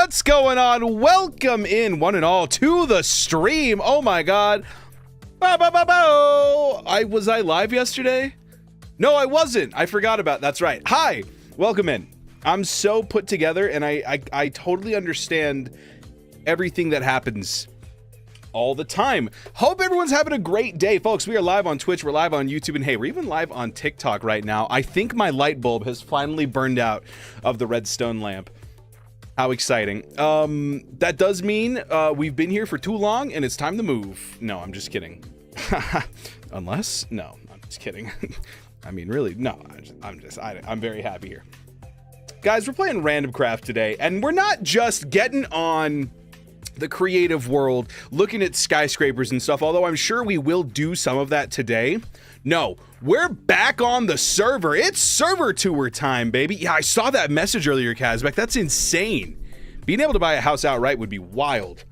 What's going on? Welcome in, one and all, to the stream. Oh my god. Was I live yesterday? No, I wasn't. I forgot about that's right. Hi, welcome in. I'm so put together, and I totally understand everything that happens all the time. Hope everyone's having a great day, folks. We are live on Twitch, we're live on YouTube, and hey, we're even live on TikTok right now. I think my light bulb has finally burned out of the redstone lamp. How exciting. That does mean we've been here for too long and it's time to move. No, I'm just kidding. Unless, no, I'm just kidding. I mean, really, no, I'm very happy here. Guys, we're playing Randomcraft today, and we're not just getting on the creative world, looking at skyscrapers and stuff, although I'm sure we will do some of that today. No, we're back on the server. It's server tour time, baby. Yeah, I saw that message earlier, Kazbek. That's insane. Being able to buy a house outright would be wild.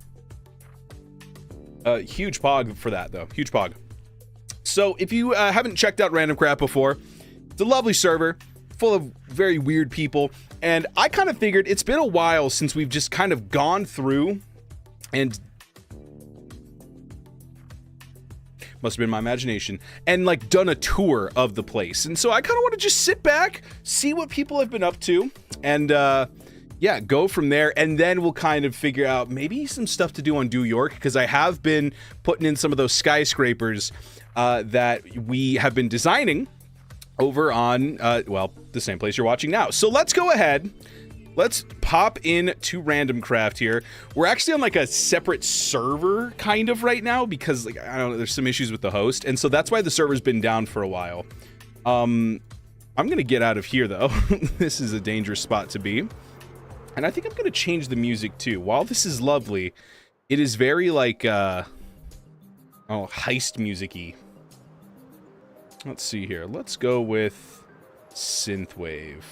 Huge pog for that, though. Huge pog. So if you haven't checked out Randomcraft before, it's a lovely server full of very weird people, and I kind of figured it's been a while since we've just kind of gone through and must have been my imagination and like done a tour of the place. And so I kind of want to just sit back, see what people have been up to, and yeah, go from there. And then we'll kind of figure out maybe some stuff to do on New York, because I have been putting in some of those skyscrapers that we have been designing over on well, the same place you're watching now. So let's go ahead. Let's pop in to Randomcraft here. We're actually on like a separate server kind of right now because like, I don't know, there's some issues with the host. And so that's why the server's been down for a while. I'm going to get out of here though. This is a dangerous spot to be. And I think I'm going to change the music too. While this is lovely, it is very like, oh, heist music-y. Let's see here. Let's go with synthwave.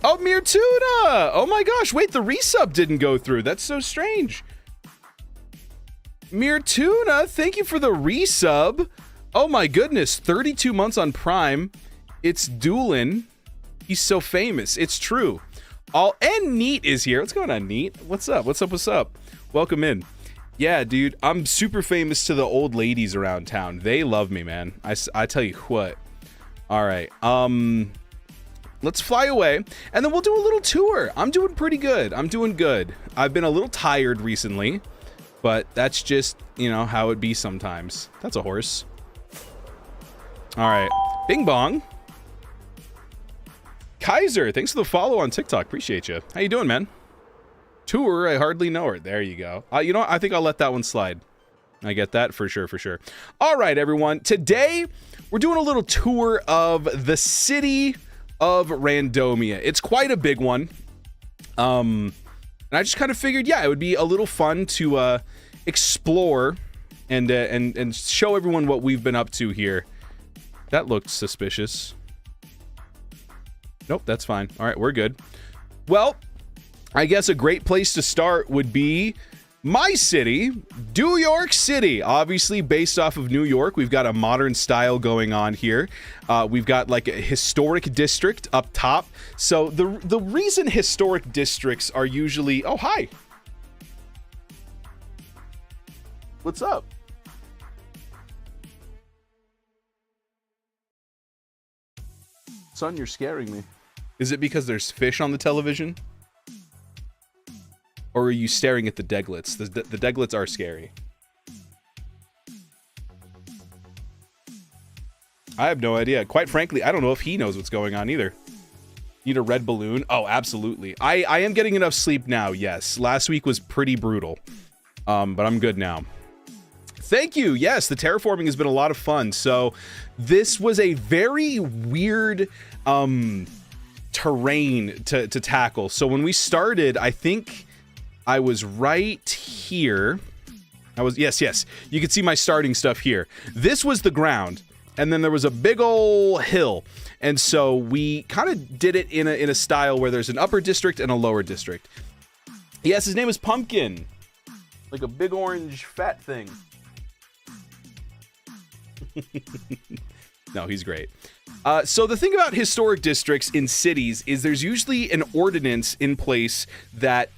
Oh, Mirtuna! Oh my gosh, wait, the resub didn't go through. That's so strange. Mirtuna, thank you for the resub. Oh my goodness, 32 months on Prime. It's Dewlan. He's so famous. It's true. And Neat is here. What's going on, Neat? What's up? What's up? What's up? Welcome in. Yeah, dude, I'm super famous to the old ladies around town. They love me, man. I tell you what. All right. Let's fly away, and then we'll do a little tour. I'm doing pretty good. I'm doing good. I've been a little tired recently, but that's just, you know, how it be sometimes. That's a horse. All right. Bing bong. Kaiser, thanks for the follow on TikTok. Appreciate you. How you doing, man? Tour, I hardly know her. There you go. You know what? I think I'll let that one slide. I get that for sure, for sure. All right, everyone. Today, we're doing a little tour of the city of Randomia. It's quite a big one. And I just kind of figured, yeah, it would be a little fun to explore and show everyone what we've been up to here. That looked suspicious. Nope, that's fine. All right, we're good. Well, I guess a great place to start would be my city, New York City. Obviously based off of New York, we've got a modern style going on here. We've got like a historic district up top. So the reason historic districts are usually, oh, hi. What's up? Son, you're scaring me. Is it because there's fish on the television? Or are you staring at the deglets? The deglets are scary. I have no idea. Quite frankly, I don't know if he knows what's going on either. Need a red balloon? Oh, absolutely. I am getting enough sleep now, yes. Last week was pretty brutal. But I'm good now. Thank you. Yes, the terraforming has been a lot of fun. So this was a very weird terrain to tackle. So when we started, I think I was right here. Yes. You can see my starting stuff here. This was the ground, and then there was a big ol' hill. And so we kind of did it in a style where there's an upper district and a lower district. Yes, his name is Pumpkin. Like a big orange fat thing. No, he's great. So the thing about historic districts in cities is there's usually an ordinance in place that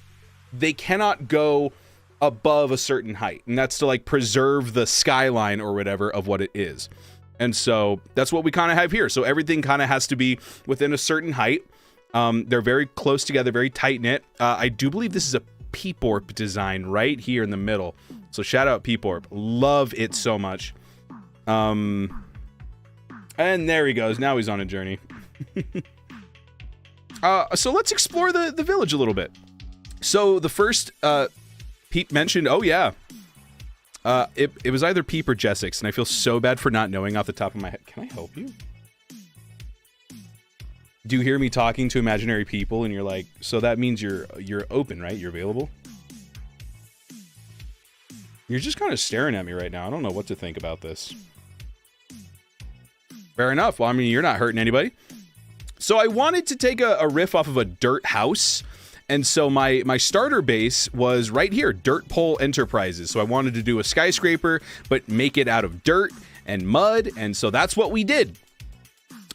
they cannot go above a certain height, and that's to like preserve the skyline or whatever of what it is. And so that's what we kind of have here. So everything kind of has to be within a certain height. They're very close together, very tight knit. I do believe this is a Peeporp design right here in the middle. So shout out Peeporp. Love it so much. And there he goes. Now he's on a journey. So let's explore the village a little bit. So the first Peep mentioned, oh yeah. It was either Peep or Jessix, and I feel so bad for not knowing off the top of my head. Can I help you? Do you hear me talking to imaginary people and you're like, so that means you're open, right? You're available? You're just kind of staring at me right now. I don't know what to think about this. Fair enough. Well, I mean, you're not hurting anybody. So I wanted to take a riff off of a dirt house. And so my starter base was right here, Dirt Pole Enterprises. So I wanted to do a skyscraper, but make it out of dirt and mud. And so that's what we did.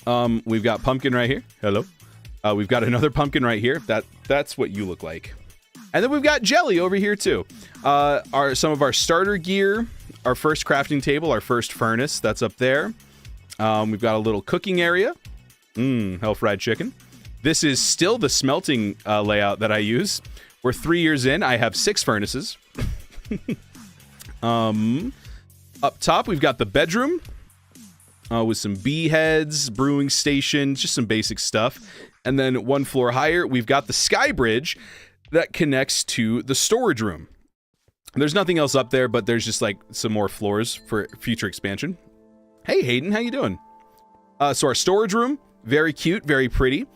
We've got Pumpkin right here. Hello. We've got another Pumpkin right here. That's what you look like. And then we've got Jelly over here too. Some of our starter gear, our first crafting table, our first furnace, that's up there. We've got a little cooking area. Hell fried chicken. This is still the smelting layout that I use. We're 3 years in. I have 6 furnaces. Up top, we've got the bedroom with some bee heads, brewing station, just some basic stuff. And then 1 floor higher, we've got the sky bridge that connects to the storage room. There's nothing else up there, but there's just like some more floors for future expansion. Hey, Hayden, how you doing? So our storage room, very cute, very pretty.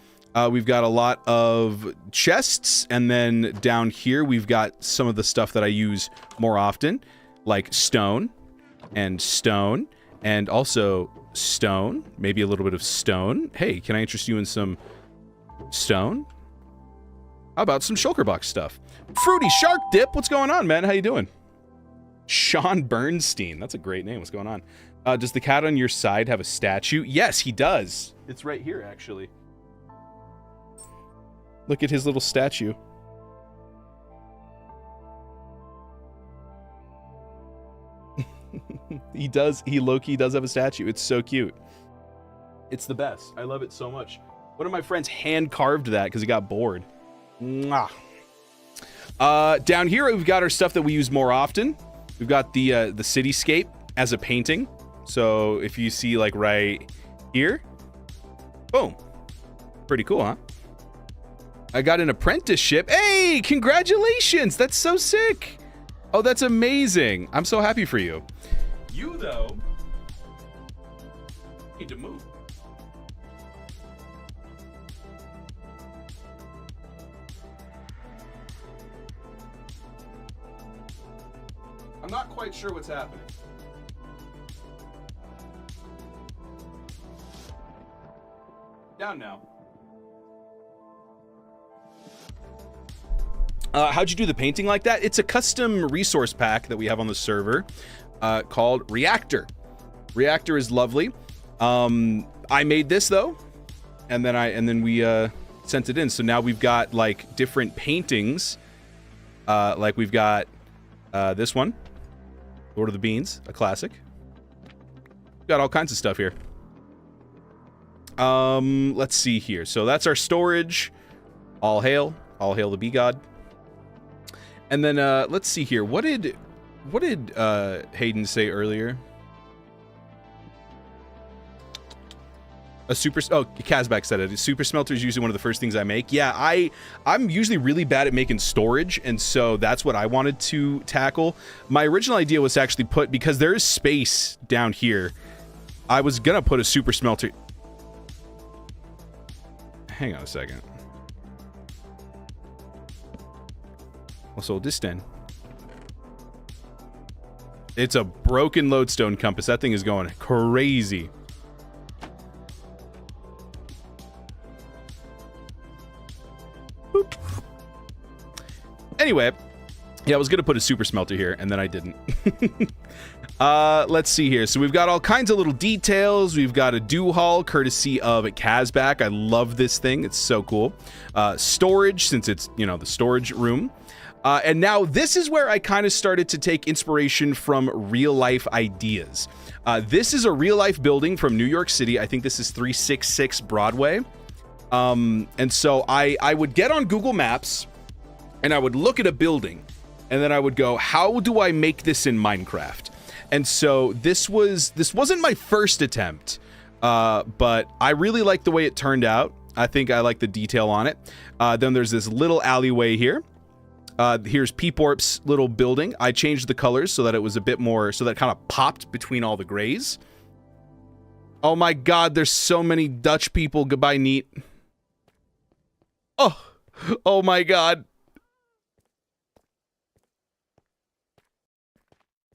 We've got a lot of chests, and then down here we've got some of the stuff that I use more often, like stone, and also stone, maybe a little bit of stone. Hey, can I interest you in some stone? How about some shulker box stuff? Fruity Shark Dip, what's going on, man? How you doing? Sean Bernstein, that's a great name. What's going on? Does the cat on your side have a statue? Yes, he does. It's right here, actually. Look at his little statue. He low-key does have a statue. It's so cute. It's the best. I love it so much. One of my friends hand-carved that because he got bored. Mwah. Down here, we've got our stuff that we use more often. We've got the cityscape as a painting. So if you see like right here, boom. Pretty cool, huh? I got an apprenticeship. Hey, congratulations. That's so sick. Oh, that's amazing. I'm so happy for you. You, though, need to move. I'm not quite sure what's happening. Down now. How'd you do the painting like that? It's a custom resource pack that we have on the server called Reactor. Reactor is lovely. I made this though, and then we sent it in. So now we've got like different paintings. Like we've got this one, Lord of the Beans, a classic. Got all kinds of stuff here. Let's see here. So that's our storage. All hail the bee god. And then let's see here. What did Hayden say earlier? Kazbak said it. A super smelter is usually one of the first things I make. Yeah, I'm usually really bad at making storage, and so that's what I wanted to tackle. My original idea was to actually because there is space down here, I was gonna put a super smelter. Hang on a second. What's all this then? It's a broken lodestone compass. That thing is going crazy. Boop. Anyway, Yeah, I was going to put a super smelter here, and then I didn't. Let's see here. So we've got all kinds of little details. We've got a dew hall, courtesy of a Kazbak. I love this thing. It's so cool. Storage, since it's, you know, the storage room. And now this is where I kind of started to take inspiration from real-life ideas. This is a real-life building from New York City. I think this is 366 Broadway. And so I would get on Google Maps, and I would look at a building. And then I would go, how do I make this in Minecraft? And so this wasn't my first attempt, but I really like the way it turned out. I think I like the detail on it. Then there's this little alleyway here. Here's Peeporp's little building. I changed the colors so that it was a bit more, so that it kind of popped between all the grays. Oh my God, there's so many Dutch people. Goodbye, Neat. Oh my God.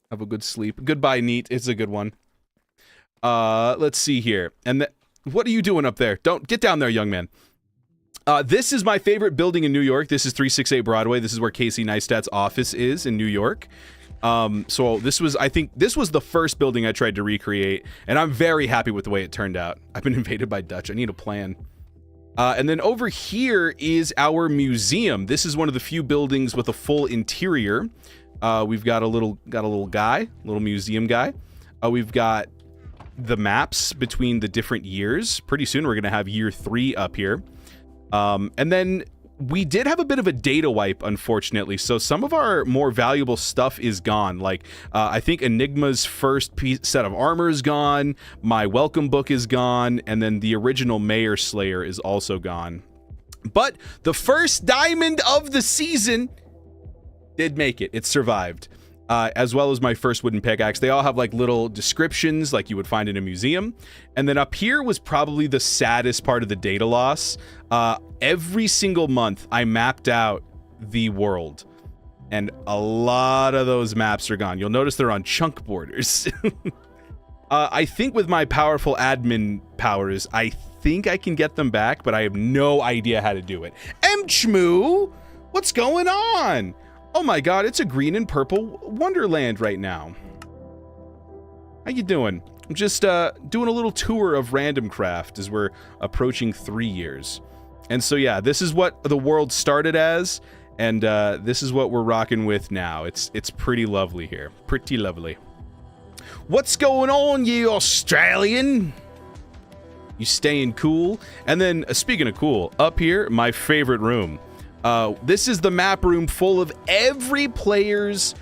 Have a good sleep. Goodbye, Neat. It's a good one. Let's see here. And what are you doing up there? Don't get down there, young man. This is my favorite building in New York. This is 368 Broadway. This is where Casey Neistat's office is in New York. So I think this was the first building I tried to recreate, and I'm very happy with the way it turned out. I've been invaded by Dutch. I need a plan. And then over here is our museum. This is one of the few buildings with a full interior. We've got a little museum guy. We've got the maps between the different years. Pretty soon we're going to have year 3 up here. And then we did have a bit of a data wipe, unfortunately. So some of our more valuable stuff is gone. Like, I think Enigma's first set of armor is gone. My welcome book is gone. And then the original Mayor Slayer is also gone. But the first diamond of the season did make it. It survived. As well as my first wooden pickaxe. They all have like little descriptions like you would find in a museum. And then up here was probably the saddest part of the data loss. Every single month I mapped out the world, and a lot of those maps are gone. You'll notice they're on chunk borders. I think with my powerful admin powers, I think I can get them back, but I have no idea how to do it. Mchmoo, what's going on? Oh my God, it's a green and purple wonderland right now. How you doing? I'm just doing a little tour of Randomcraft as we're approaching 3 years. And so yeah, this is what the world started as, and this is what we're rocking with now. It's pretty lovely here. Pretty lovely. What's going on, you Australian? You staying cool? And then, speaking of cool, up here, my favorite room. This is the map room full of every player's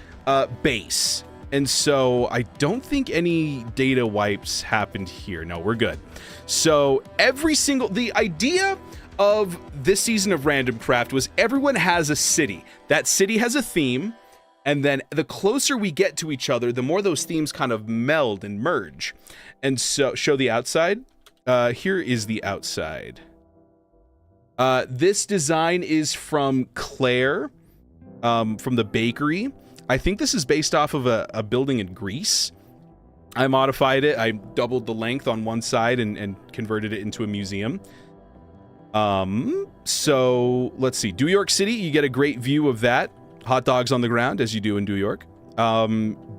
base. And so I don't think any data wipes happened here. No, we're good. So the idea of this season of Randomcraft was everyone has a city. That city has a theme. And then the closer we get to each other, the more those themes kind of meld and merge. And so, show the outside. Here is the outside. This design is from Claire, from the bakery. I think this is based off of a building in Greece. I modified it. I doubled the length on one side and converted it into a museum. So let's see. New York City, you get a great view of that. Hot dogs on the ground, as you do in New York.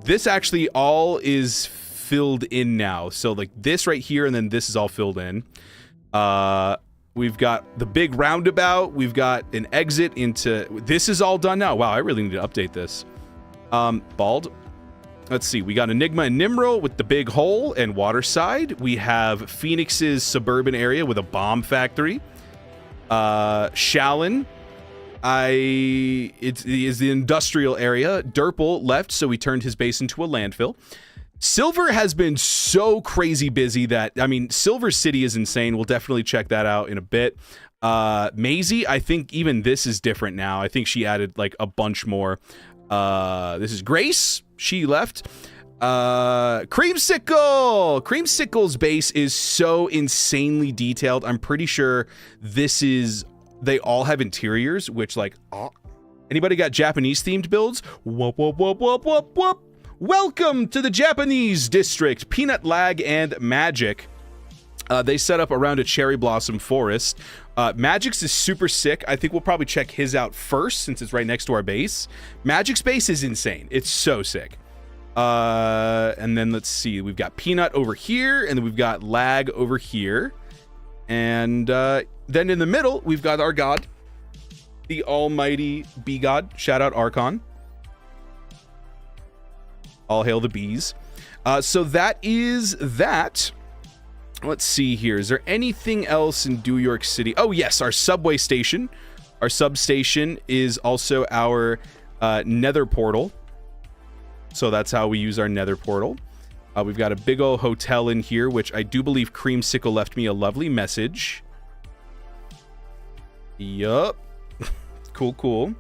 This actually all is filled in now. So like this right here, and then this is all filled in. We've got the big roundabout. We've got an exit into... This is all done now. Wow, I really need to update this. Bald. Let's see. We got Enigma and Nimro with the big hole and Waterside. We have Phoenix's suburban area with a bomb factory. Shallon. It is the industrial area. Derpel left, so he turned his base into a landfill. Silver has been so crazy busy that, I mean, Silver City is insane. We'll definitely check that out in a bit. Maisie, I think even this is different now. I think she added like a bunch more. This is Grace. She left. Creamsicle! Creamsicle's base is so insanely detailed. I'm pretty sure they all have interiors, which like, anybody got Japanese themed builds? Whoop, whoop, whoop, whoop, whoop, whoop. Welcome to the Japanese district, Peanut Lag and Magic. They set up around a cherry blossom forest. Magic's is super sick. I think we'll probably check his out first since it's right next to our base. Magic's base is insane. It's so sick. And then let's see. We've got Peanut over here, and then we've got Lag over here. And then in the middle, we've got our god, the almighty bee god. Shout out Archon. All hail the bees. So that is that. Let's see here. Is there anything else in New York City? Oh, yes, our subway station. Our substation is also our nether portal. So that's how we use our nether portal. We've got a big old hotel in here, which I do believe Creamsicle left me a lovely message. Yup. Cool, cool.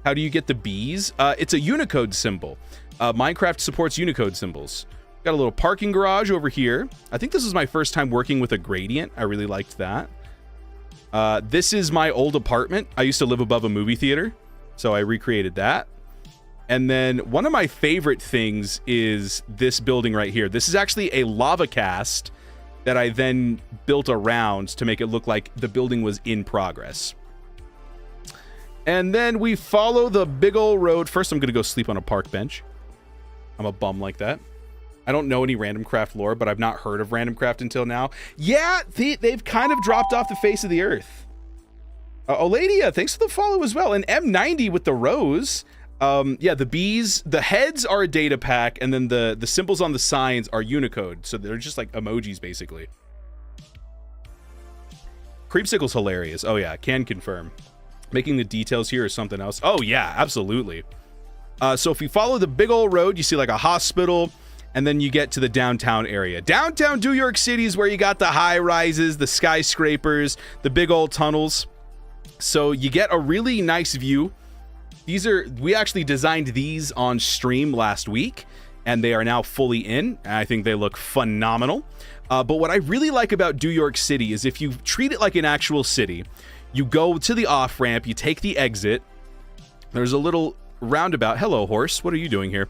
How do you get the bees? It's a Unicode symbol. Minecraft supports Unicode symbols. Got a little parking garage over here. I think this is my first time working with a gradient. I really liked that. This is my old apartment. I used to live above a movie theater, so I recreated that. And then one of my favorite things is this building right here. This is actually a lava cast that I then built around to make it look like the building was in progress. And then we follow the big old road. First, I'm going to go sleep on a park bench. I'm a bum like that. I don't know any Randomcraft lore, but I've not heard of Randomcraft until now. Yeah, they've kind of dropped off the face of the earth. Oladia, thanks for the follow as well. And M90 with the rose. Yeah, the bees, the heads are a data pack, and then the symbols on the signs are Unicode. So they're just like emojis, basically. Creepsicle's hilarious. Oh, yeah, can confirm. Making the details here is something else. Oh, yeah, absolutely. So if you follow the big old road, you see like a hospital, and then you get to the downtown area. Downtown New York City is where you got the high rises, the skyscrapers, the big old tunnels. So you get a really nice view. We actually designed these on stream last week, and they are now fully in. And I think they look phenomenal. But what I really like about New York City is if you treat it like an actual city, you go to the off-ramp, you take the exit. There's a little roundabout. Hello, horse. What are you doing here?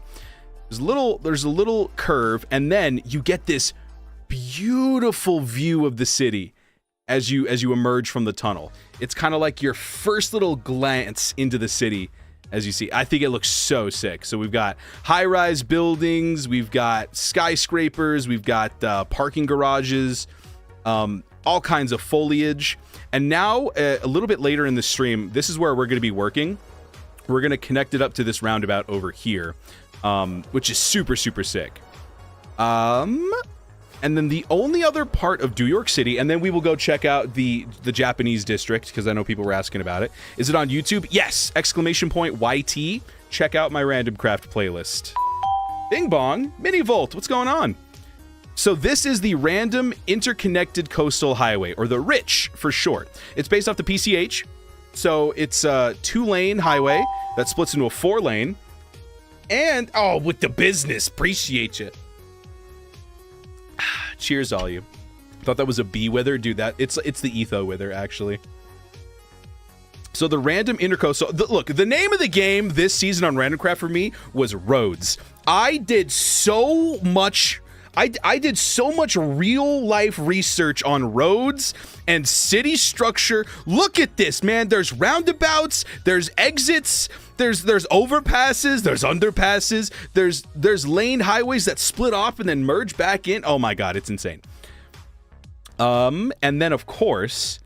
There's a little curve, and then you get this beautiful view of the city as you emerge from the tunnel. It's kind of like your first little glance into the city as you see. I think it looks so sick. So we've got high-rise buildings, we've got skyscrapers, we've got parking garages, all kinds of foliage. And now, a little bit later in the stream, this is where we're going to be working. We're going to connect it up to this roundabout over here, which is super, super sick. And then the only other part of New York City, and then we will go check out the Japanese district, because I know people were asking about it. Is it on YouTube? Yes! Exclamation point YT. Check out my Randomcraft playlist. Bing bong. Mini Volt. What's going on? So this is the Random Interconnected Coastal Highway, or the RICH for short. It's based off the PCH. So it's a 2-lane highway that splits into a 4-lane. And, oh, with the business. Appreciate you. Cheers, all you. Thought that was a bee wither, dude. It's the etho wither, actually. So the Random Intercoastal. Look, the name of the game this season on Randomcraft for me was Roads. I did so much. I did so much real life research on roads and city structure. Look at this, man. There's roundabouts, there's exits, there's overpasses, there's underpasses, there's lane highways that split off and then merge back in. Oh my god, it's insane. And then of course,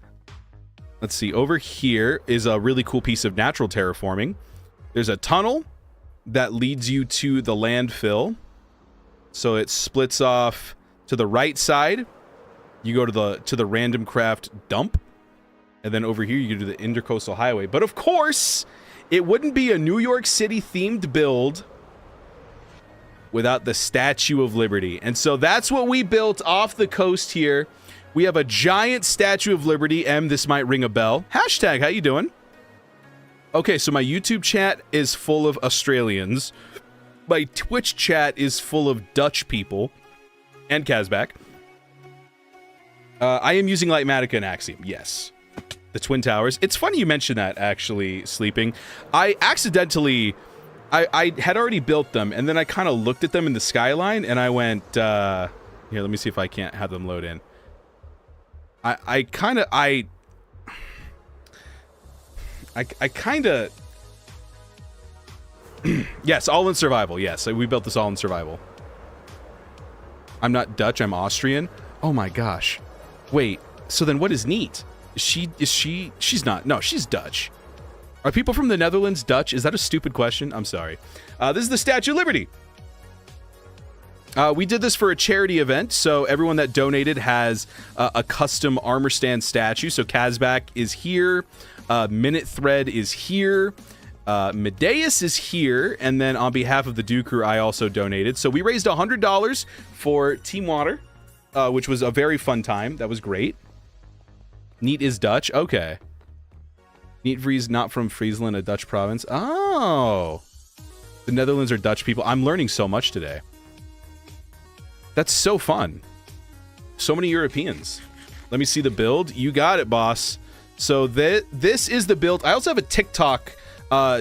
let's see, over here is a really cool piece of natural terraforming. There's a tunnel that leads you to the landfill. So it splits off to the right side. You go to the Randomcraft dump. And then over here you go to the Intercoastal Highway. But of course, it wouldn't be a New York City themed build without the Statue of Liberty. And so that's what we built off the coast here. We have a giant Statue of Liberty. This might ring a bell. Hashtag, how you doing? Okay, so my YouTube chat is full of Australians. My Twitch chat is full of Dutch people and Kazbak. I am using Lightmatica and Axiom, yes. The Twin Towers. It's funny you mentioned that, actually, Sleeping. I accidentally... I had already built them, and then I kind of looked at them in the skyline, and I went... here, let me see if I can't have them load in. I kind of yes, all in survival. Yes, we built this all in survival. I'm not Dutch, I'm Austrian. Oh my gosh. Wait, so then what is neat? She's not. No, she's Dutch. Are people from the Netherlands Dutch? Is that a stupid question? I'm sorry. This is the Statue of Liberty. We did this for a charity event, so everyone that donated has a custom armor stand statue. So Kazbak is here, Minute Thread is here, Medeus is here, and then on behalf of the Dew Crew, I also donated. So we raised $100 for Team Water, which was a very fun time. That was great. Neat is Dutch. Okay. Neat Vries, not from Friesland, a Dutch province. Oh. The Netherlands are Dutch people. I'm learning so much today. That's so fun. So many Europeans. Let me see the build. You got it, boss. So this is the build. I also have a TikTok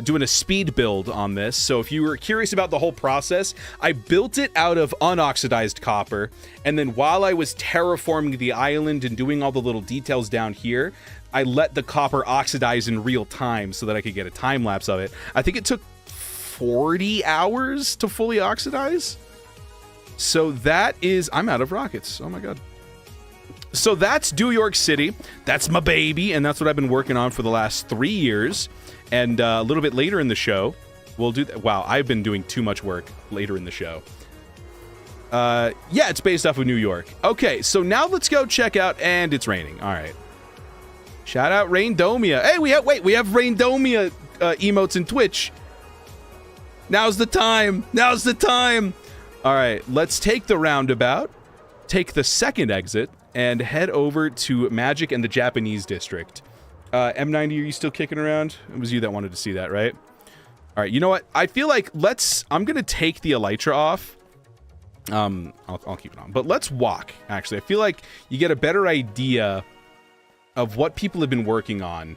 doing a speed build on this. So if you were curious about the whole process, I built it out of unoxidized copper. And then while I was terraforming the island and doing all the little details down here, I let the copper oxidize in real time so that I could get a time lapse of it. I think it took 40 hours to fully oxidize. So that is, I'm out of rockets. Oh my God. So that's New York City. That's my baby. And that's what I've been working on for the last 3 years. And a little bit later in the show, we'll do that. Wow, I've been doing too much work later in the show. Yeah, it's based off of New York. Okay, so now let's go check out, and it's raining. All right. Shout out Randomia. Hey, we have Randomia emotes in Twitch. Now's the time. Now's the time. All right, let's take the roundabout, take the second exit, and head over to Magic and the Japanese district. M90, are you still kicking around? It was you that wanted to see that, right? All right, you know what? I feel like I'm going to take the Elytra off. I'll keep it on. But let's walk, actually. I feel like you get a better idea of what people have been working on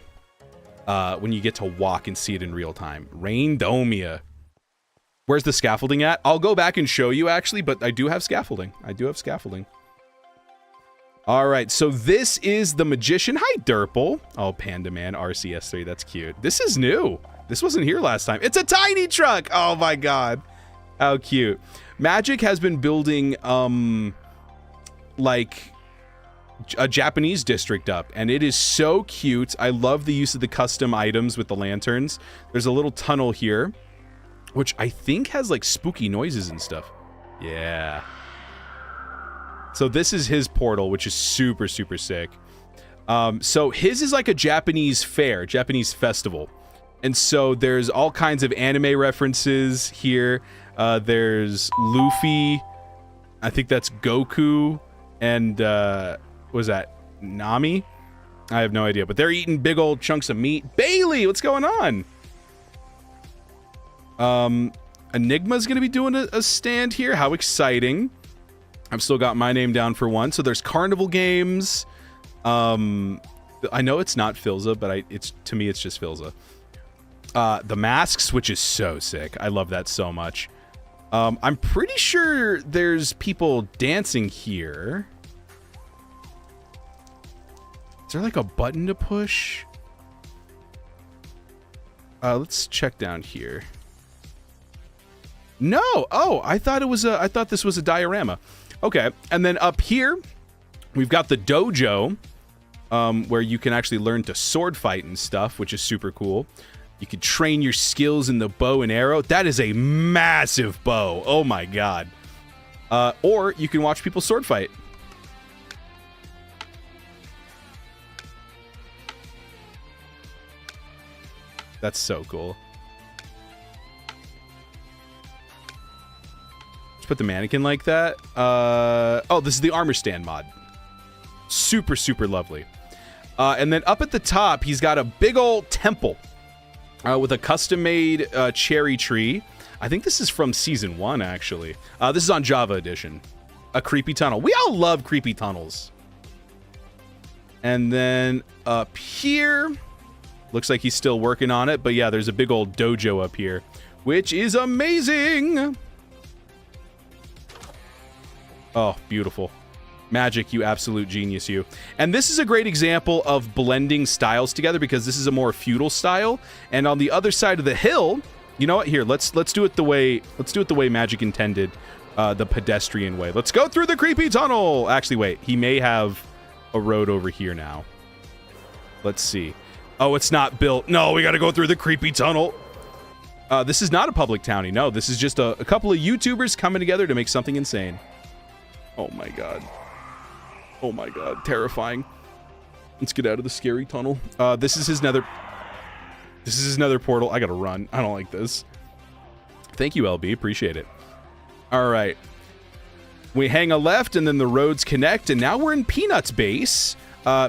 when you get to walk and see it in real time. Randomia. Where's the scaffolding at? I'll go back and show you, actually, but I do have scaffolding. All right, so this is the Magician. Hi, Derple. Oh, Panda Man, RCS3, that's cute. This is new. This wasn't here last time. It's a tiny truck. Oh my God. How cute. Magic has been building, like a Japanese district up, and it is so cute. I love the use of the custom items with the lanterns. There's a little tunnel here, which I think has like spooky noises and stuff. Yeah. So this is his portal, which is super, super sick. So his is like a Japanese fair, Japanese festival. And so there's all kinds of anime references here. There's Luffy. I think that's Goku. And, what was that? Nami? I have no idea. But they're eating big old chunks of meat. Bailey, what's going on? Enigma's going to be doing a stand here. How exciting. I've still got my name down for one. So there's carnival games. I know it's not Filza, but to me, it's just Filza. The masks, which is so sick. I love that so much. I'm pretty sure there's people dancing here. Is there like a button to push? Let's check down here. No. Oh, I thought this was a diorama. Okay, and then up here, we've got the dojo, where you can actually learn to sword fight and stuff, which is super cool. You can train your skills in the bow and arrow. That is a massive bow. Oh my God. Or you can watch people sword fight. That's so cool. Put the mannequin like that. Oh, this is the armor stand mod. Super, super lovely. And then up at the top, he's got a big old temple with a custom-made cherry tree. I think this is from Season 1, actually. This is on Java Edition. A creepy tunnel. We all love creepy tunnels. And then up here, looks like he's still working on it. But yeah, there's a big old dojo up here, which is amazing. Oh, beautiful. Magic, you absolute genius, you. And this is a great example of blending styles together because this is a more feudal style. And on the other side of the hill, you know what? Here, let's do it the way Magic intended, the pedestrian way. Let's go through the creepy tunnel. Actually, wait, he may have a road over here now. Let's see. Oh, it's not built. No, we got to go through the creepy tunnel. This is not a public townie. No, this is just a couple of YouTubers coming together to make something insane. Oh my god. Oh my god, terrifying. Let's get out of the scary tunnel. This is his nether portal. I gotta run. I don't like this. Thank you, LB. Appreciate it. All right. We hang a left, and then the roads connect, and now we're in Peanut's base.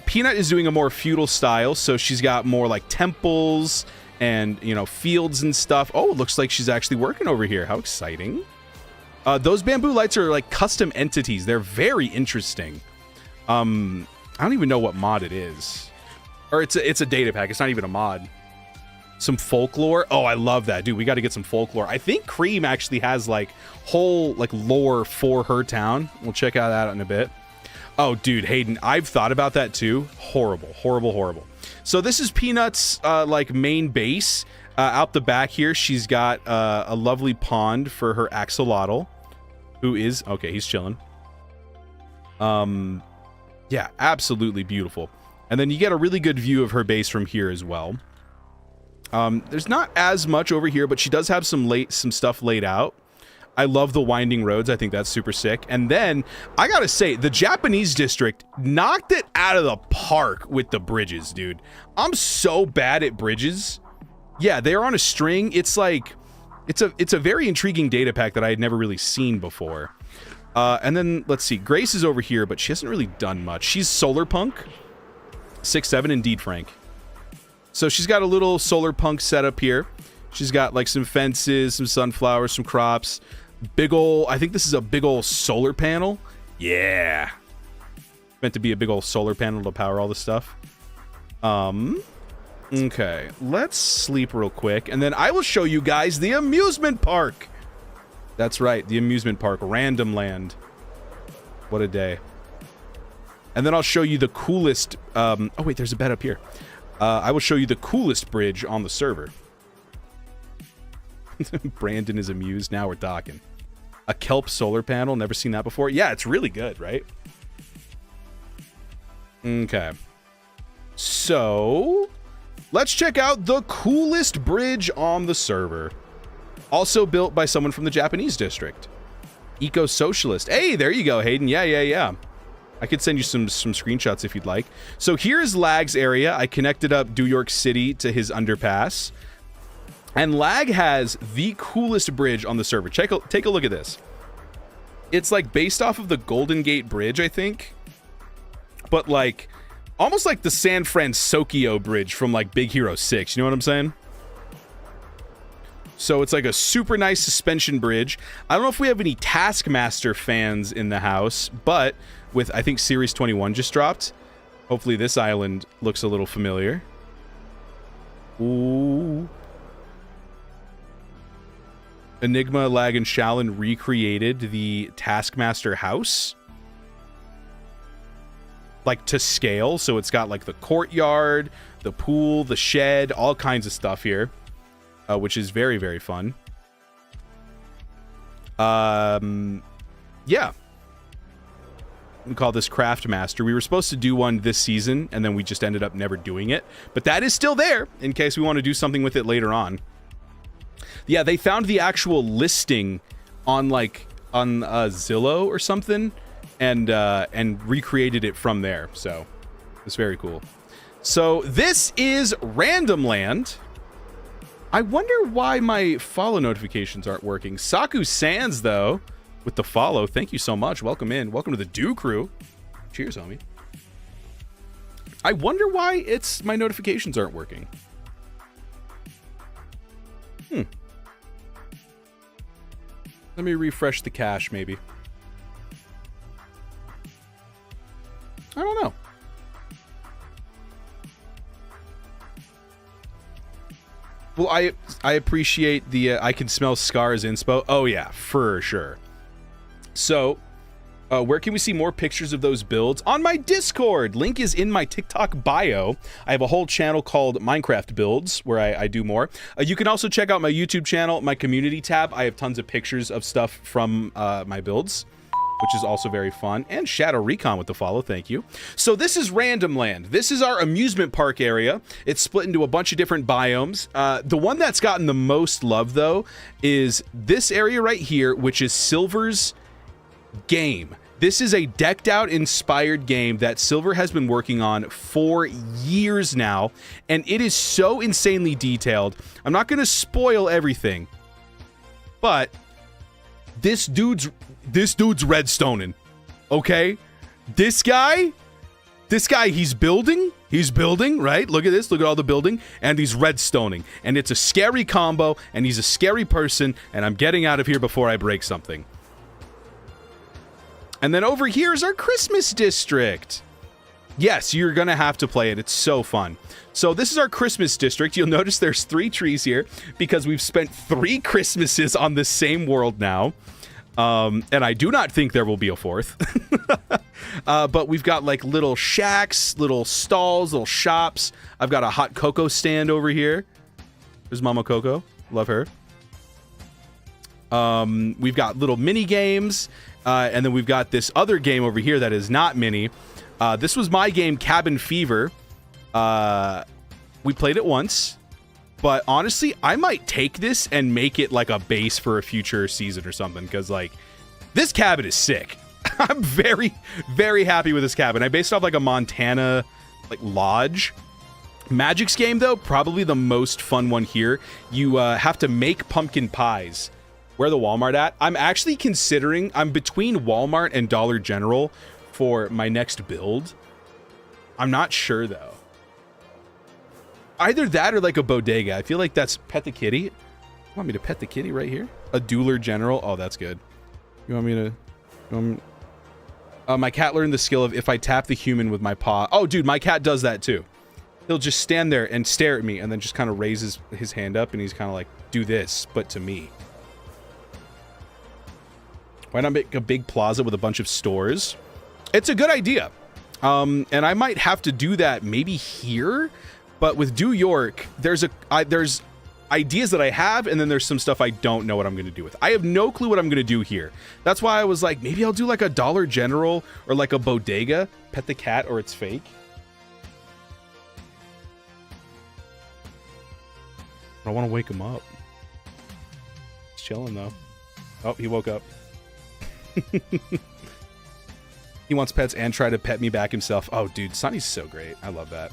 Peanut is doing a more feudal style, so she's got more like temples and, you know, fields and stuff. Oh, it looks like she's actually working over here. How exciting. Those bamboo lights are like custom entities. They're very interesting. I don't even know what mod it is. Or it's a data pack. It's not even a mod. Some folklore. Oh, I love that. Dude, we got to get some folklore. I think Cream actually has like whole like lore for her town. We'll check out that in a bit. Oh, dude, Hayden, I've thought about that too. Horrible, horrible, horrible. So this is Peanut's like main base. Out the back here, she's got a lovely pond for her axolotl, who is okay. He's chilling. Yeah, absolutely beautiful. And then you get a really good view of her base from here as well. There's not as much over here, but she does have some stuff laid out. I love the winding roads. I think that's super sick. And then I gotta say, the Japanese district knocked it out of the park with the bridges, dude. I'm so bad at bridges. Yeah, they're on a string. It's like, it's a very intriguing data pack that I had never really seen before. And then let's see, Grace is over here, but she hasn't really done much. She's solar punk, 6'7", indeed, Frank. So she's got a little solar punk setup here. She's got like some fences, some sunflowers, some crops, big ol', I think this is a big ol' solar panel. Yeah. Meant to be a big ol' solar panel to power all this stuff. Okay, let's sleep real quick, and then I will show you guys the amusement park. That's right, the amusement park, Random Land. What a day. And then I'll show you the coolest, oh wait, there's a bed up here. I will show you the coolest bridge on the server. Brandon is amused. Now we're talking. A kelp solar panel. Never seen that before. Yeah, it's really good, right? Okay. So, let's check out the coolest bridge on the server. Also built by someone from the Japanese district. Eco-socialist. Hey, there you go, Hayden. Yeah. I could send you some screenshots if you'd like. So here's Lag's area. I connected up New York City to his underpass. And Lag has the coolest bridge on the server. Take a look at this. It's like based off of the Golden Gate Bridge, I think. But like, almost like the San Francisco Bridge from like Big Hero 6. You know what I'm saying? So it's like a super nice suspension bridge. I don't know if we have any Taskmaster fans in the house, but with, I think Series 21 just dropped. Hopefully this island looks a little familiar. Ooh. Enigma, Lag, and Shaolin recreated the Taskmaster house. Like to scale, so it's got like the courtyard, the pool, the shed, all kinds of stuff here. Which is very, very fun. Yeah. We call this Craft Master. We were supposed to do one this season, and then we just ended up never doing it. But that is still there, in case we want to do something with it later on. Yeah, they found the actual listing on, like, on Zillow or something, and recreated it from there. So, it's very cool. So, this is Random Land. I wonder why my follow notifications aren't working. Saku Sands, though, with the follow. Thank you so much. Welcome in. Welcome to the Do Crew. Cheers, homie. I wonder why my notifications aren't working. Let me refresh the cache, maybe. I don't know. Well, I appreciate the I can smell scars inspo. Oh yeah, for sure. So, Where can we see more pictures of those builds? On my Discord. Link is in my TikTok bio. I have a whole channel called Minecraft Builds where I do more. You can also check out my YouTube channel, my community tab. I have tons of pictures of stuff from my builds, which is also very fun. And Shadow Recon with the follow, thank you. So this is Random Land. This is our amusement park area. It's split into a bunch of different biomes. The one that's gotten the most love, though, is this area right here, which is Silver's game. This is a decked out inspired game that Silver has been working on for years now, and it is so insanely detailed. I'm not going to spoil everything, but this dude's redstoning, okay? This guy, he's building, right? Look at this, look at all the building, and he's redstoning, and it's a scary combo, and he's a scary person, and I'm getting out of here before I break something. And then over here is our Christmas district. Yes, you're gonna have to play it. It's so fun. So this is our Christmas district. You'll notice there's 3 trees here because we've spent 3 Christmases on the same world now. And I do not think there will be a 4th. But we've got like little shacks, little stalls, little shops. I've got a hot cocoa stand over here. There's Mama Coco. Love her. We've got little mini games. And then we've got this other game over here that is not mini. This was my game, Cabin Fever. We played it once. But honestly, I might take this and make it like a base for a future season or something. Because, like, this cabin is sick. I'm very, very happy with this cabin. I based it off, like, a Montana, like, lodge. Magic's game, though, probably the most fun one here. You have to make pumpkin pies. Where the Walmart at? I'm actually considering, I'm between Walmart and Dollar General for my next build. I'm not sure though. Either that or like a bodega. I feel like that's pet the kitty. You want me to pet the kitty right here? A Dollar General. Oh, that's good. You want me to... my cat learned the skill of if I tap the human with my paw. Oh, dude, my cat does that too. He'll just stand there and stare at me and then just kind of raises his hand up and he's kind of like, do this, but to me. Why not make a big plaza with a bunch of stores? It's a good idea. And I might have to do that maybe here, but with New York, there's ideas that I have, and then there's some stuff I don't know what I'm going to do with. I have no clue what I'm going to do here. That's why I was like, maybe I'll do like a Dollar General or like a bodega, pet the cat, or it's fake. I don't want to wake him up. He's chilling though. Oh, he woke up. He wants pets and try to pet me back himself. Oh, dude, Sonny's so great. I love that.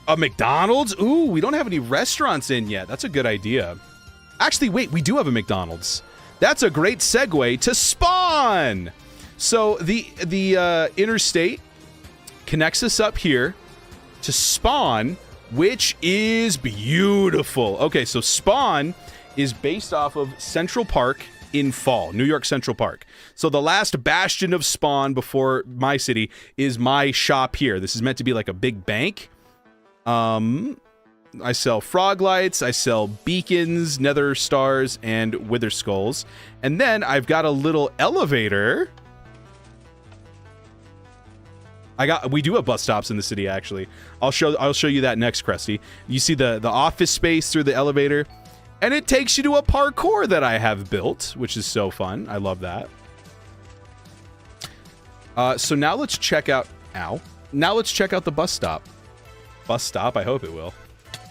A McDonald's? Ooh, we don't have any restaurants in yet. That's a good idea. Actually, wait, we do have a McDonald's. That's a great segue to Spawn. So the interstate connects us up here to Spawn, which is beautiful. Okay, so Spawn is based off of Central Park in fall, New York Central Park. So the last bastion of Spawn before my city is my shop here. This is meant to be like a big bank. I sell frog lights, I sell beacons, nether stars, and wither skulls. And then I've got a little elevator. We do have bus stops in the city, actually. I'll show you that next, Krusty. You see the office space through the elevator. And it takes you to a parkour that I have built, which is so fun. I love that. So now let's check out... Ow. Now let's check out the bus stop. Bus stop? I hope it will.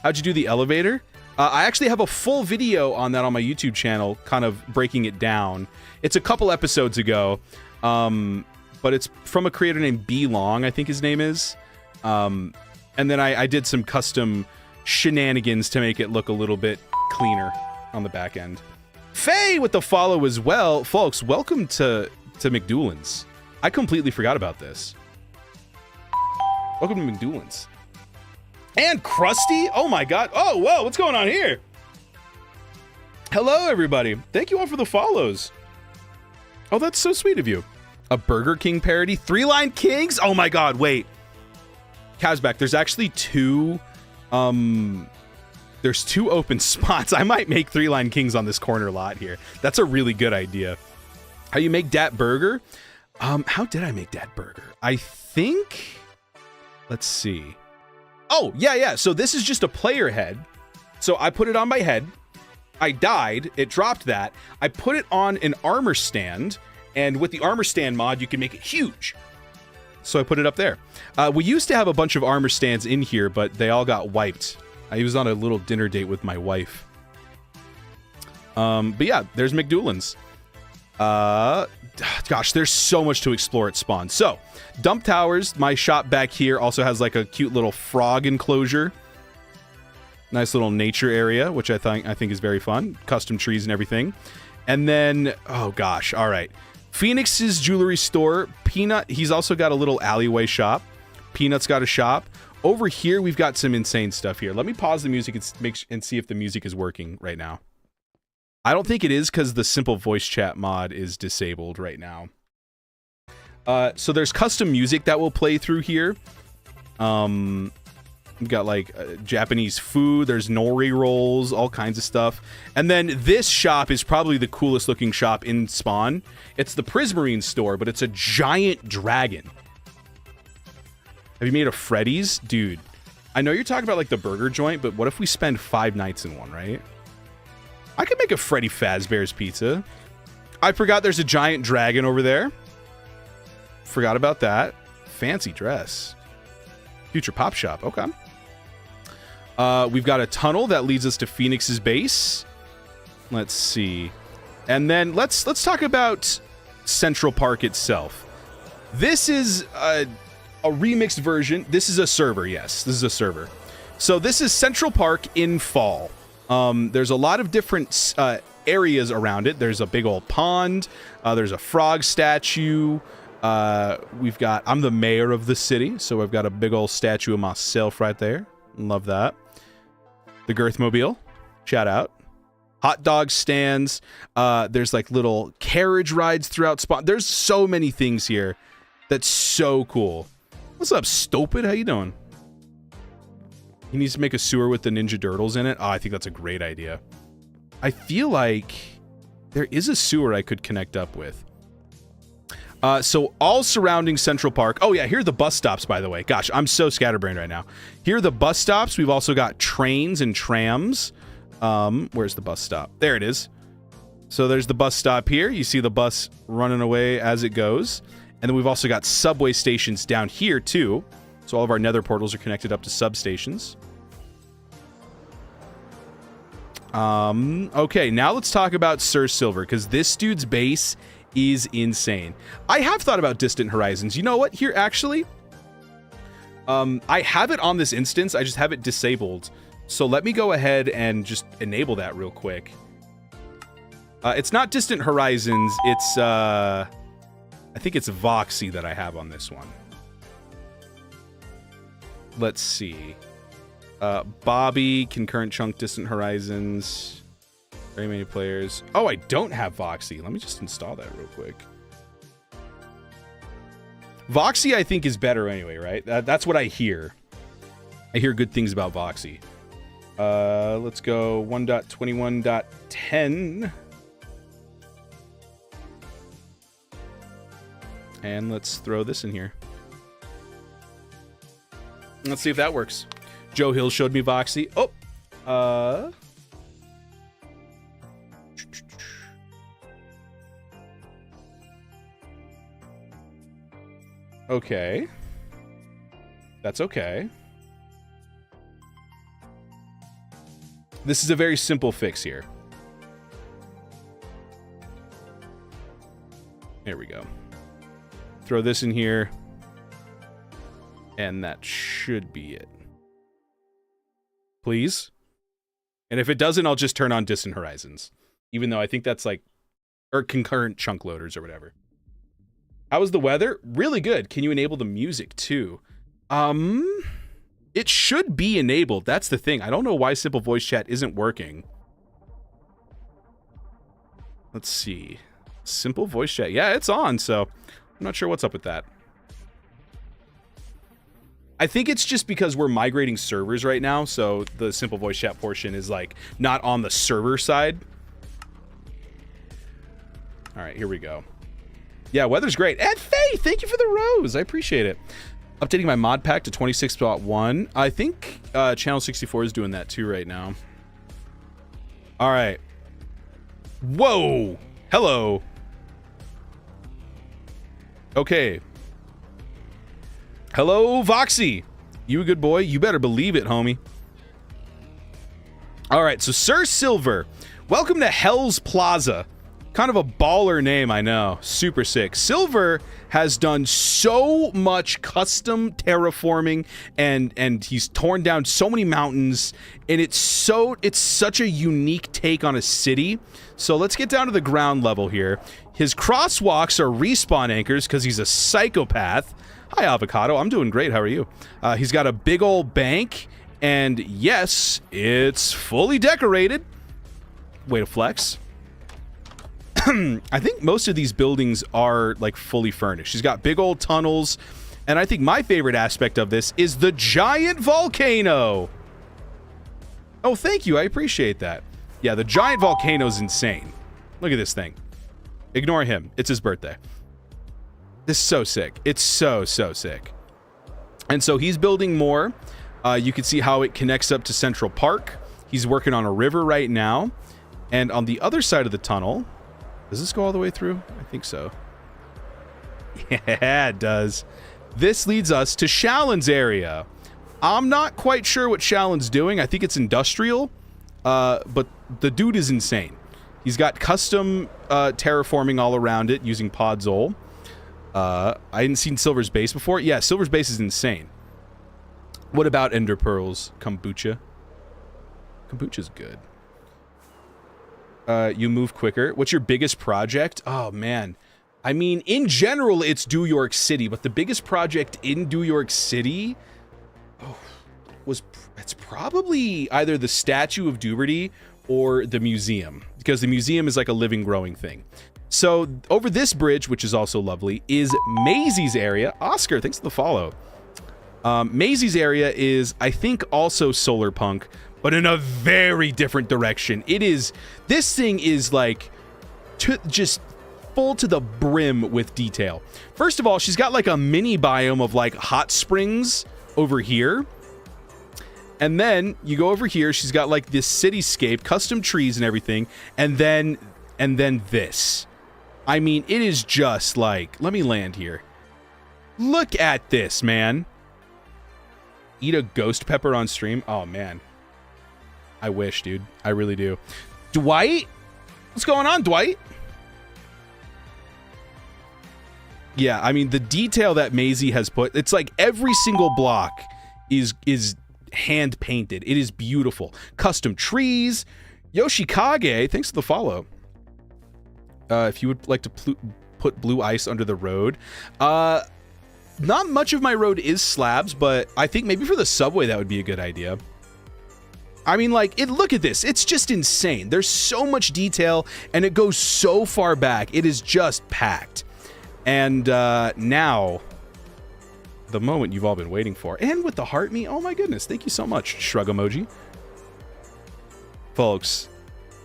How'd you do the elevator? I actually have a full video on that on my YouTube channel, kind of breaking it down. It's a couple episodes ago, but it's from a creator named B Long, I think his name is. And then I did some custom shenanigans to make it look a little bit cleaner on the back end. Faye with the follow as well. Folks, welcome to McDewlan's. I completely forgot about this. Welcome to McDewlan's. And Krusty? Oh my god. Oh, whoa, what's going on here? Hello, everybody. Thank you all for the follows. Oh, that's so sweet of you. A Burger King parody? 3-Line Kings? Oh my god, wait. Kazbek, there's actually two there's 2 open spots. I might make 3-Line Kings on this corner lot here. That's a really good idea. How you make dat burger? How did I make that burger? I think, let's see. Oh, yeah. So this is just a player head. So I put it on my head. I died. It dropped that. I put it on an armor stand. And with the armor stand mod, you can make it huge. So I put it up there. We used to have a bunch of armor stands in here, but they all got wiped. I was on a little dinner date with my wife. But yeah, there's McDewlan's. Gosh, there's so much to explore at spawn. So, Dump Towers, my shop back here, also has like a cute little frog enclosure. Nice little nature area, which I think is very fun. Custom trees and everything. And then, oh gosh, all right. Phoenix's jewelry store. Peanut, he's also got a little alleyway shop. Peanut's got a shop. Over here, we've got some insane stuff here. Let me pause the music and see if the music is working right now. I don't think it is because the simple voice chat mod is disabled right now. So there's custom music that will play through here. We've got like Japanese food. There's nori rolls, all kinds of stuff. And then this shop is probably the coolest looking shop in Spawn. It's the Prismarine store, but it's a giant dragon. Have you made a Freddy's? Dude, I know you're talking about like the burger joint, but what if we spend 5 nights in one, right? I could make a Freddy Fazbear's pizza. I forgot there's a giant dragon over there. Forgot about that. Fancy dress. Future Pop Shop. Okay. We've got a tunnel that leads us to Phoenix's base. Let's see. And then let's talk about Central Park itself. This is a remixed version. This is a server. Yes, this is a server. So this is Central Park in fall. There's a lot of different areas around it. There's a big old pond. There's a frog statue. I'm the mayor of the city, so I've got a big old statue of myself right there. Love that. The Girthmobile. Shout out. Hot dog stands. There's like little carriage rides throughout Spawn. There's so many things here. That's so cool. What's up, Stupid? How you doing? He needs to make a sewer with the Ninja Turtles in it. Oh, I think that's a great idea. I feel like there is a sewer I could connect up with. So all surrounding Central Park. Oh yeah, here are the bus stops, by the way. Gosh, I'm so scatterbrained right now. Here are the bus stops. We've also got trains and trams. Where's the bus stop? There it is. So there's the bus stop here. You see the bus running away as it goes. And then we've also got subway stations down here too. So all of our nether portals are connected up to substations. Okay, now let's talk about Sir Silver, because this dude's base is insane. I have thought about Distant Horizons. You know what? Here, actually, I have it on this instance. I just have it disabled. So let me go ahead and just enable that real quick. It's not Distant Horizons. It's, I think it's Voxy that I have on this one. Let's see. Bobby, Concurrent Chunk, Distant Horizons. Very many players. Oh, I don't have Voxy. Let me just install that real quick. Voxy, I think, is better anyway, right? That's what I hear. I hear good things about Voxy. Let's go 1.21.10. And let's throw this in here. Let's see if that works. Joe Hill showed me Voxy. Oh! Okay. That's okay. This is a very simple fix here. There we go. Throw this in here. And that should be it. Please? And if it doesn't, I'll just turn on Distant Horizons. Even though I think that's like... Or concurrent chunk loaders or whatever. How was the weather? Really good. Can you enable the music too? It should be enabled. That's the thing. I don't know why Simple Voice Chat isn't working. Let's see. Simple Voice Chat. Yeah, it's on, so I'm not sure what's up with that. I think it's just because we're migrating servers right now, so the Simple Voice Chat portion is like not on the server side. All right, here we go. Yeah, weather's great. And Faye, thank you for the rose. I appreciate it. Updating my mod pack to 26.1. I think Channel 64 is doing that too right now. All right. Whoa. Hello. Okay. Hello, Voxy. You a good boy? You better believe it, homie. All right, so Sir Silver, welcome to Hell's Plaza. Kind of a baller name, I know. Super sick. Silver has done so much custom terraforming, and he's torn down so many mountains, and it's such a unique take on a city. So let's get down to the ground level here. His crosswalks are respawn anchors because he's a psychopath. Hi, Avocado. I'm doing great. How are you? He's got a big old bank, and yes, it's fully decorated. Way to flex. I think most of these buildings are like fully furnished. She's got big old tunnels, and I think my favorite aspect of this is the giant volcano. Oh, thank you. I appreciate that. Yeah, the giant volcano is insane. Look at this thing. Ignore him. It's his birthday. This is so sick. It's so sick. And so he's building more. You can see how it connects up to Central Park. He's working on a river right now. And on the other side of the tunnel... Does this go all the way through? I think so. Yeah, it does. This leads us to Shallon's area. I'm not quite sure what Shallon's doing. I think it's industrial, but the dude is insane. He's got custom terraforming all around it using Podzol. I hadn't seen Silver's base before. Yeah, Silver's base is insane. What about Ender Pearls? Kombucha? Kombucha's good. You move quicker. What's your biggest project? Oh, man. I mean, in general, it's New York City, but the biggest project in New York City it's probably either the Statue of Liberty or the museum, because the museum is like a living, growing thing. So over this bridge, which is also lovely, is Maisie's area. Oscar, thanks for the follow. Maisie's area is, I think, also solar punk, but in a very different direction. This thing is like just full to the brim with detail. First of all, she's got like a mini biome of like hot springs over here. And then you go over here, she's got like this cityscape, custom trees and everything. And then this. I mean, it is just like, let me land here. Look at this, man. Eat a ghost pepper on stream. Oh, man. I wish, dude. I really do. Dwight? What's going on, Dwight? Yeah, I mean, the detail that Maisie has put, it's like every single block is hand painted. It is beautiful. Custom trees. Yoshikage, thanks for the follow. If you would like to put blue ice under the road. Not much of my road is slabs, but I think maybe for the subway that would be a good idea. I mean, like, look at this. It's just insane. There's so much detail, and it goes so far back. It is just packed. And now, the moment you've all been waiting for. And with the heart me, oh my goodness. Thank you so much, shrug emoji. Folks,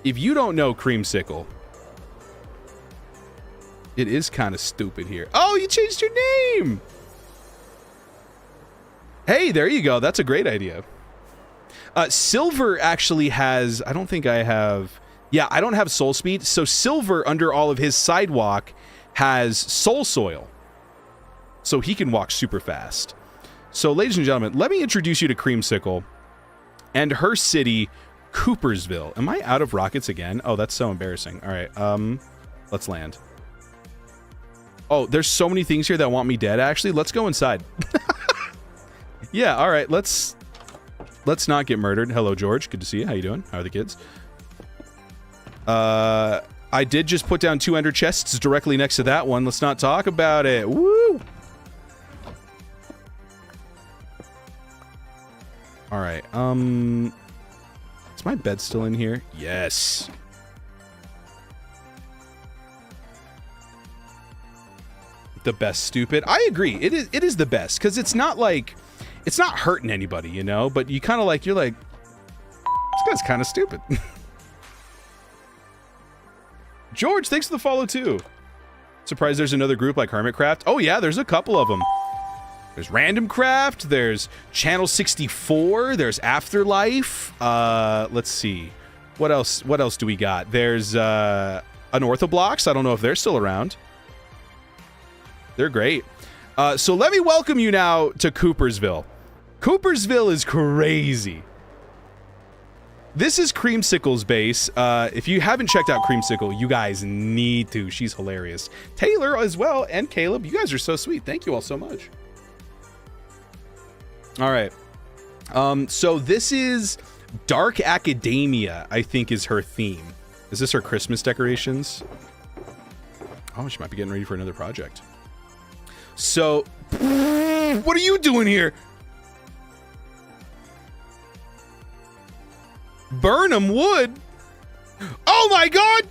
if you don't know Creamsicle, it is kind of stupid here. Oh, you changed your name! Hey, there you go. That's a great idea. Silver actually has... I don't think I have... Yeah, I don't have soul speed. So Silver, under all of his sidewalk, has soul soil. So he can walk super fast. So, ladies and gentlemen, let me introduce you to Creamsicle and her city, Coopersville. Am I out of rockets again? Oh, that's so embarrassing. All right, let's land. Oh, there's so many things here that want me dead, actually. Let's go inside. Yeah, all right, let's not get murdered. Hello, George. Good to see you. How you doing? How are the kids? I did just put down 2 ender chests directly next to that one. Let's not talk about it. Woo! All right. Is my bed still in here? Yes. The best stupid. I agree. It is the best because it's not like it's not hurting anybody, you know, but you kind of like you're like this guy's kind of stupid. George, thanks for the follow too. Surprised there's another group like Hermitcraft. Oh yeah, there's a couple of them. There's Randomcraft, there's Channel 64, there's Afterlife. Let's see. What else do we got? There's Unorthoblocks. I don't know if they're still around. They're great. So let me welcome you now to Coopersville. Coopersville is crazy. This is Creamsicle's base. If you haven't checked out Creamsicle, you guys need to. She's hilarious. Taylor as well, and Caleb. You guys are so sweet. Thank you all so much. All right. So this is Dark Academia, I think is her theme. Is this her Christmas decorations? Oh, she might be getting ready for another project. So, what are you doing here? Burnham Wood? Oh my god!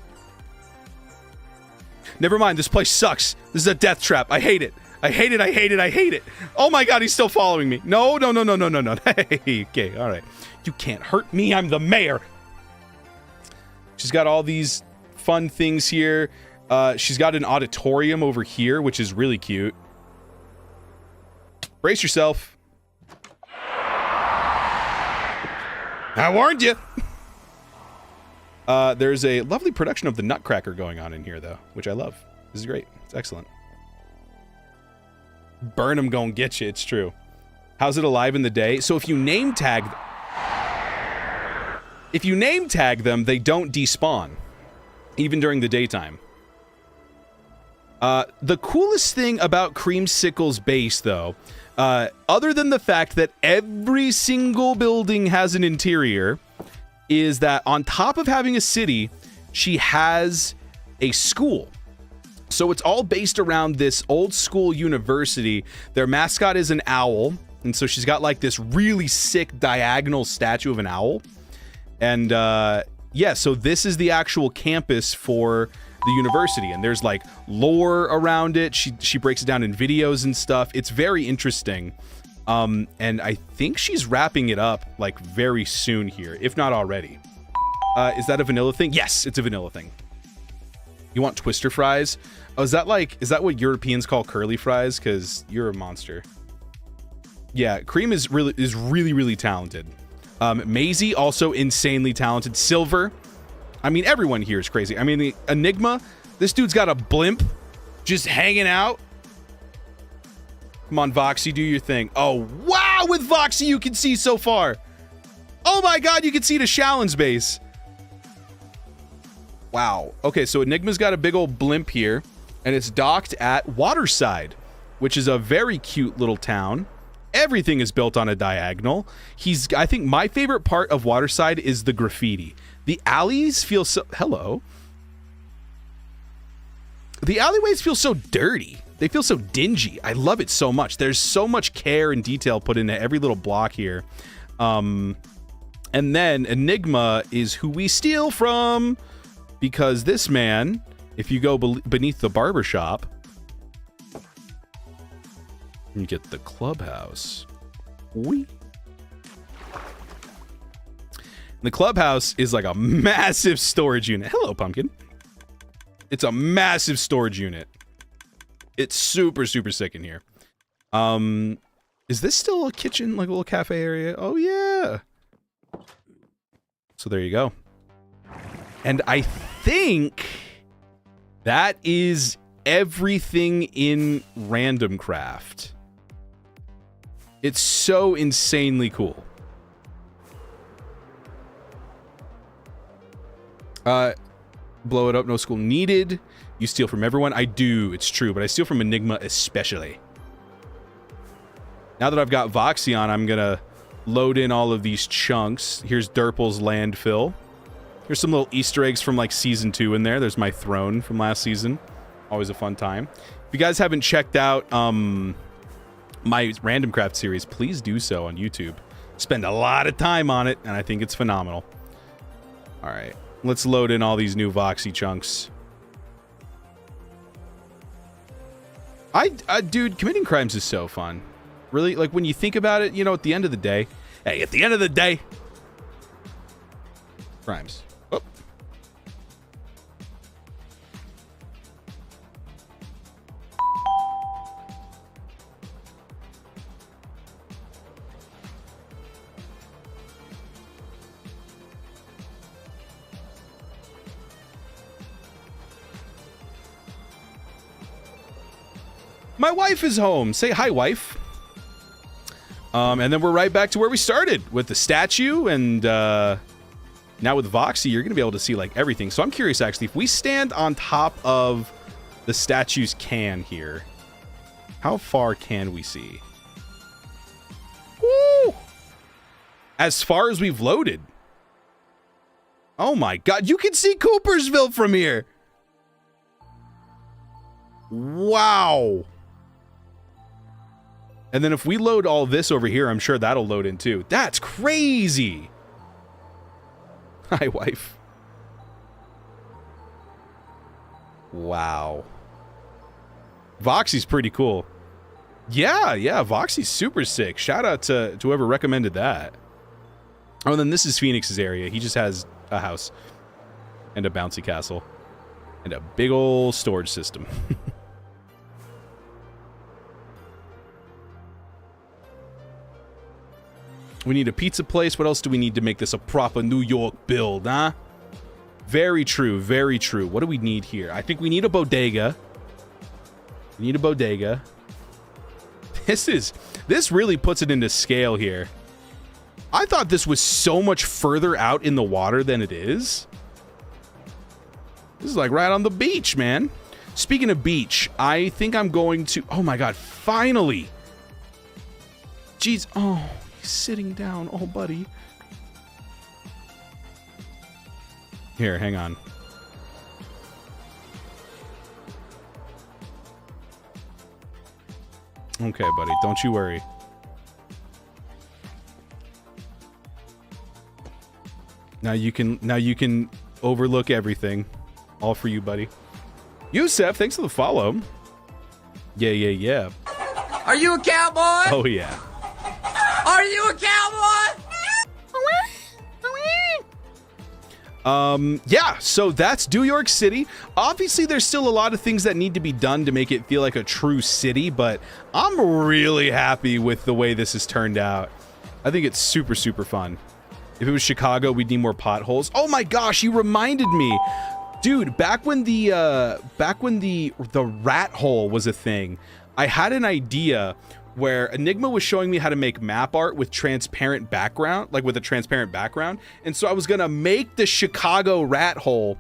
Never mind, this place sucks. This is a death trap. I hate it. I hate it, I hate it, I hate it. Oh my god, he's still following me. No, no, no, no, no, no, no. Hey, okay, all right. You can't hurt me, I'm the mayor. She's got all these fun things here. She's got an auditorium over here, which is really cute. Brace yourself. I warned you. There's a lovely production of the Nutcracker going on in here, though, which I love. This is great. It's excellent. Burnham gonna get you. It's true. How's it alive in the day? So if you name tag them, they don't despawn, even during the daytime. The coolest thing about Creamsicle's base, though, other than the fact that every single building has an interior, is that on top of having a city, she has a school. So it's all based around this old school university. Their mascot is an owl, and so she's got like this really sick diagonal statue of an owl. And yeah, so this is the actual campus for the university, and there's like lore around it. She breaks it down in videos and stuff. It's very interesting. And I think she's wrapping it up like very soon here, if not already. Is that a vanilla thing? Yes, it's a vanilla thing. You want twister fries? Oh, is that what Europeans call curly fries? Because you're a monster. Yeah, Cream is really talented. Maisie, also insanely talented. Silver, I mean, everyone here is crazy. I mean, the Enigma, this dude's got a blimp just hanging out. Come on, Voxy, do your thing. Oh, wow, with Voxy you can see so far. Oh my god, you can see to Shallon's base. Wow. Okay, so Enigma's got a big old blimp here, and it's docked at Waterside, which is a very cute little town. Everything is built on a diagonal. I think my favorite part of Waterside is the graffiti. The alleys feel so... Hello. The alleyways feel so dirty. They feel so dingy. I love it so much. There's so much care and detail put into every little block here. And then Enigma is who we steal from, because this man, if you go beneath the barbershop, you get the clubhouse. Whee! The clubhouse is like a massive storage unit. Hello, Pumpkin. It's a massive storage unit. It's super sick in here. Is this still a kitchen, like a little cafe area? Oh yeah. So there you go. And I think that is everything in Randomcraft. It's so insanely cool. Blow it up, no school needed. You steal from everyone. I do, it's true, but I steal from Enigma especially. Now that I've got Voxy on, I'm gonna load in all of these chunks. Here's Derple's landfill. Here's some little Easter eggs from like season 2 in there. There's my throne from last season. Always a fun time. If you guys haven't checked out my Randomcraft series, please do so on YouTube. Spend a lot of time on it, and I think it's phenomenal. All right, let's load in all these new Voxy chunks. Dude, committing crimes is so fun. Really, like when you think about it, you know, at the end of the day, hey, at the end of the day, crimes. Oh. My wife is home. Say hi, wife. And then we're right back to where we started with the statue, and now with Voxy, you're gonna be able to see like everything. So I'm curious, actually, if we stand on top of the statue's can here, how far can we see? Woo! As far as we've loaded. Oh my God, you can see Coopersville from here. Wow. And then if we load all this over here, I'm sure that'll load in too. That's crazy. Hi, wife. Wow. Voxy's pretty cool. Yeah, Voxy's super sick. Shout out to whoever recommended that. Oh, and then this is Phoenix's area. He just has a house and a bouncy castle and a big old storage system. We need a pizza place. What else do we need to make this a proper New York build, huh? Very true, very true. What do we need here? I think we need a bodega. We need a bodega. This really puts it into scale here. I thought this was so much further out in the water than it is. This is like right on the beach, man. Speaking of beach, I think I'm going to... Oh my God, finally! Jeez, oh... Sitting down. Oh, buddy. Here, hang on. Okay, buddy. Don't you worry. Now you can overlook everything. All for you, buddy. Yusef, thanks for the follow. Yeah. Are you a cowboy? Oh, yeah. Are you a cowboy? Yeah, so that's New York City. Obviously, there's still a lot of things that need to be done to make it feel like a true city, but I'm really happy with the way this has turned out. I think it's super, super fun. If it was Chicago, we'd need more potholes. Oh my gosh, you reminded me. Dude, back when the rat hole was a thing, I had an idea where Enigma was showing me how to make map art with transparent background, like with a transparent background. And so I was gonna make the Chicago rat hole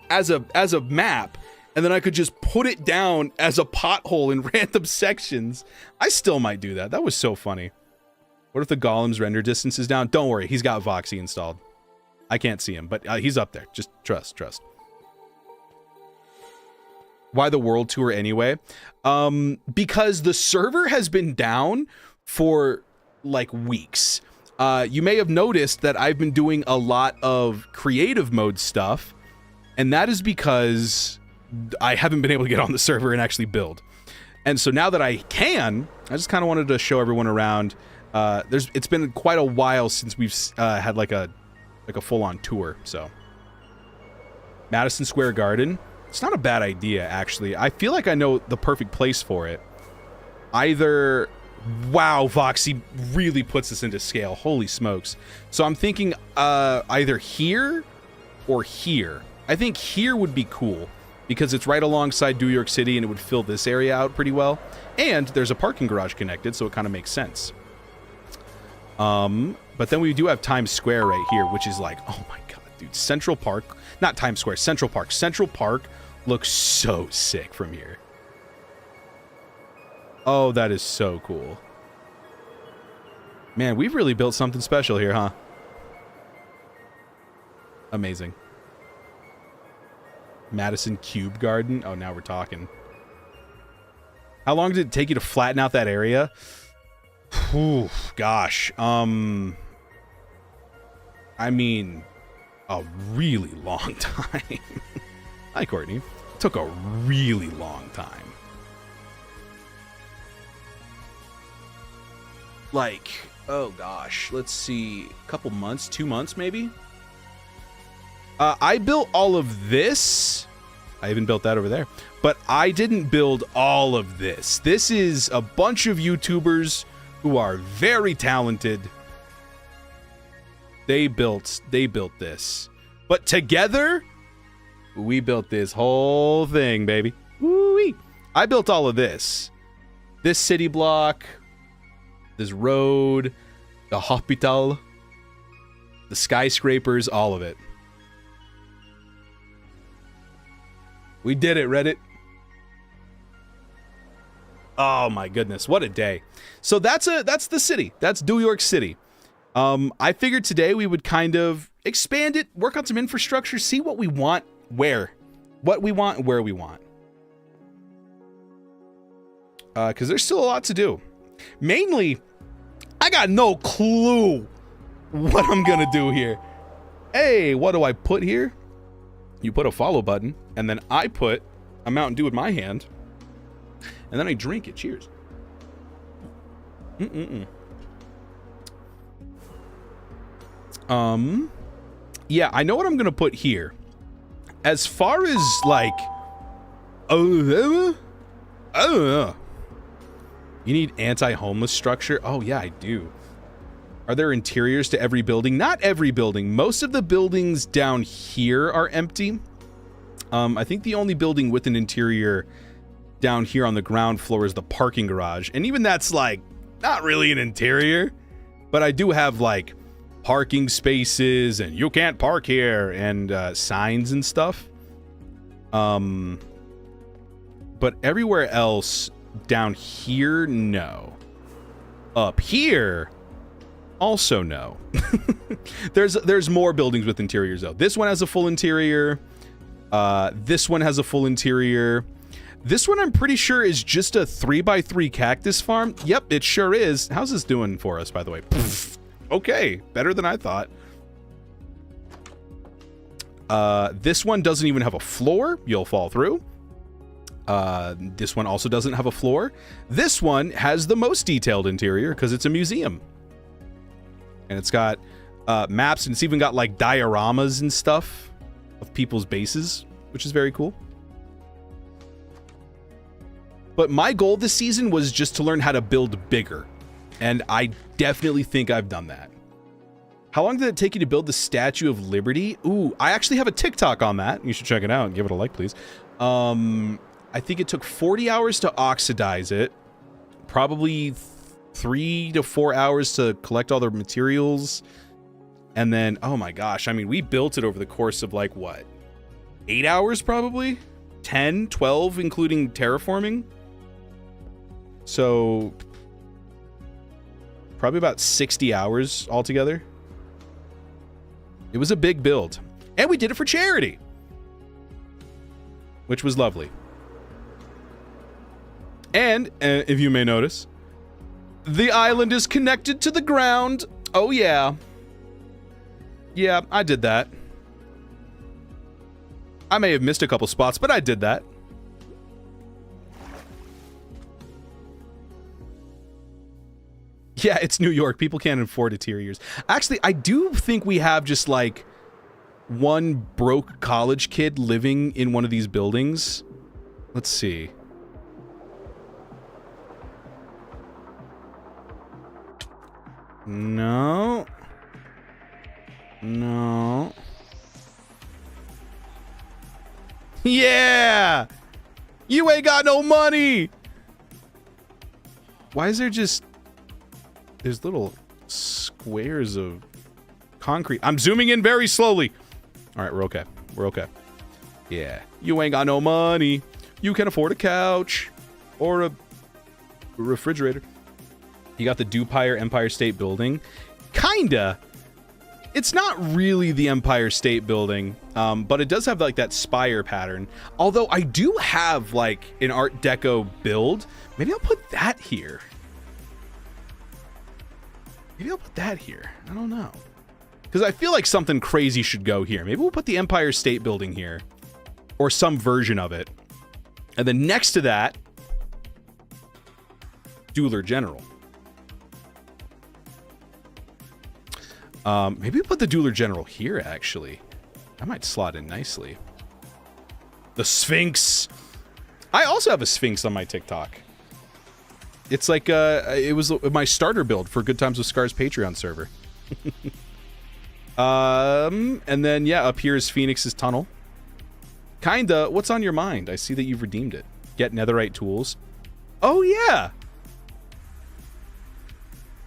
as a map, and then I could just put it down as a pothole in random sections. I still might do that. That was so funny. What if the golem's render distance is down? Don't worry, he's got Voxy installed. I can't see him, but he's up there. Just trust. Why the world tour anyway? Because the server has been down for like weeks. You may have noticed that I've been doing a lot of creative mode stuff, and that is because I haven't been able to get on the server and actually build. And so now that I can, I just kind of wanted to show everyone around. It's been quite a while since we've had like a full-on tour. So Madison Square Garden. It's not a bad idea, actually. I feel like I know the perfect place for it. Either... Wow, Voxy really puts this into scale. Holy smokes. So I'm thinking either here or here. I think here would be cool because it's right alongside New York City and it would fill this area out pretty well. And there's a parking garage connected, so it kind of makes sense. But then we do have Times Square right here, which is like, oh my God, dude. Central Park. Not Times Square, Central Park. Central Park looks so sick from here. Oh, that is so cool. Man, we've really built something special here, huh? Amazing. Madison Cube Garden. Oh, now we're talking. How long did it take you to flatten out that area? Ooh, gosh. I mean, a really long time. Hi, Courtney. It took a really long time. Like, oh gosh, let's see, a couple months, 2 months maybe. I built all of this. I even built that over there, but I didn't build all of this. This is a bunch of YouTubers who are very talented. They built this, but together we built this whole thing, baby. Woo-wee. I built all of this. This city block, this road, the hospital, the skyscrapers, all of it. We did it, Reddit. Oh my goodness, what a day. So that's the city. That's New York City. I figured today we would kind of expand it, work on some infrastructure, see what we want, what we want, and where we want. Because there's still a lot to do. Mainly, I got no clue what I'm gonna do here. Hey, what do I put here? You put a follow button, and then I put a Mountain Dew with my hand, and then I drink it. Cheers. Yeah, I know what I'm gonna put here. As far as like, I don't know. You need anti-homeless structure? Oh yeah, I do. Are there interiors to every building? Not every building. Most of the buildings down here are empty. I think the only building with an interior down here on the ground floor is the parking garage. And even that's like, not really an interior. But I do have like parking spaces and you can't park here and signs and stuff. But everywhere else down here, no. Up here, also no. There's more buildings with interiors though. This one has a full interior. This one has a full interior. This one I'm pretty sure is just a 3x3 cactus farm. Yep, it sure is. How's this doing for us, by the way? Okay, better than I thought. This one doesn't even have a floor. You'll fall through. This one also doesn't have a floor. This one has the most detailed interior because it's a museum. And it's got maps, and it's even got like dioramas and stuff of people's bases, which is very cool. But my goal this season was just to learn how to build bigger. And I definitely think I've done that. How long did it take you to build the Statue of Liberty? Ooh, I actually have a TikTok on that. You should check it out and give it a like, please. I think it took 40 hours to oxidize it. Probably 3 to 4 hours to collect all the materials. And then, oh my gosh, I mean, we built it over the course of like, what? 8 hours probably? 10, 12, including terraforming? So, probably about 60 hours altogether. It was a big build. And we did it for charity. Which was lovely. And, if you may notice, the island is connected to the ground. Oh, yeah. Yeah, I did that. I may have missed a couple spots, but I did that. Yeah, it's New York. People can't afford interiors. Actually, I do think we have just like one broke college kid living in one of these buildings. Let's see. No. No. Yeah! You ain't got no money! Why is there just... There's little squares of concrete. I'm zooming in very slowly. All right, we're okay. We're okay. Yeah. You ain't got no money. You can afford a couch or a refrigerator. You got the Dupire Empire State Building. Kinda. It's not really the Empire State Building, but it does have like that spire pattern. Although I do have like an Art Deco build. Maybe I'll put that here. Maybe I'll put that here. I don't know. Because I feel like something crazy should go here. Maybe we'll put the Empire State Building here. Or some version of it. And then next to that, Dewlan General. Maybe we'll put the Dewlan General here, actually. That might slot in nicely. The Sphinx. I also have a Sphinx on my TikTok. It's like, it was my starter build for Good Times with Scars Patreon server. And then, yeah, up here is Phoenix's tunnel. Kinda, what's on your mind? I see that you've redeemed it. Get netherite tools. Oh, yeah.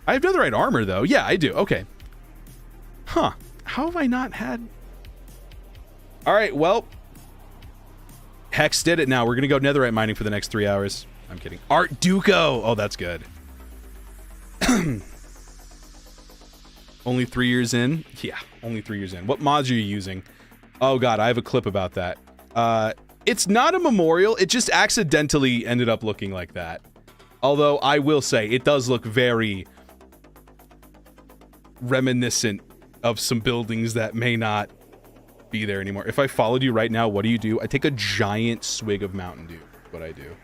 I have netherite armor, though. Yeah, I do. Okay. Huh. How have I not had... All right, well... Hex did it now. We're going to go netherite mining for the next 3 hours. I'm kidding. Art Duco. Oh, that's good. Only 3 years in? Yeah, only 3 years in. What mods are you using? Oh, God, I have a clip about that. It's not a memorial. It just accidentally ended up looking like that. Although, I will say, it does look very reminiscent of some buildings that may not be there anymore. If I followed you right now, what do? I take a giant swig of Mountain Dew. What I do.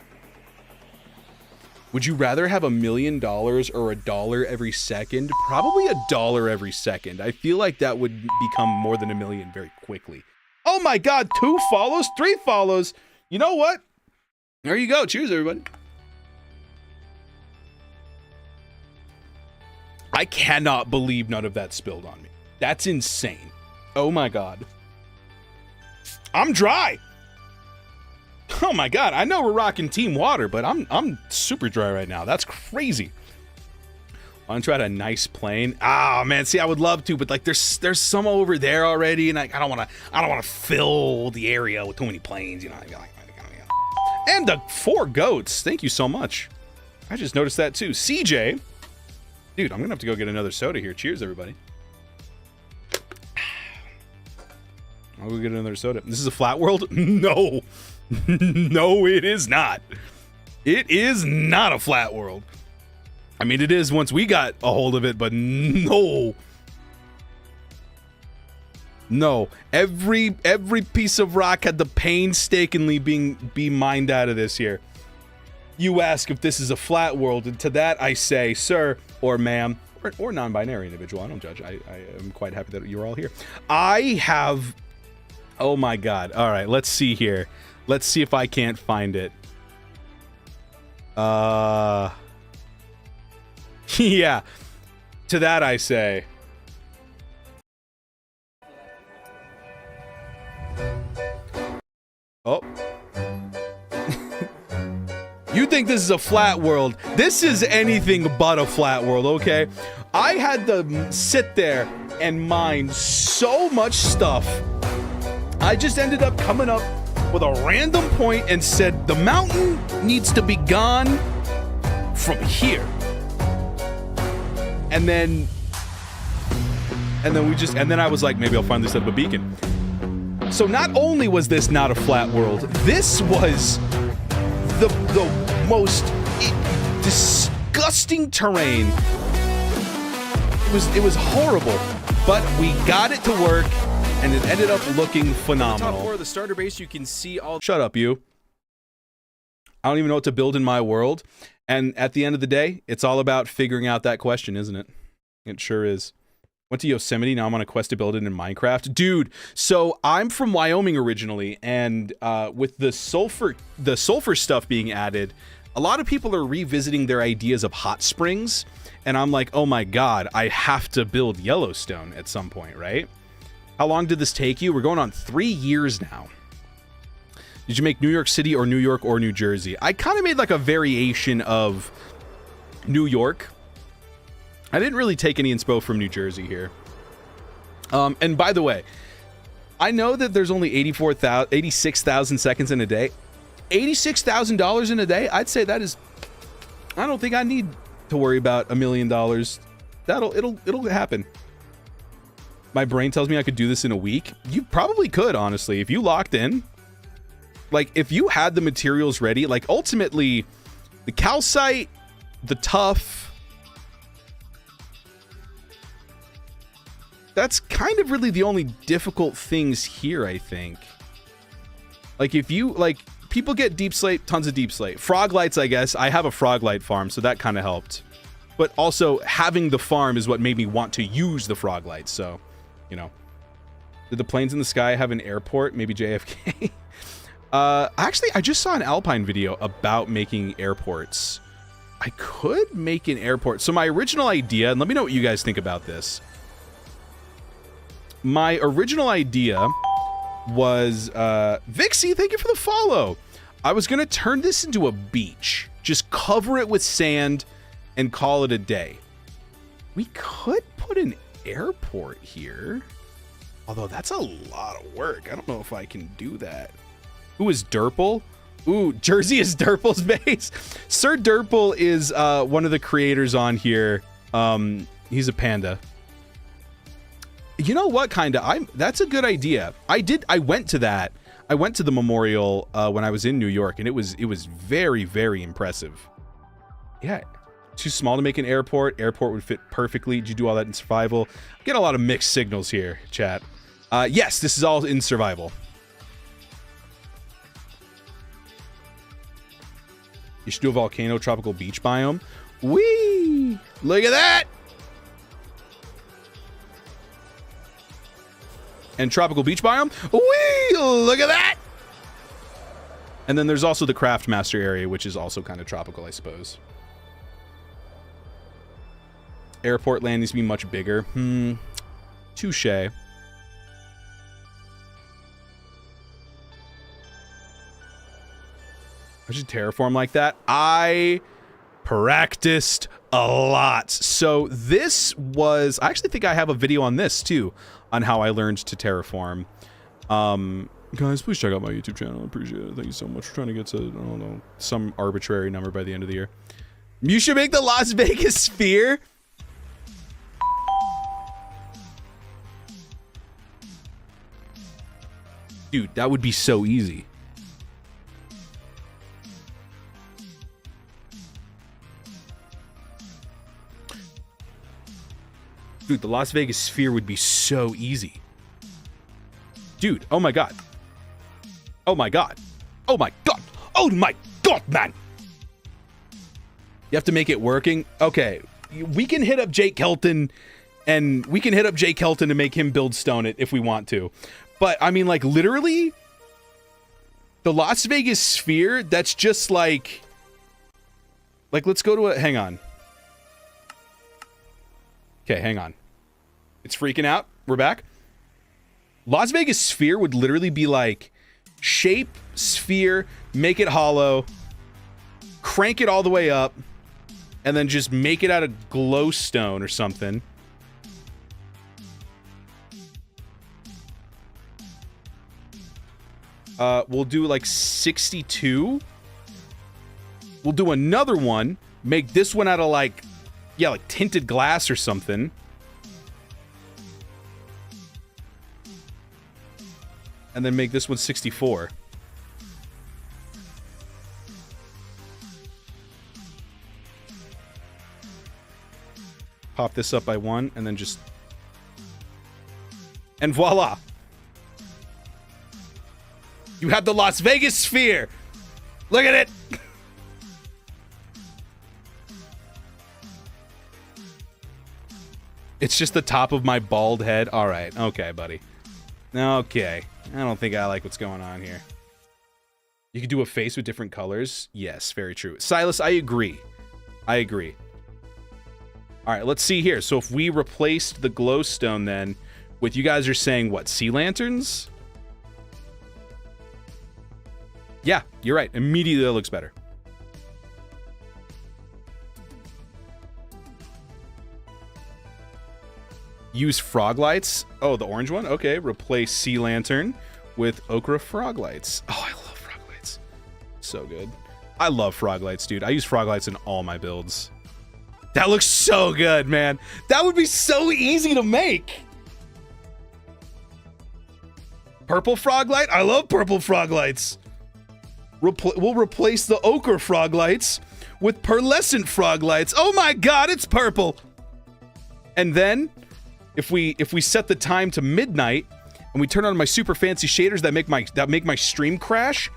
Would you rather have $1 million or $1 every second? Probably $1 every second. I feel like that would become more than $1 million very quickly. Oh my God, 2 follows, 3 follows. You know what? There you go. Cheers, everybody. I cannot believe none of that spilled on me. That's insane. Oh my God. I'm dry. Oh my God. I know we're rocking team water, but I'm super dry right now. That's crazy. I want to try a nice plane. Ah, man. See, I would love to, but like there's some over there already, and I don't want to fill the area with too many planes, you know. And the 4 goats. Thank you so much. I just noticed that too. CJ. Dude, I'm going to have to go get another soda here. Cheers, everybody. I'll go get another soda. This is a flat world? No. No, it is not. It is not a flat world. I mean, it is once we got a hold of it, but no. No. Every piece of rock had to painstakingly be mined out of this here. You ask if this is a flat world, and to that I say, sir or ma'am, or non-binary individual, I don't judge. I am quite happy that you're all here. I have... Oh my God. All right, let's see here. Let's see if I can't find it. Yeah. To that I say. Oh. You think this is a flat world? This is anything but a flat world, okay? I had to sit there and mine so much stuff. I just ended up coming up with a random point and said the mountain needs to be gone from here. And then I was like, maybe I'll finally set up a beacon. So not only was this not a flat world, this was the most disgusting terrain. It was horrible, but we got it to work, and it ended up looking phenomenal. Top 4 of the starter base, you can see all... Shut up, you. I don't even know what to build in my world, and at the end of the day, it's all about figuring out that question, isn't it? It sure is. Went to Yosemite, now I'm on a quest to build it in Minecraft. Dude, so I'm from Wyoming originally, and with the sulfur stuff being added, a lot of people are revisiting their ideas of hot springs, and I'm like, oh my God, I have to build Yellowstone at some point, right? How long did this take you? We're going on 3 years now. Did you make New York City or New York or New Jersey? I kind of made like a variation of New York. I didn't really take any inspo from New Jersey here. And by the way, I know that there's only 86,000 seconds in a day. $86,000 in a day? I'd say that is... I don't think I need to worry about $1 million. It'll happen. My brain tells me I could do this in a week. You probably could, honestly, if you locked in. Like, if you had the materials ready, like, ultimately, the calcite, the tuff... That's kind of really the only difficult things here, I think. Like, if you, like, people get deep slate, tons of deep slate. Frog lights, I guess. I have a frog light farm, so that kind of helped. But also, having the farm is what made me want to use the frog lights, so, you know. Did the planes in the sky have an airport? Maybe JFK? Actually, I just saw an Alpine video about making airports. I could make an airport. So my original idea, and let me know what you guys think about this. My original idea was, Vixie, thank you for the follow. I was gonna turn this into a beach. Just cover it with sand and call it a day. We could put an airport here. Although that's a lot of work. I don't know if I can do that. Who is Derple? Ooh, Jersey is Derple's base. Sir Derple is one of the creators on here. He's a panda. You know what, kinda? That's a good idea. I went to that. I went to the memorial when I was in New York, and it was very, very impressive. Yeah, too small to make an airport. Airport would fit perfectly. Did you do all that in survival? I get a lot of mixed signals here, chat. Yes, this is all in survival. You should do a volcano tropical beach biome. Whee! Look at that! And tropical beach biome. Whee! Look at that! And then there's also the craft master area, which is also kind of tropical, I suppose. Airport land needs to be much bigger. Touche. I should terraform like that. I practiced a lot. So this was, I actually think I have a video on this too, on how I learned to terraform. Guys, please check out my YouTube channel. I appreciate it. Thank you so much for trying to get to, I don't know, some arbitrary number by the end of the year. You should make the Las Vegas sphere. Dude, that would be so easy. Dude, the Las Vegas sphere would be so easy. Dude, oh my god. Oh my god. Oh my god. Oh my god, man. You have to make it working. Okay, we can hit up Jake Kelton, and we can hit up Jake Kelton to make him build stone it if we want to. But I mean, like, literally, the Las Vegas sphere, that's just like let's go to a, hang on. Okay, hang on. It's freaking out. We're back. Las Vegas sphere would literally be like shape, sphere, make it hollow, crank it all the way up, and then just make it out of glowstone or something. We'll do like 62. We'll do another one. Make this one out of like, yeah, like tinted glass or something. And then make this one 64. Pop this up by one, and then just... And voila! You have the Las Vegas sphere! Look at it! It's just the top of my bald head. Alright, okay, buddy. Okay. I don't think I like what's going on here. You could do a face with different colors. Yes, very true. Silas, I agree. I agree. Alright, let's see here. So if we replaced the glowstone then with, you guys are saying, what, sea lanterns? Yeah, you're right. Immediately that looks better. Use frog lights. Oh, the orange one? Okay, replace sea lantern with ochre frog lights. Oh, I love frog lights. So good. I love frog lights, dude. I use frog lights in all my builds. That looks so good, man. That would be so easy to make. Purple frog light? I love purple frog lights. We'll replace the ochre frog lights with pearlescent frog lights. Oh my god, it's purple. And then if we set the time to midnight and we turn on my super fancy shaders that make my stream crash,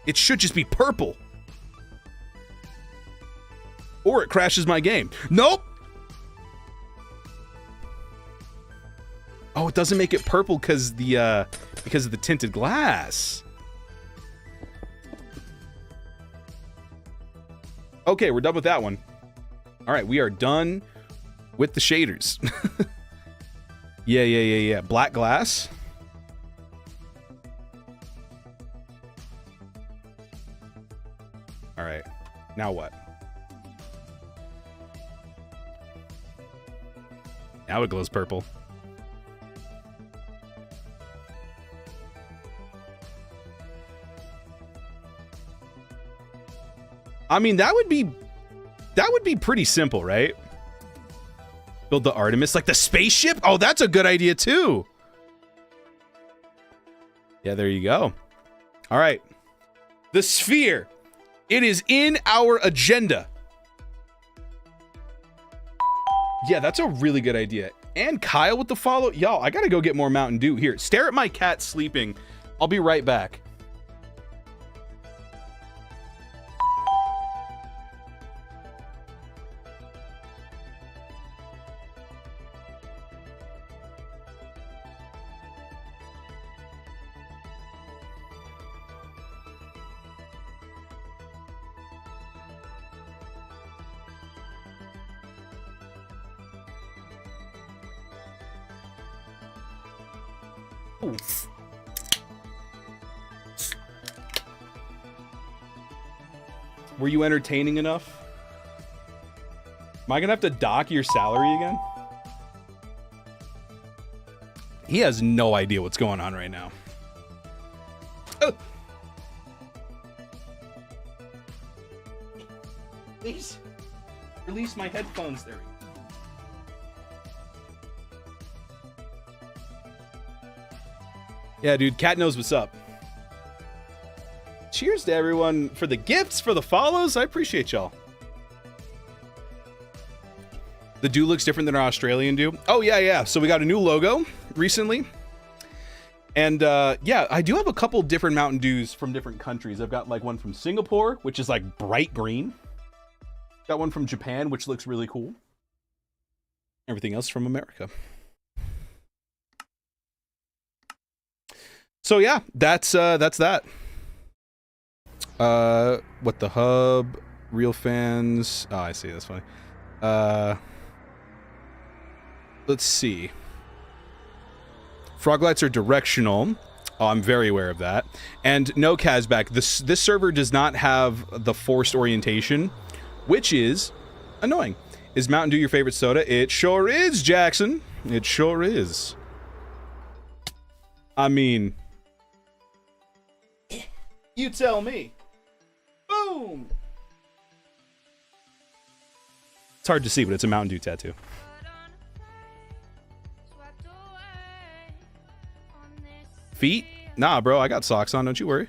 it should just be purple. Or it crashes my game. Nope. Oh, it doesn't make it purple because of the tinted glass. Okay, we're done with that one. All right, we are done with the shaders. Yeah. Black glass. All right. Now what? Now it glows purple. I mean, that would be pretty simple, right? Build the Artemis, like the spaceship? Oh, that's a good idea too. Yeah, there you go. All right. The sphere. It is in our agenda. Yeah, that's a really good idea. And Kyle with the follow. Y'all, I gotta go get more Mountain Dew. Here, stare at my cat sleeping. I'll be right back. Oof. Were you entertaining enough? Am I gonna have to dock your salary again? He has no idea what's going on right now. Oh. Please release my headphones. There we go. Yeah, dude, cat knows what's up. Cheers to everyone for the gifts, for the follows. I appreciate y'all. The Dew looks different than our Australian Dew. Oh, yeah. So we got a new logo recently. And yeah, I do have a couple different Mountain Dews from different countries. I've got like one from Singapore, which is like bright green. Got one from Japan, which looks really cool. Everything else from America. So yeah, that's that. What the hub, real fans. Oh, I see. That's funny. Let's see. Frog lights are directional. Oh, I'm very aware of that. And no, Kazbak, this server does not have the forced orientation, which is annoying. Is Mountain Dew your favorite soda? It sure is, Jackson. It sure is. I mean, you tell me. Boom! It's hard to see, but it's a Mountain Dew tattoo. Feet? Nah, bro, I got socks on, don't you worry.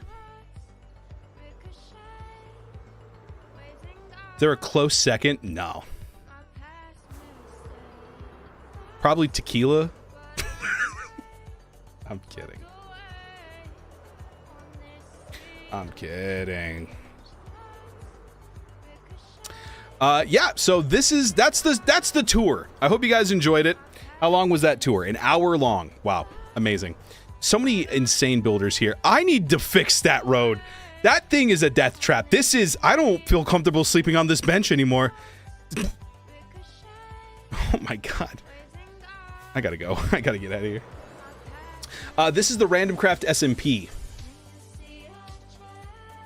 Is there a close second? No. Probably tequila. I'm kidding. I'm kidding. Yeah, so that's the tour. I hope you guys enjoyed it. How long was that tour? An hour long. Wow, amazing. So many insane builders here. I need to fix that road. That thing is a death trap. I don't feel comfortable sleeping on this bench anymore. Oh my god. I gotta go. I gotta get out of here. This is the RandomcraftSMP.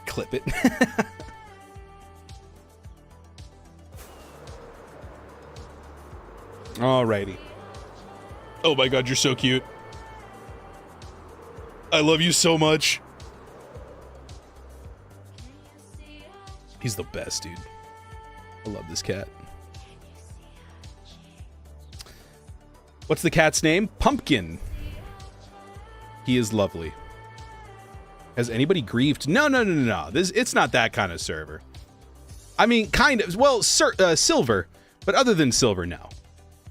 Clip it. Alrighty. Oh my god, you're so cute. I love you so much. He's the best, dude. I love this cat. What's the cat's name? Pumpkin. He is lovely. Has anybody grieved? No. It's not that kind of server. I mean, kind of. Well, Silver. But other than Silver, no.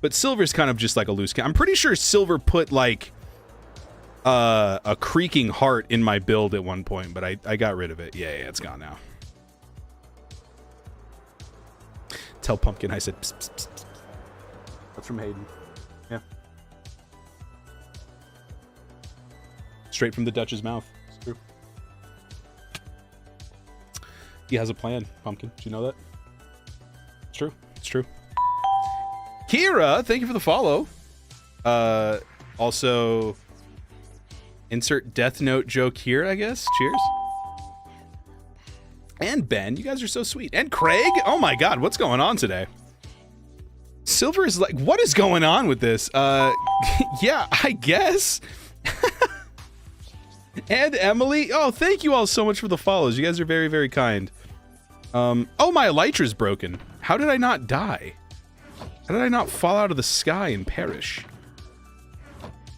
But Silver's kind of just like a loose cat. I'm pretty sure Silver put like a creaking heart in my build at one point, but I got rid of it. Yeah, it's gone now. Tell Pumpkin I said psst, psst, psst, psst. That's from Hayden. Yeah. Straight from the Dutch's mouth. It's true. He has a plan, Pumpkin. Do you know that? It's true. It's true. Kira, thank you for the follow. Also, insert Death Note joke here, I guess. Cheers. And Ben, you guys are so sweet. And Craig, oh my god, what's going on today? Silver is like, what is going on with this? Yeah, I guess. And Emily, oh, thank you all so much for the follows. You guys are very, very kind. Oh, my elytra's broken. How did I not die? How did I not fall out of the sky and perish?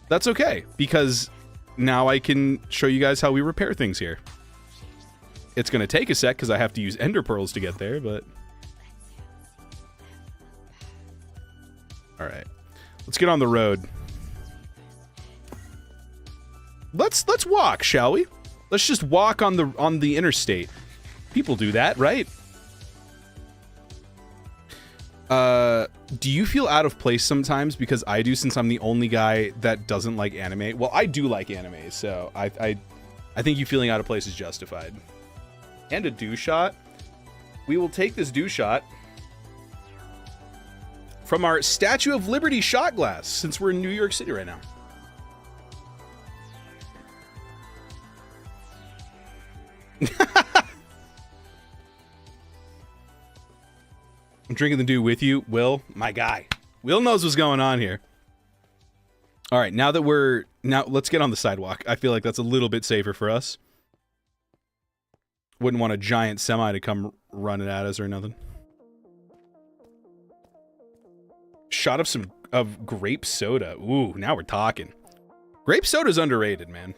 That's okay, because now I can show you guys how we repair things here. It's gonna take a sec because I have to use ender pearls to get there, but... Alright. Let's get on the road. Let's walk, shall we? Let's just walk on the interstate. People do that, right? Do you feel out of place sometimes? Because I do, since I'm the only guy that doesn't like anime. Well, I do like anime, so I think you feeling out of place is justified. And a dew shot. We will take this dew shot from our Statue of Liberty shot glass, since we're in New York City right now. I'm drinking the dew with you, Will, my guy. Will knows what's going on here. All right, now let's get on the sidewalk. I feel like that's a little bit safer for us. Wouldn't want a giant semi to come running at us or nothing. Shot of grape soda. Ooh, now we're talking. Grape soda's underrated, man.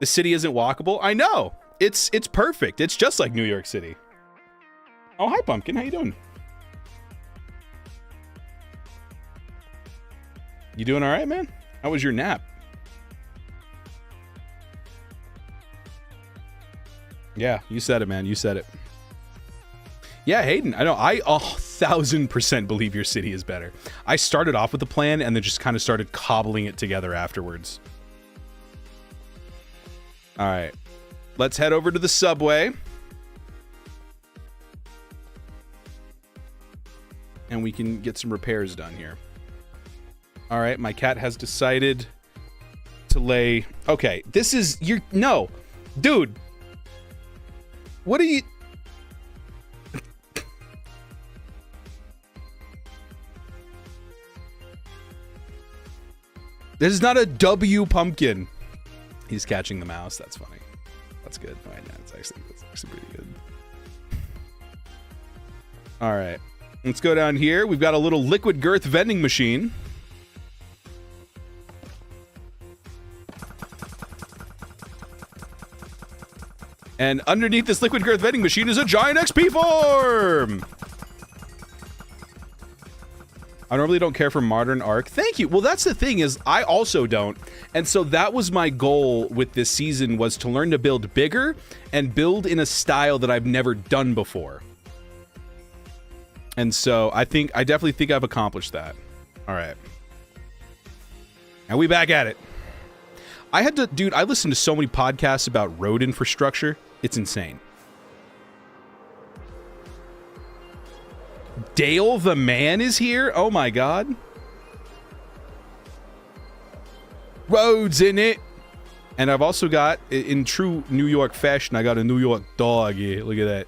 The city isn't walkable. I know. It's perfect. It's just like New York City. Oh, hi, Pumpkin. How you doing? You doing all right, man? How was your nap? Yeah, you said it, man. You said it. Yeah, Hayden, I know. I 1,000% believe your city is better. I started off with the plan and then just kind of started cobbling it together afterwards. All right. Let's head over to the subway. And we can get some repairs done here. All right, my cat has decided to lay... Okay, this is... No! Dude! What are you... This is not a W pumpkin. He's catching the mouse. That's funny. That's good. All right, that's actually pretty good. All right. Let's go down here. We've got a little liquid girth vending machine. And underneath this liquid girth vending machine is a giant XP form! I normally don't care for modern arc. Thank you. Well, that's the thing, is I also don't. And so that was my goal with this season, was to learn to build bigger and build in a style that I've never done before. And so I definitely think I've accomplished that. All right. And we back at it. Dude, I listened to so many podcasts about road infrastructure. It's insane. Dale the man is here? Oh my god. Roads in it. And I've also got, in true New York fashion, I got a New York dog here. Look at that.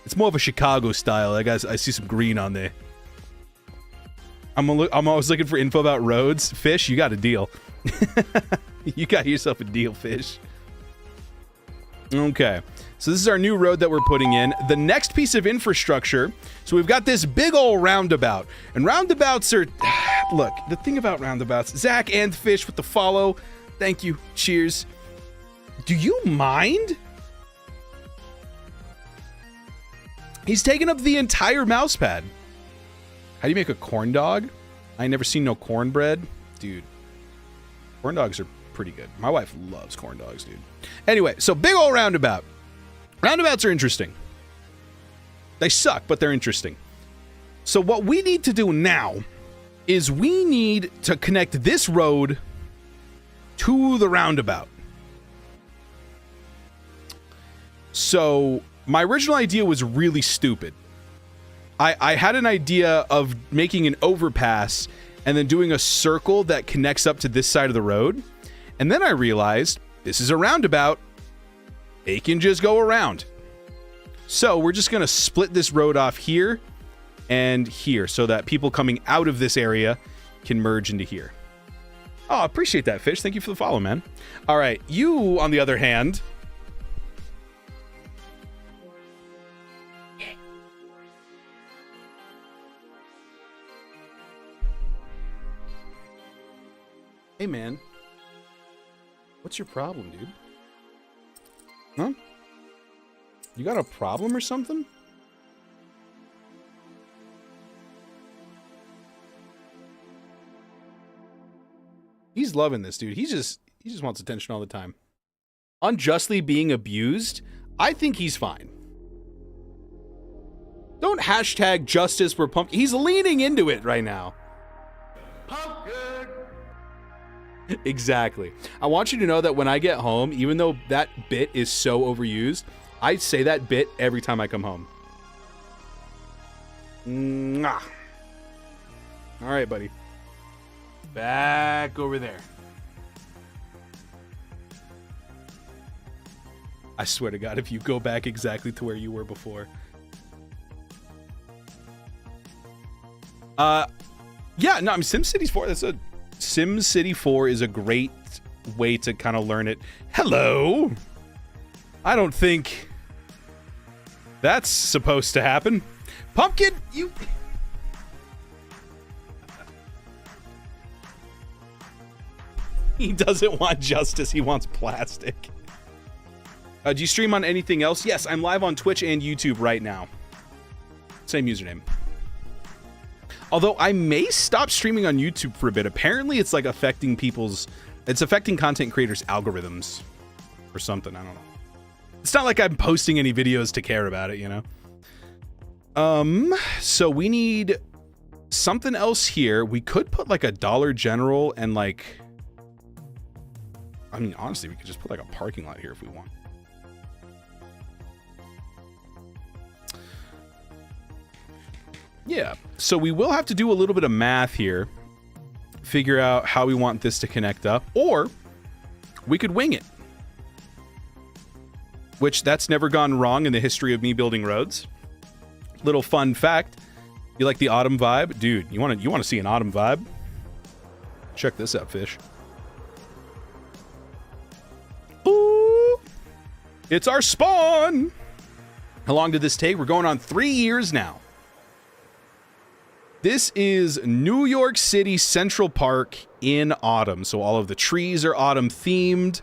It's more of a Chicago style. I see some green on there. I'm always looking for info about roads. Fish, you got a deal. You got yourself a deal, Fish. Okay, so this is our new road that we're putting in. The next piece of infrastructure, so we've got this big old roundabout. And roundabouts are... Look, the thing about roundabouts... Zach and Fish with the follow. Thank you. Cheers. Do you mind? He's taken up the entire mouse pad. How do you make a corn dog? I ain't never seen no cornbread. Dude, corn dogs are pretty good. My wife loves corn dogs, dude. Anyway, so big old roundabout. Roundabouts are interesting. They suck, but they're interesting. So what we need to do now is we need to connect this road to the roundabout. So my original idea was really stupid. I had an idea of making an overpass and then doing a circle that connects up to this side of the road. And then I realized this is a roundabout. It can just go around. So we're just going to split this road off here and here so that people coming out of this area can merge into here. Oh, I appreciate that, Fish. Thank you for the follow, man. All right, you, on the other hand... Hey, man. What's your problem, dude? Huh? You got a problem or something? He's loving this, dude. He just wants attention all the time. Unjustly being abused? I think he's fine. Don't hashtag justice for pumpkin. He's leaning into it right now. Pumpkin! Exactly. I want you to know that when I get home, even though that bit is so overused, I say that bit every time I come home. Mwah. All right, buddy. Back over there. I swear to God, if you go back exactly to where you were before. Yeah, no, I mean, SimCity 4, SimCity 4 is a great way to kind of learn it. Hello! I don't think that's supposed to happen. Pumpkin, you... He doesn't want justice, he wants plastic. Do you stream on anything else? Yes, I'm live on Twitch and YouTube right now. Same username. Although I may stop streaming on YouTube for a bit. Apparently it's like affecting it's affecting content creators' algorithms or something, I don't know. It's not like I'm posting any videos to care about it, you know? So we need something else here. We could put like a Dollar General and like, I mean, honestly, we could just put like a parking lot here if we want. Yeah, so we will have to do a little bit of math here, figure out how we want this to connect up, or we could wing it. Which, that's never gone wrong in the history of me building roads. Little fun fact, you like the autumn vibe? Dude, you want to see an autumn vibe? Check this out, Fish. Ooh! It's our spawn! How long did this take? We're going on 3 years now. This is New York City Central Park in autumn. So all of the trees are autumn themed.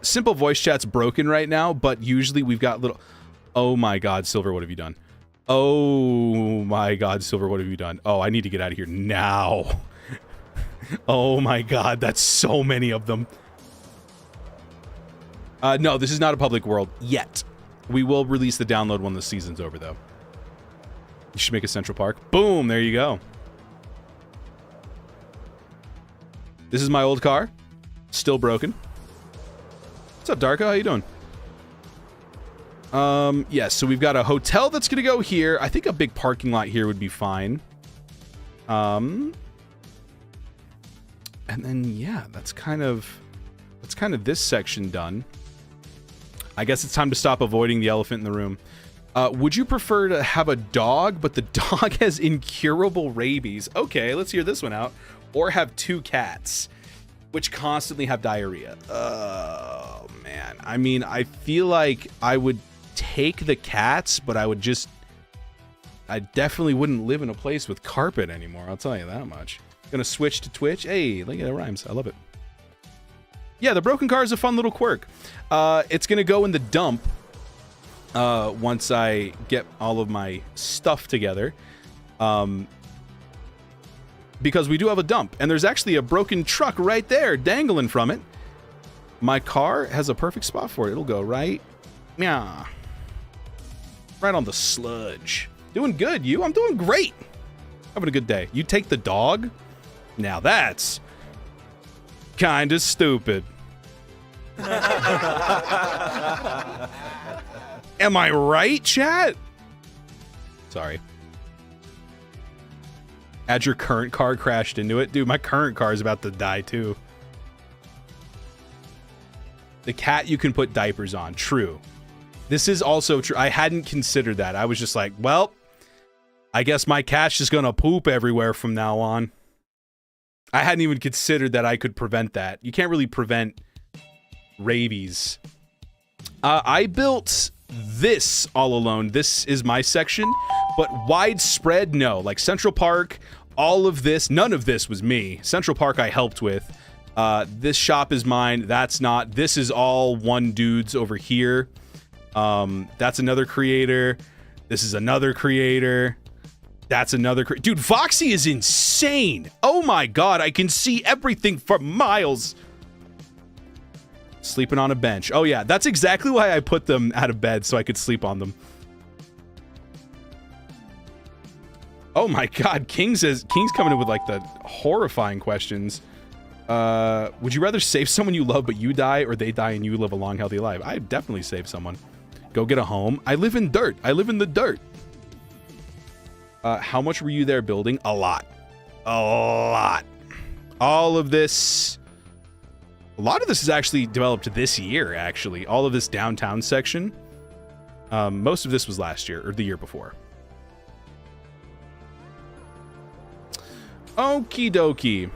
Simple voice chat's broken right now, but usually we've got little... Oh my God, Silver, what have you done? Oh my God, Silver, what have you done? Oh, I need to get out of here now. Oh my God, that's so many of them. No, this is not a public world yet. We will release the download when the season's over, though. You should make a Central Park. Boom, there you go. This is my old car. Still broken. What's up, Darko? How you doing? Yes, so we've got a hotel that's gonna go here. I think a big parking lot here would be fine. And then, yeah, that's kind of this section done. I guess it's time to stop avoiding the elephant in the room. Would you prefer to have a dog, but the dog has incurable rabies? Okay, let's hear this one out. Or have 2 cats, which constantly have diarrhea. Oh, man. I mean, I feel like I would take the cats, but I definitely wouldn't live in a place with carpet anymore. I'll tell you that much. Gonna switch to Twitch. Hey, look at that rhymes. I love it. Yeah, the broken car is a fun little quirk. It's gonna go in the dump. Once I get all of my stuff together, because we do have a dump, and there's actually a broken truck right there dangling from it. My car has a perfect spot for it. It'll go right on the sludge. Doing good, you? I'm doing great. Having a good day. You take the dog? Now that's kind of stupid. Am I right, chat? Sorry. Add your current car crashed into it. Dude, my current car is about to die too. The cat you can put diapers on. True. This is also true. I hadn't considered that. I was just like, well, I guess my cat's just gonna poop everywhere from now on. I hadn't even considered that I could prevent that. You can't really prevent rabies. I built this all alone. This is my section, but widespread, no. Like Central Park, all of this, none of this was me. Central Park I helped with. This shop is mine. That's not. This is all one dude's over here. That's another creator. This is another creator. That's another dude. Foxy is insane. Oh my god, I can see everything for miles. Sleeping on a bench. Oh yeah, that's exactly why I put them out of bed, so I could sleep on them. Oh my god, King's coming in with like the horrifying questions. Would you rather save someone you love but you die, or they die and you live a long, healthy life? I'd definitely save someone. Go get a home. I live in dirt. I live in the dirt. How much were you there building? A lot. A lot. All of this. A lot of this is actually developed this year, actually. All of this downtown section. Most of this was last year, or the year before. Okie dokie.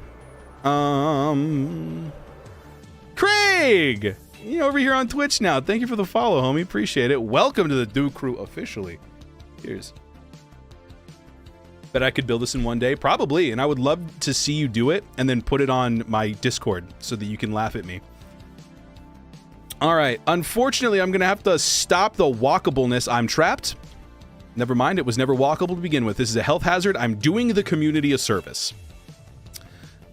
Craig! You're over here on Twitch now. Thank you for the follow, homie. Appreciate it. Welcome to the Do Crew officially. Cheers. Bet I could build this in one day? Probably, and I would love to see you do it and then put it on my Discord so that you can laugh at me. All right, unfortunately, I'm gonna have to stop the walkableness. I'm trapped. Never mind, it was never walkable to begin with. This is a health hazard. I'm doing the community a service.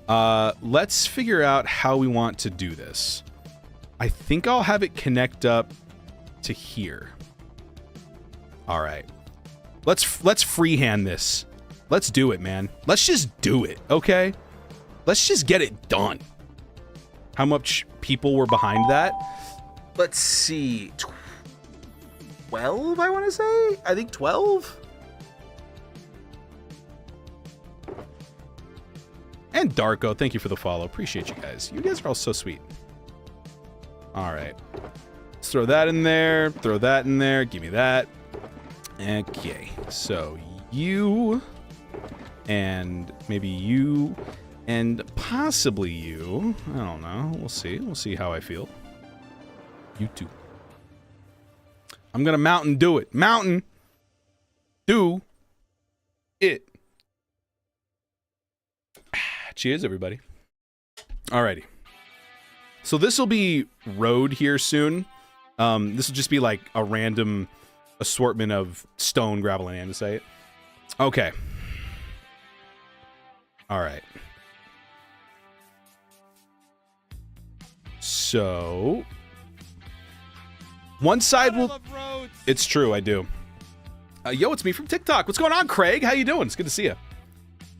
Let's figure out how we want to do this. I think I'll have it connect up to here. All right, let's freehand this. Let's do it, man. Let's just do it, okay? Let's just get it done. How much people were behind that? Let's see. 12, I want to say? I think 12? And Darko, thank you for the follow. Appreciate you guys. You guys are all so sweet. All right. Let's throw that in there. Throw that in there. Give me that. Okay. So you... and maybe you, and possibly you. I don't know. We'll see. We'll see how I feel. You too. I'm gonna mountain do it. Mountain do it. Cheers, everybody. Alrighty. So this will be road here soon. This will just be like a random assortment of stone, gravel, and andesite. Okay. All right. So one side will. It's true, I do. Yo, it's me from TikTok. What's going on, Craig? How you doing? It's good to see you.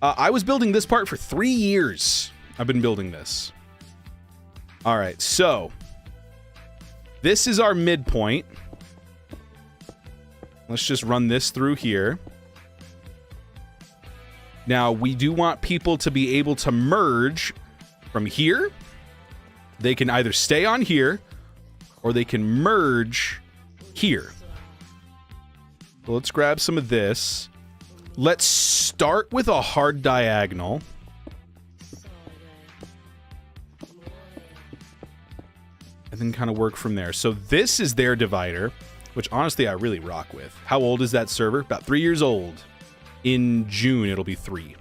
I was building this part for 3 years. I've been building this. All right, so this is our midpoint. Let's just run this through here. Now, we do want people to be able to merge from here. They can either stay on here, or they can merge here. So let's grab some of this. Let's start with a hard diagonal. And then kind of work from there. So this is their divider, which honestly I really rock with. How old is that server? About 3 years old. In June, it'll be 3.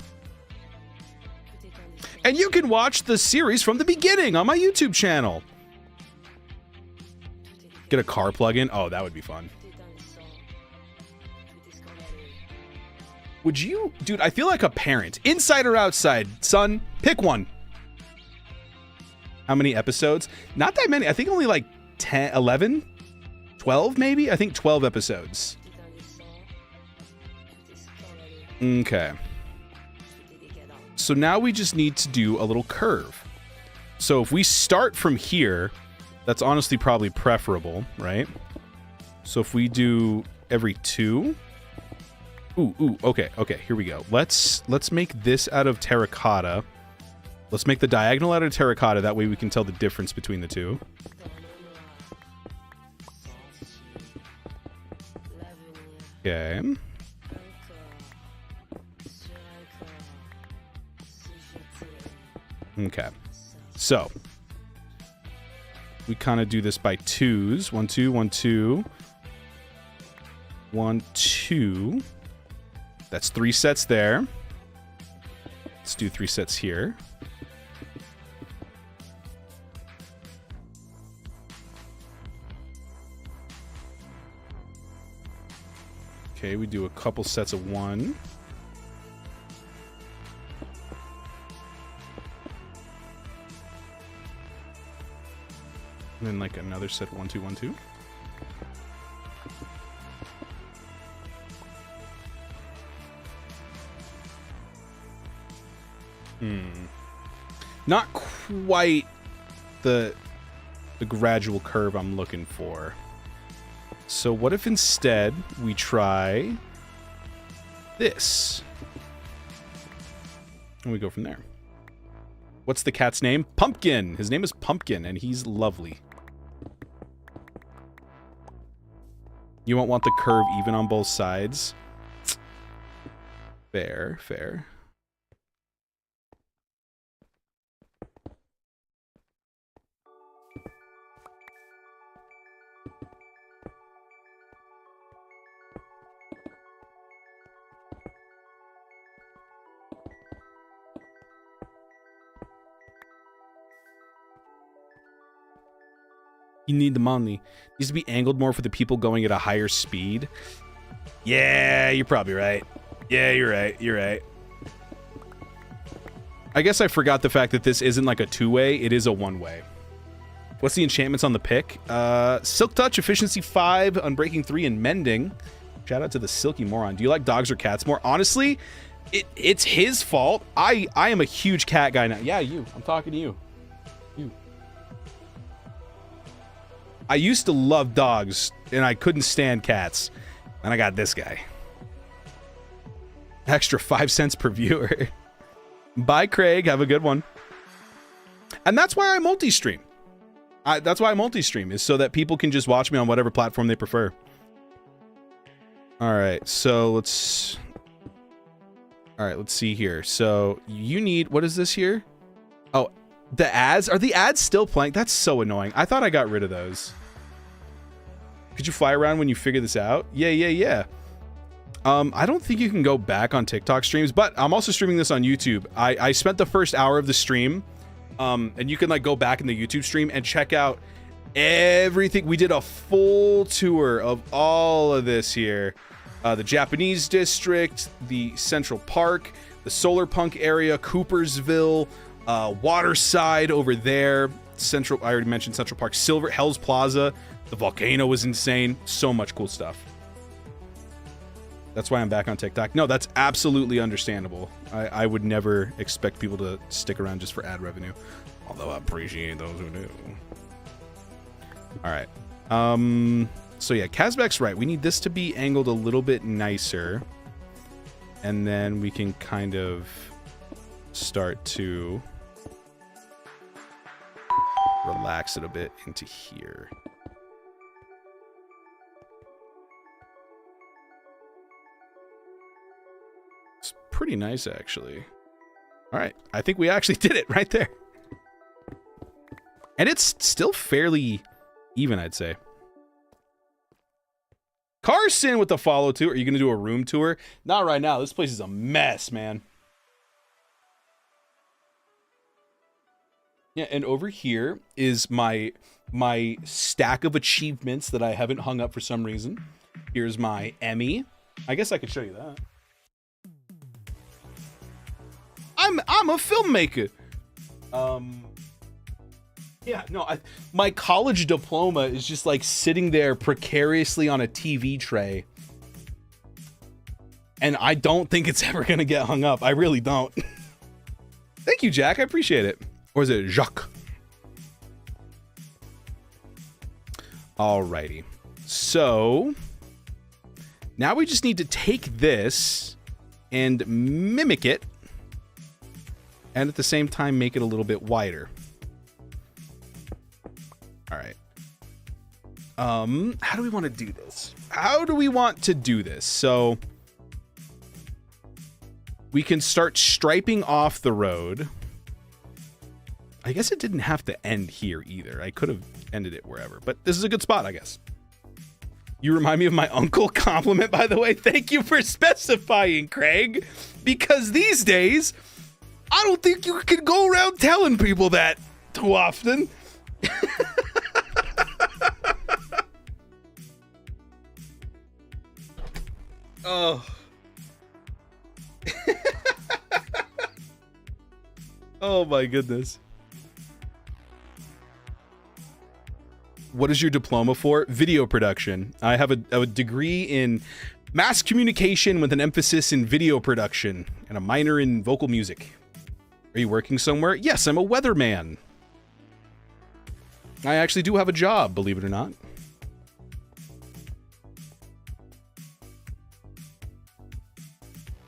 And you can watch the series from the beginning on my YouTube channel. Get a car plug-in? Oh, that would be fun. Would you... Dude, I feel like a parent. Inside or outside? Son, pick one. How many episodes? Not that many. I think only like 10, 11, 12 maybe? I think 12 episodes. Okay. So now we just need to do a little curve. So if we start from here, that's honestly probably preferable, right? So if we do every 2. Ooh, okay, here we go. Let's make this out of terracotta. Let's make the diagonal out of terracotta. That way we can tell the difference between the two. Okay. Okay. So we kind of do this by twos. 1, 2, 1, 2. 1, 2. That's 3 sets there. Let's do 3 sets here. Okay, we do a couple sets of 1. And then like another set 1, 2, 1, 2. Not quite the gradual curve I'm looking for. So what if instead we try this? And we go from there. What's the cat's name? Pumpkin. His name is Pumpkin, and he's lovely. You won't want the curve even on both sides. Fair, fair. You need the money. It needs to be angled more for the people going at a higher speed. Yeah, you're probably right. Yeah, you're right. You're right. I guess I forgot the fact that this isn't like a 2-way. It is a 1-way. What's the enchantments on the pick? Silk Touch, Efficiency 5, Unbreaking 3, and Mending. Shout out to the Silky Moron. Do you like dogs or cats more? Honestly, it's his fault. I am a huge cat guy now. Yeah, you. I'm talking to you. You. I used to love dogs, and I couldn't stand cats. And I got this guy. Extra 5 cents per viewer. Bye, Craig. Have a good one. And that's why I multi-stream. That's why I multi-stream, is so that people can just watch me on whatever platform they prefer. All right, so let's... All right, let's see here. So you need... What is this here? Oh, the ads? Are the ads still playing? That's so annoying. I thought I got rid of those. Could you fly around when you figure this out? Yeah. I don't think you can go back on TikTok streams, but I'm also streaming this on YouTube. I spent the first hour of the stream, and you can like go back in the YouTube stream and check out everything. We did a full tour of all of this here. The Japanese district, the Central Park, the Solar Punk area, Coopersville, Waterside over there, Central, I already mentioned Central Park, Silver, Hell's Plaza, the volcano was insane, so much cool stuff. That's why I'm back on TikTok. No, that's absolutely understandable. I would never expect people to stick around just for ad revenue, although I appreciate those who do. All right. So yeah, Kazbek's right. We need this to be angled a little bit nicer, and then we can kind of start to relax it a bit into here. It's pretty nice, actually. All right, I think we actually did it right there. And it's still fairly even, I'd say. Carson with the follow too. Are you going to do a room tour? Not right now. This place is a mess, man. Yeah, and over here is my stack of achievements that I haven't hung up for some reason. Here's my Emmy. I guess I could show you that. I'm a filmmaker. Yeah, no, my college diploma is just like sitting there precariously on a TV tray. And I don't think it's ever going to get hung up. I really don't. Thank you, Jack. I appreciate it. Or is it Jacques? Alrighty. So now we just need to take this and mimic it. And at the same time, make it a little bit wider. All right. How do we want to do this? How do we want to do this? So we can start striping off the road. I guess it didn't have to end here either. I could have ended it wherever, but this is a good spot, I guess. You remind me of my uncle. Compliment, by the way. Thank you for specifying, Craig, because these days, I don't think you can go around telling people that too often. Oh. Oh my goodness. What is your diploma for? Video production. I have a degree in mass communication with an emphasis in video production and a minor in vocal music. Are you working somewhere? Yes, I'm a weatherman. I actually do have a job, believe it or not.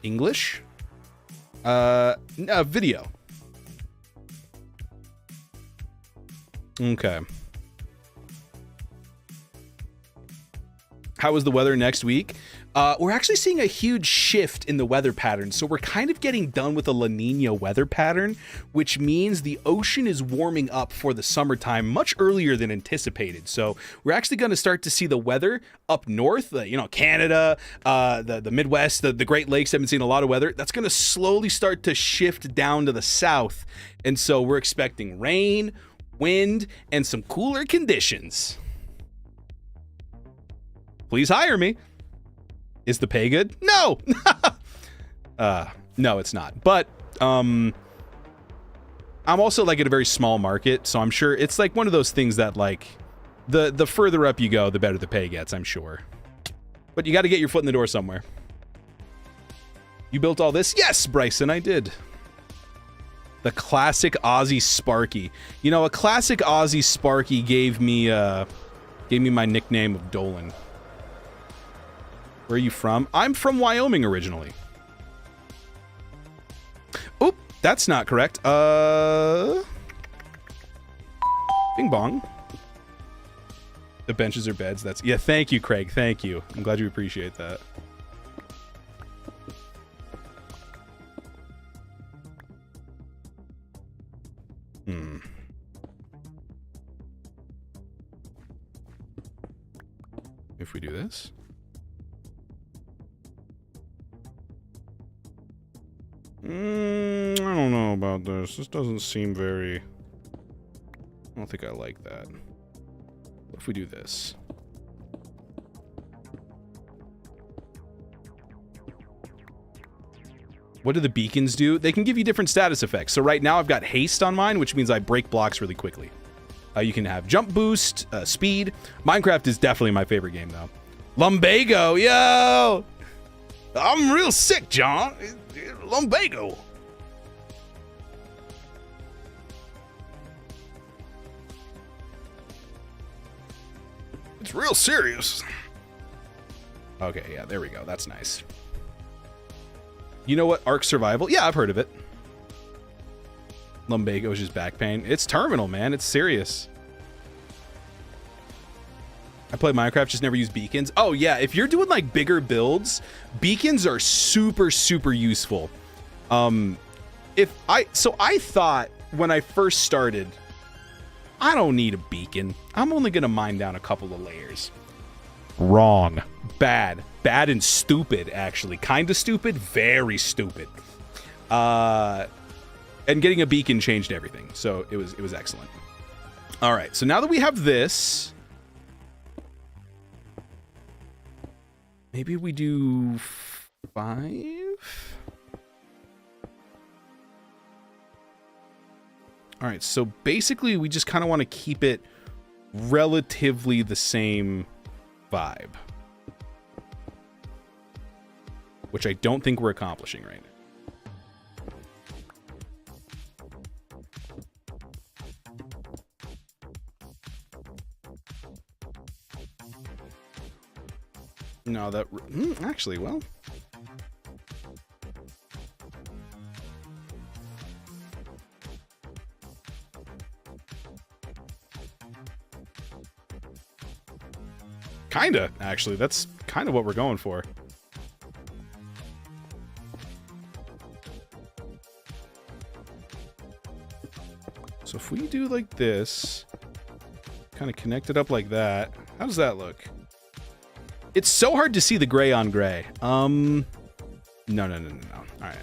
English? Video. Okay. How is the weather next week? We're actually seeing a huge shift in the weather pattern. So we're kind of getting done with a La Nina weather pattern, which means the ocean is warming up for the summertime much earlier than anticipated. So we're actually going to start to see the weather up north, Canada, the Midwest, the Great Lakes have been seeing a lot of weather. That's going to slowly start to shift down to the south. And so we're expecting rain, wind, and some cooler conditions. Please hire me. Is the pay good? No. No, it's not. But I'm also like at a very small market, so I'm sure it's like one of those things that like the further up you go, the better the pay gets, I'm sure. But you got to get your foot in the door somewhere. You built all this? Yes, Bryson, I did. The classic Aussie Sparky. You know, a classic Aussie Sparky gave me my nickname of Dewlan. Where are you from? I'm from Wyoming originally. Oop, that's not correct. Bing bong. The benches are beds. That's, yeah, thank you, Craig. Thank you. I'm glad you appreciate that. If we do this. I don't know about this. This doesn't seem very... I don't think I like that. What if we do this? What do the beacons do? They can give you different status effects. So right now I've got haste on mine, which means I break blocks really quickly. You can have jump boost, speed. Minecraft is definitely my favorite game, though. Lumbago, yo! I'm real sick, John. Lumbago. It's real serious. Okay, yeah, there we go. That's nice. You know what? Ark Survival? Yeah, I've heard of it. Lumbago is just back pain. It's terminal, man. It's serious. I play Minecraft, just never use beacons. Oh, yeah. If you're doing, like, bigger builds, beacons are super, super useful. So I thought when I first started, I don't need a beacon. I'm only going to mine down a couple of layers. Wrong. Bad. Bad and stupid, actually. Kind of stupid. Very stupid. And getting a beacon changed everything. So it was excellent. All right. So now that we have this, maybe we do 5. All right. So basically, we just kind of want to keep it relatively the same vibe, which I don't think we're accomplishing right now. No, that actually, well, Kinda, actually. That's kind of what we're going for. So if we do like this, kind of connect it up like that, how does that look? It's so hard to see the gray on gray. No. All right.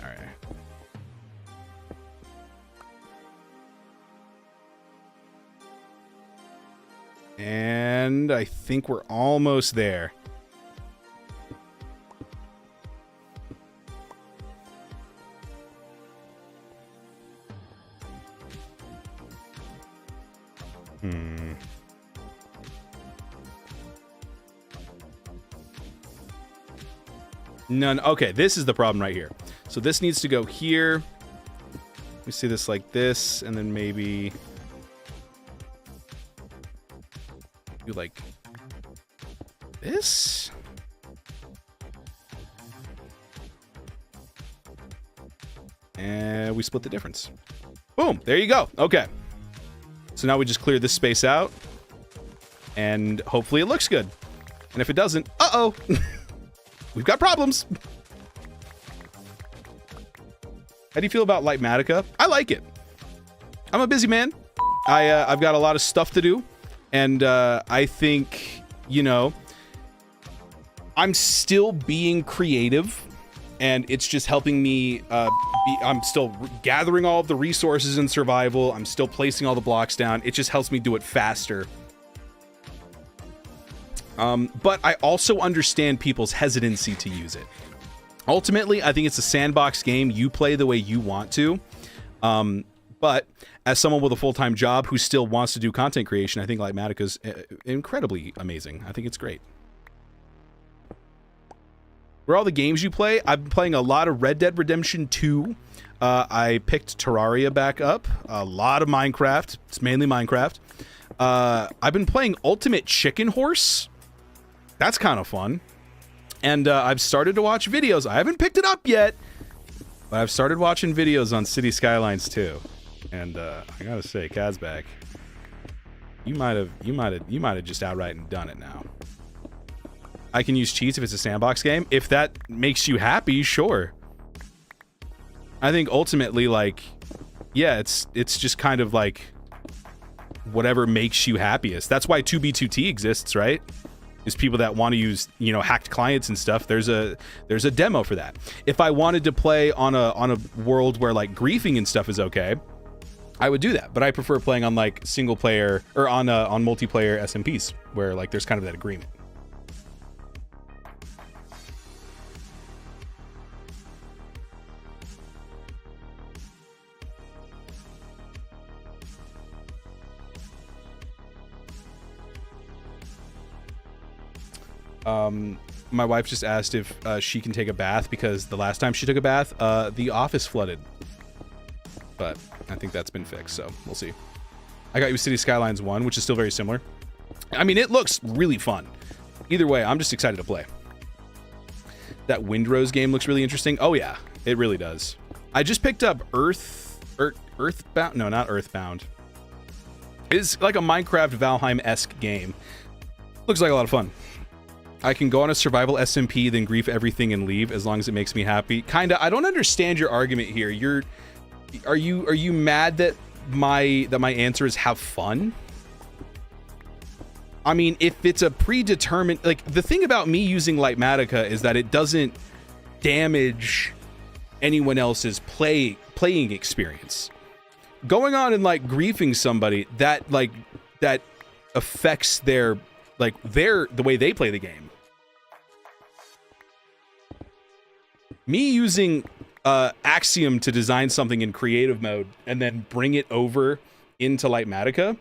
And I think we're almost there. None. Okay, this is the problem right here. So this needs to go here. We see this like this, and then maybe do like this. And we split the difference. Boom, there you go. Okay. So now we just clear this space out, and hopefully it looks good. And if it doesn't, uh-oh. We've got problems. How do you feel about Lightmatica? I like it. I'm a busy man. I've got a lot of stuff to do. And I think, you know, I'm still being creative. And it's just helping me, I'm still gathering all of the resources in survival. I'm still placing all the blocks down. It just helps me do it faster. But I also understand people's hesitancy to use it. Ultimately, I think it's a sandbox game. You play the way you want to. But as someone with a full-time job who still wants to do content creation, I think Lightmatica's incredibly amazing. I think it's great. Where are all the games you play? I've been playing a lot of Red Dead Redemption 2. I picked Terraria back up. A lot of Minecraft. It's mainly Minecraft. I've been playing Ultimate Chicken Horse. That's kind of fun. And I've started to watch videos. I haven't picked it up yet, but I've started watching videos on City Skylines 2. And I gotta say, Kazbak, you might have just outright done it now. I can use cheats if it's a sandbox game. If that makes you happy, sure. I think ultimately, like, yeah, it's just kind of like whatever makes you happiest. That's why 2B2T exists, right? Is people that want to use, you know, hacked clients and stuff. There's a demo for that. If I wanted to play on a world where like griefing and stuff is okay, I would do that. But I prefer playing on like single player or on multiplayer SMPs where like there's kind of that agreement. My wife just asked if she can take a bath because the last time she took a bath, the office flooded. But I think that's been fixed, so we'll see. I got you City Skylines 1, which is still very similar. I mean, it looks really fun. Either way, I'm just excited to play. That Windrose game looks really interesting. Oh yeah, it really does. I just picked up Earthbound. No, not Earthbound. It's like a Minecraft Valheim-esque game. Looks like a lot of fun. I can go on a survival SMP, then grief everything and leave as long as it makes me happy. Kinda. I don't understand your argument here. Are you mad that my answer is have fun? I mean, if it's a predetermined, like, the thing about me using Lightmatica is that it doesn't damage anyone else's playing experience. Going on and like griefing somebody, that affects the way they play the game. Me using Axiom to design something in creative mode and then bring it over into Lightmatica,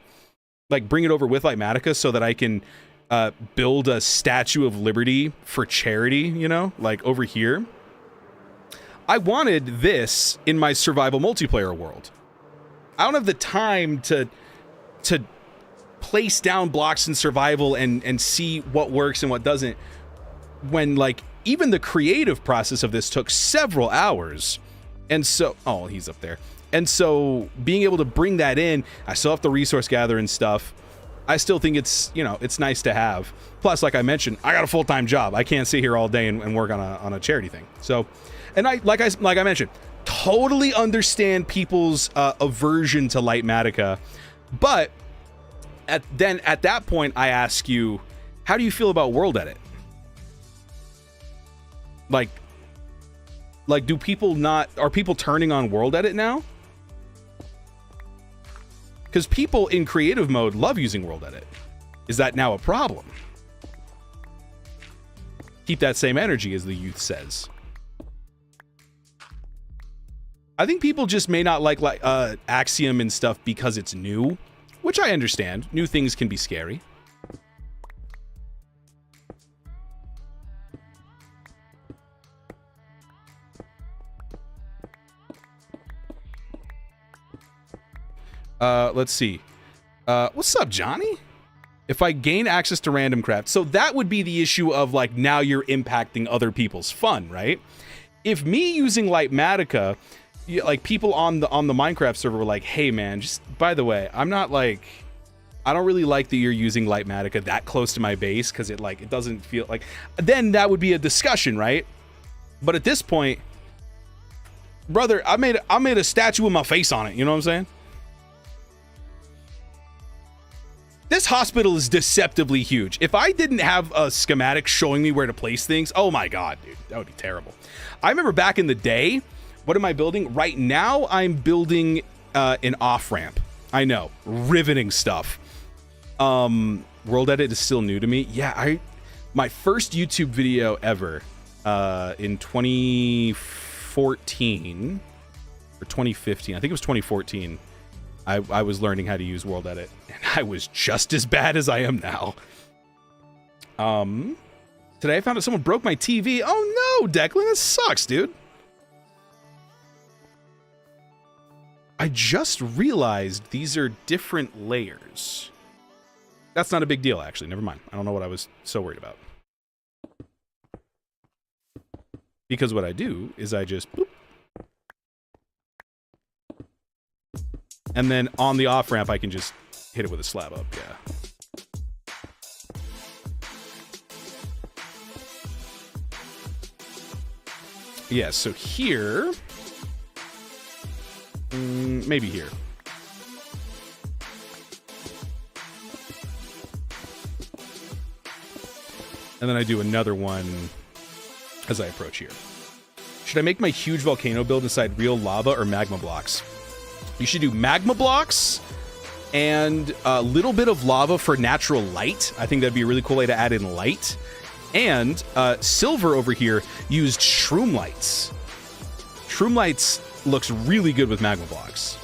like bring it over with Lightmatica so that I can build a Statue of Liberty for charity, you know, like over here. I wanted this in my survival multiplayer world. I don't have the time to place down blocks in survival and see what works and what doesn't, when like even the creative process of this took several hours. And so, oh, he's up there. And so being able to bring that in, I still have to resource gather and stuff. I still think it's, you know, it's nice to have. Plus, like I mentioned, I got a full-time job. I can't sit here all day and work on a charity thing. So, and like I mentioned, totally understand people's aversion to Lightmatica, but at that point, I ask you, how do you feel about World Edit? Like do people are people turning on World Edit now? Because people in creative mode love using World Edit. Is that now a problem? Keep that same energy, as the youth says. I think people just may not like Axiom and stuff because it's new, which I understand. New things can be scary. Let's see. What's up, Johnny? If I gain access to Randomcraft, so that would be the issue of like now you're impacting other people's fun, right? If me using Lightmatica, like people on the Minecraft server were like, "Hey man, just by the way, I don't really like that you're using Lightmatica that close to my base because it doesn't feel like," then that would be a discussion, right? But at this point, brother, I made a statue with my face on it. You know what I'm saying? This hospital is deceptively huge. If I didn't have a schematic showing me where to place things, oh my god, dude, that would be terrible. I remember back in the day, what am I building? Right now, I'm building an off-ramp. I know, riveting stuff. World Edit is still new to me. Yeah, my first YouTube video ever in 2014 or 2015, I think it was 2014, I was learning how to use World Edit, and I was just as bad as I am now. Today I found out someone broke my TV. Oh no, Declan, that sucks, dude. I just realized these are different layers. That's not a big deal, actually. Never mind. I don't know what I was so worried about. Because what I do is I just boop. And then on the off-ramp, I can just hit it with a slab up, yeah. Yeah, so here... maybe here. And then I do another one as I approach here. Should I make my huge volcano build inside real lava or magma blocks? You should do magma blocks and a little bit of lava for natural light. I think that'd be a really cool way to add in light. And Silver over here used shroom lights. Shroom lights looks really good with magma blocks.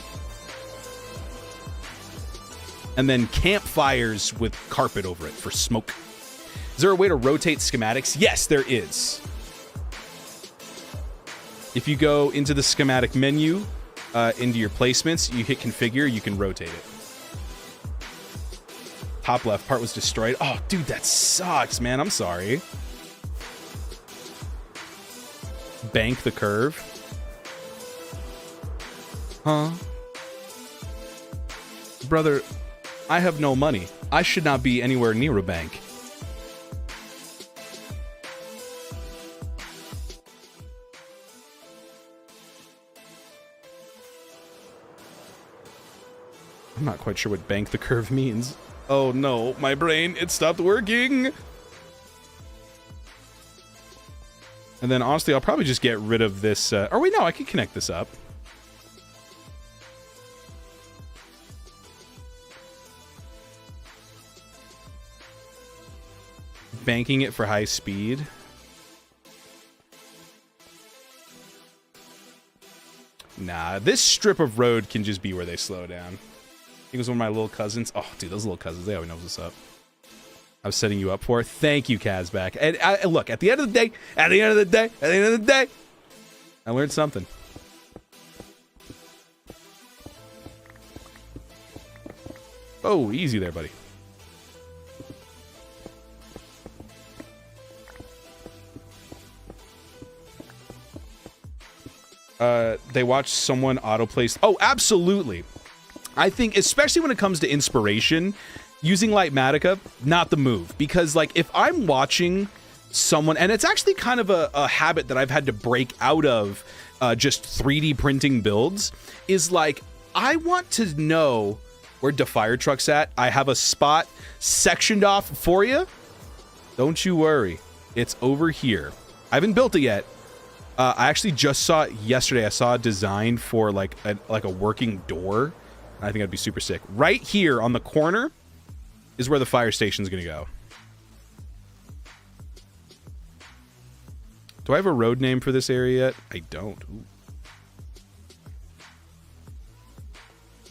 And then campfires with carpet over it for smoke. Is there a way to rotate schematics? Yes, there is. If you go into the schematic menu, into your placements, you hit configure, you can rotate it. Top left part was destroyed. Oh, dude, that sucks, man. I'm sorry. Bank the curve. Huh? Brother, I have no money. I should not be anywhere near a bank. I'm not quite sure what bank the curve means. Oh no, my brain, it stopped working. And then honestly, I'll probably just get rid of this. Or wait, no, I can connect this up. Banking it for high speed. Nah, this strip of road can just be where they slow down. I think it was one of my little cousins. Oh, dude, those little cousins, they always know what's up. I was setting you up for. Thank you, Kazback. And look, at the end of the day, I learned something. Oh, easy there, buddy. They watch someone autoplay. Oh, absolutely. I think, especially when it comes to inspiration, using Lightmatica, not the move. Because, like, if I'm watching someone, and it's actually kind of a habit that I've had to break out of just 3D printing builds, is like, I want to know where the fire truck's at. I have a spot sectioned off for you. Don't you worry. It's over here. I haven't built it yet. I actually just saw it yesterday. I saw a design for like a working door. I think that'd be super sick. Right here on the corner is where the fire station's gonna go. Do I have a road name for this area yet? I don't. Ooh.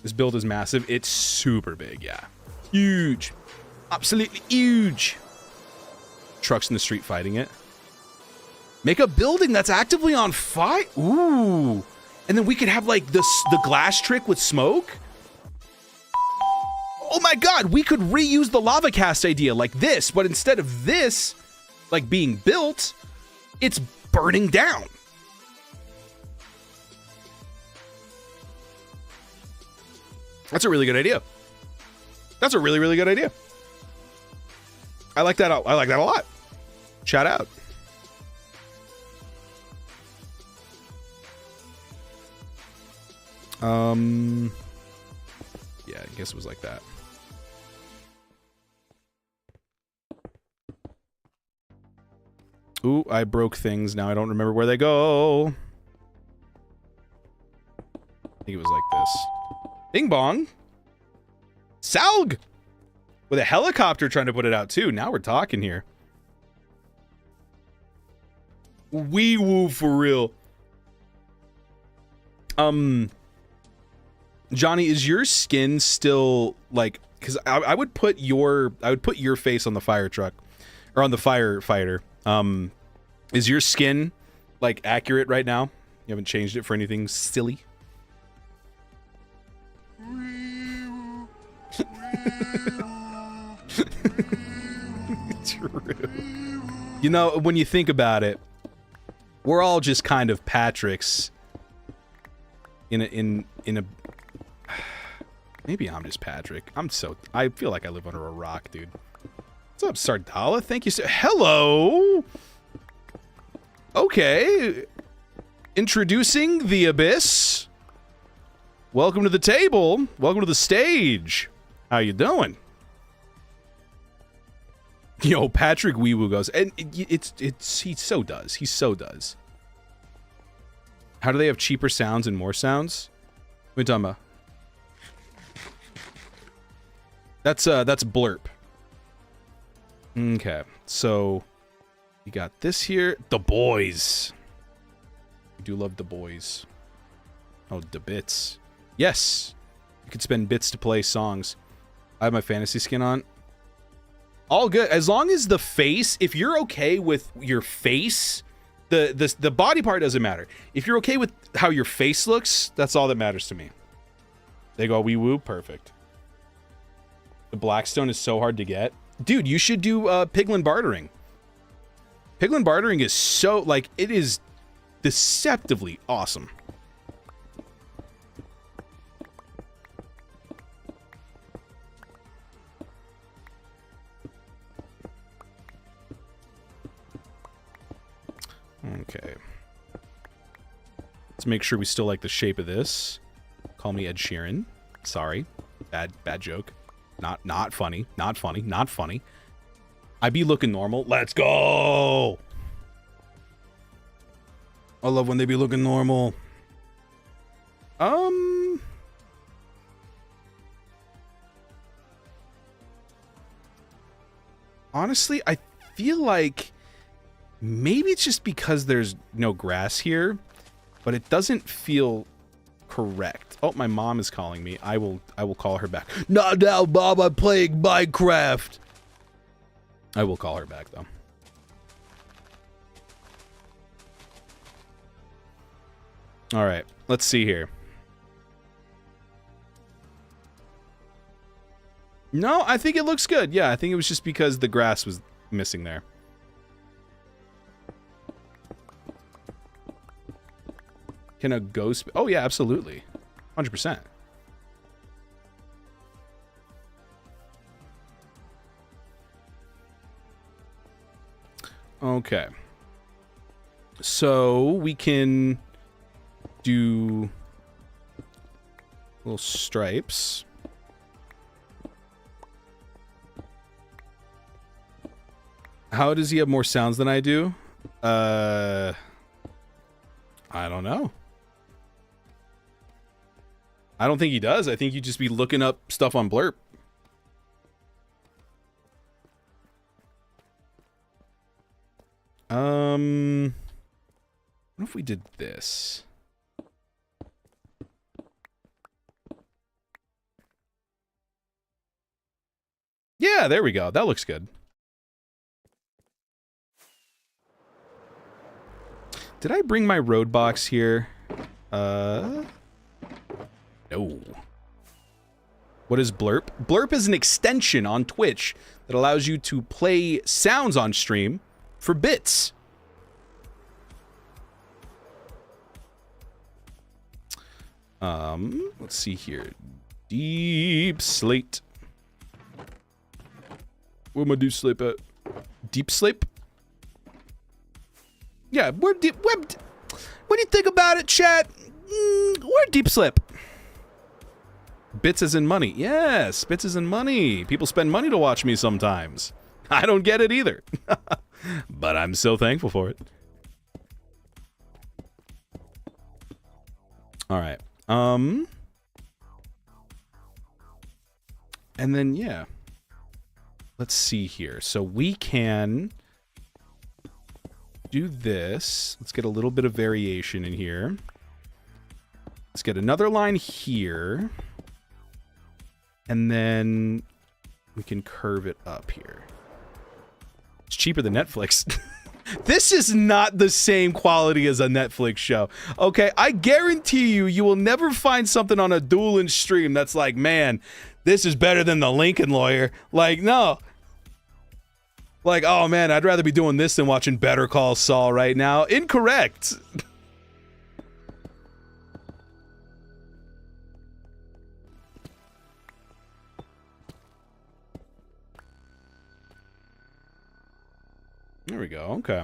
This build is massive. It's super big, yeah. Huge. Absolutely huge. Trucks in the street fighting it. Make a building that's actively on fire. Ooh. And then we could have like the glass trick with smoke. Oh my god, we could reuse the lava cast idea like this, but instead of this like being built, it's burning down. That's a really good idea. That's a really, really good idea. I like that. I like that a lot. Shout out. Yeah, I guess it was like that. Ooh, I broke things. Now I don't remember where they go. I think it was like this. Bing bong. Salg! With a helicopter trying to put it out too. Now we're talking here. Wee woo for real. Johnny, is your skin still like, because I would put your face on the fire truck or on the firefighter. Is your skin like accurate right now? You haven't changed it for anything silly? True. You know, when you think about it, we're all just kind of Patricks in a maybe I'm just Patrick. I feel like I live under a rock, dude. What's up, Sardala? Thank you so. Hello. Okay. Introducing the Abyss. Welcome to the table. Welcome to the stage. How you doing? Yo, Patrick Weewoo goes, and he so does. He so does. How do they have cheaper sounds and more sounds? What are you talking about? That's blurp. Okay, so you got this here. The boys. I do love the boys. Oh, the bits. Yes, you could spend bits to play songs. I have my fantasy skin on. All good, as long as the face. If you're okay with your face, the body part doesn't matter. If you're okay with how your face looks, that's all that matters to me. They go wee woo, perfect. The Blackstone is so hard to get, dude. You should do piglin bartering. Piglin bartering is so like it is deceptively awesome. Okay. Let's make sure we still like the shape of this. Call me Ed Sheeran. Sorry. Bad joke. Not funny. Not funny. Not funny. I be looking normal. Let's go! I love when they be looking normal. Honestly, I feel like maybe it's just because there's no grass here, but it doesn't feel correct. Oh, my mom is calling me. I will call her back. Not now, Bob. I'm playing Minecraft. I will call her back though. All right, let's see here. No, I think it looks good. Yeah, I think it was just because the grass was missing there. Can a ghost... Oh, yeah, absolutely. 100%. Okay. So we can do little stripes. How does he have more sounds than I do? I don't know. I don't think he does. I think you just be looking up stuff on Blurp. What if we did this? Yeah, there we go. That looks good. Did I bring my road box here? No. What is Blurp? Blurp is an extension on Twitch that allows you to play sounds on stream for bits. Let's see here. Deep slate. Where my deep sleep at? Deep sleep? Yeah, we're deep. What do you think about it, chat? We're deep slip. Bits as in money. Yes, bits as in money. People spend money to watch me sometimes. I don't get it either. But I'm so thankful for it. All right. And then, yeah. Let's see here. So we can do this. Let's get a little bit of variation in here. Let's get another line here. And then we can curve it up here. It's cheaper than Netflix. This is not the same quality as a Netflix show. Okay, I guarantee you, you will never find something on a Dewlan stream that's like, man, this is better than the Lincoln Lawyer. Like, no. Like, oh man, I'd rather be doing this than watching Better Call Saul right now. Incorrect. There we go. Okay.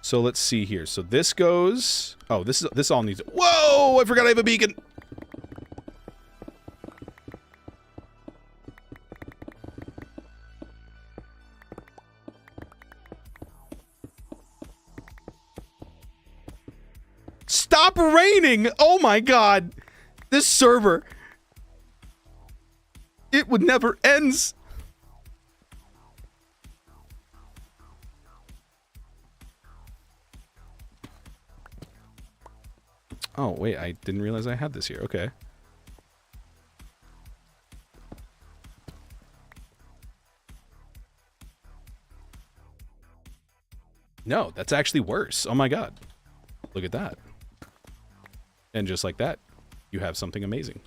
So let's see here. So this goes. Oh, this all needs. Whoa! I forgot I have a beacon. Stop raining! Oh my god! This server. It would never ends. Oh, wait, I didn't realize I had this here. Okay. No, that's actually worse. Oh my god. Look at that. And just like that, you have something amazing.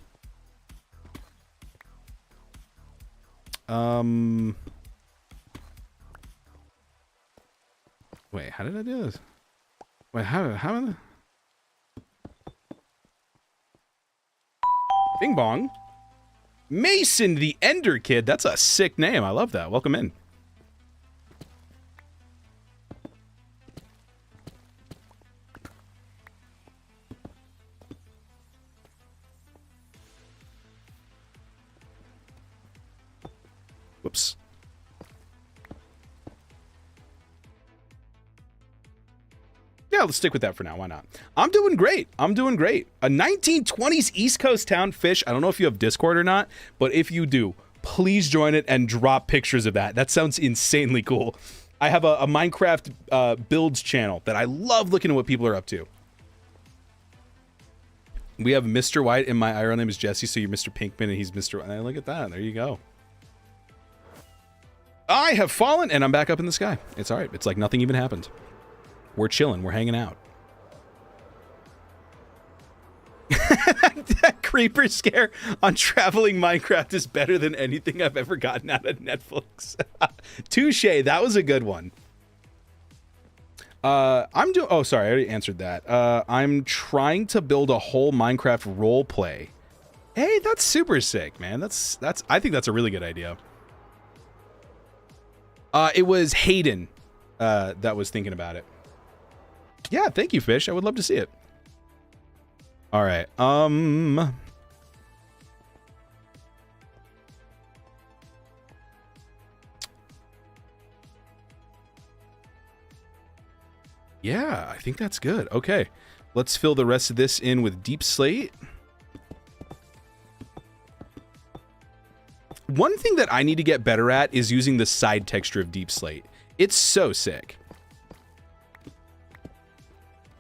Wait, how did I do this? Wait, how Bing Bong. Mason the Ender Kid. That's a sick name. I love that. Welcome in. Whoops. Yeah, let's stick with that for now. Why not? I'm doing great. I'm doing great. A 1920s East Coast town, Fish. I don't know if you have Discord or not, but if you do, please join it and drop pictures of that. That sounds insanely cool. I have a Minecraft builds channel that I love looking at what people are up to. We have Mr. White, and my IRL name is Jesse, so you're Mr. Pinkman, and he's Mr. White. Look at that. There you go. I have fallen, and I'm back up in the sky. It's all right. It's like nothing even happened. We're chilling. We're hanging out. That creeper scare on traveling Minecraft is better than anything I've ever gotten out of Netflix. Touche. That was a good one. I'm doing. Oh, sorry. I already answered that. I'm trying to build a whole Minecraft role play. Hey, that's super sick, man. That's. I think that's a really good idea. It was Hayden. that was thinking about it. Yeah, thank you, Fish. I would love to see it. All right. Yeah, I think that's good. Okay. Let's fill the rest of this in with deep slate. One thing that I need to get better at is using the side texture of deep slate. It's so sick.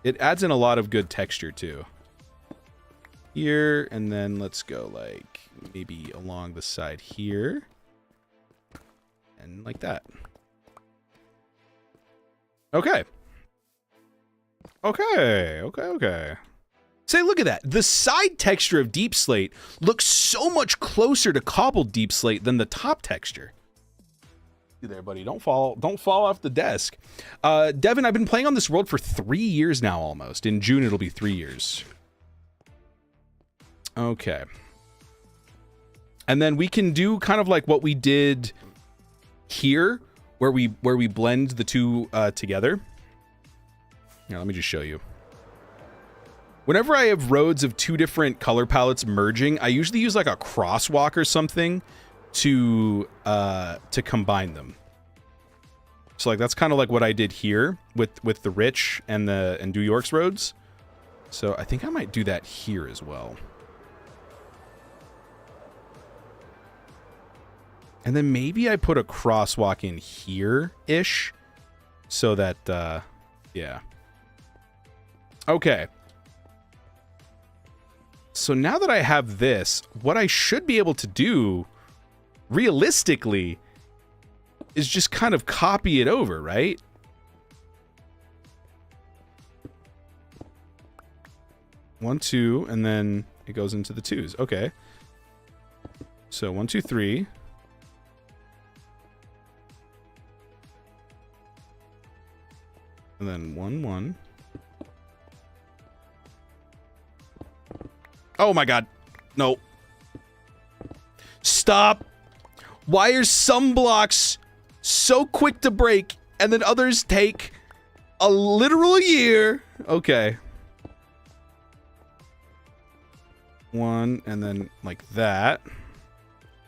It adds in a lot of good texture too. Here, and then let's go like maybe along the side here. And like that. Okay. Okay. Say, look at that. The side texture of deep slate looks so much closer to cobbled deep slate than the top texture. You there, buddy. Don't fall off the desk. Devin, I've been playing on this world for 3 years now almost. In June, it'll be 3 years. Okay. And then we can do kind of like what we did here, where we blend the two together. Here, let me just show you. Whenever I have roads of two different color palettes merging, I usually use like a crosswalk or something to combine them. So like that's kind of like what I did here with the Rich and New York's roads. So I think I might do that here as well. And then maybe I put a crosswalk in here-ish so that yeah. Okay. So now that I have this, what I should be able to do, realistically, is just kind of copy it over, right? One, two, and then it goes into the twos. Okay. So 1, 2, 3. And then 1, 1. Oh my god. No. Stop. Why are some blocks so quick to break and then others take a literal year? Okay. 1 and then like that.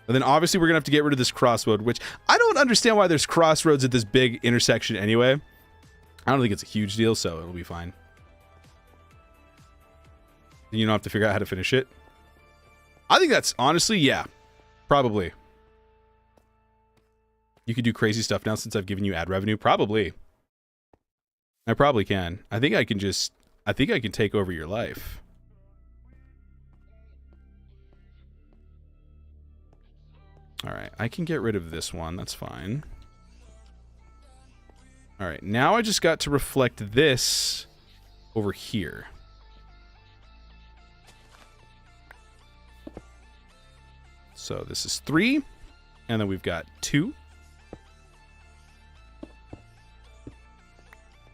And then obviously we're gonna have to get rid of this crossroad, which I don't understand why there's crossroads at this big intersection anyway. I don't think it's a huge deal, so it'll be fine. You don't have to figure out how to finish it. I think that's honestly, yeah, probably. You could do crazy stuff now since I've given you ad revenue. Probably. I probably can. I think I can take over your life. All right, I can get rid of this one. That's fine. All right, now I just got to reflect this over here. So this is 3, and then we've got 2.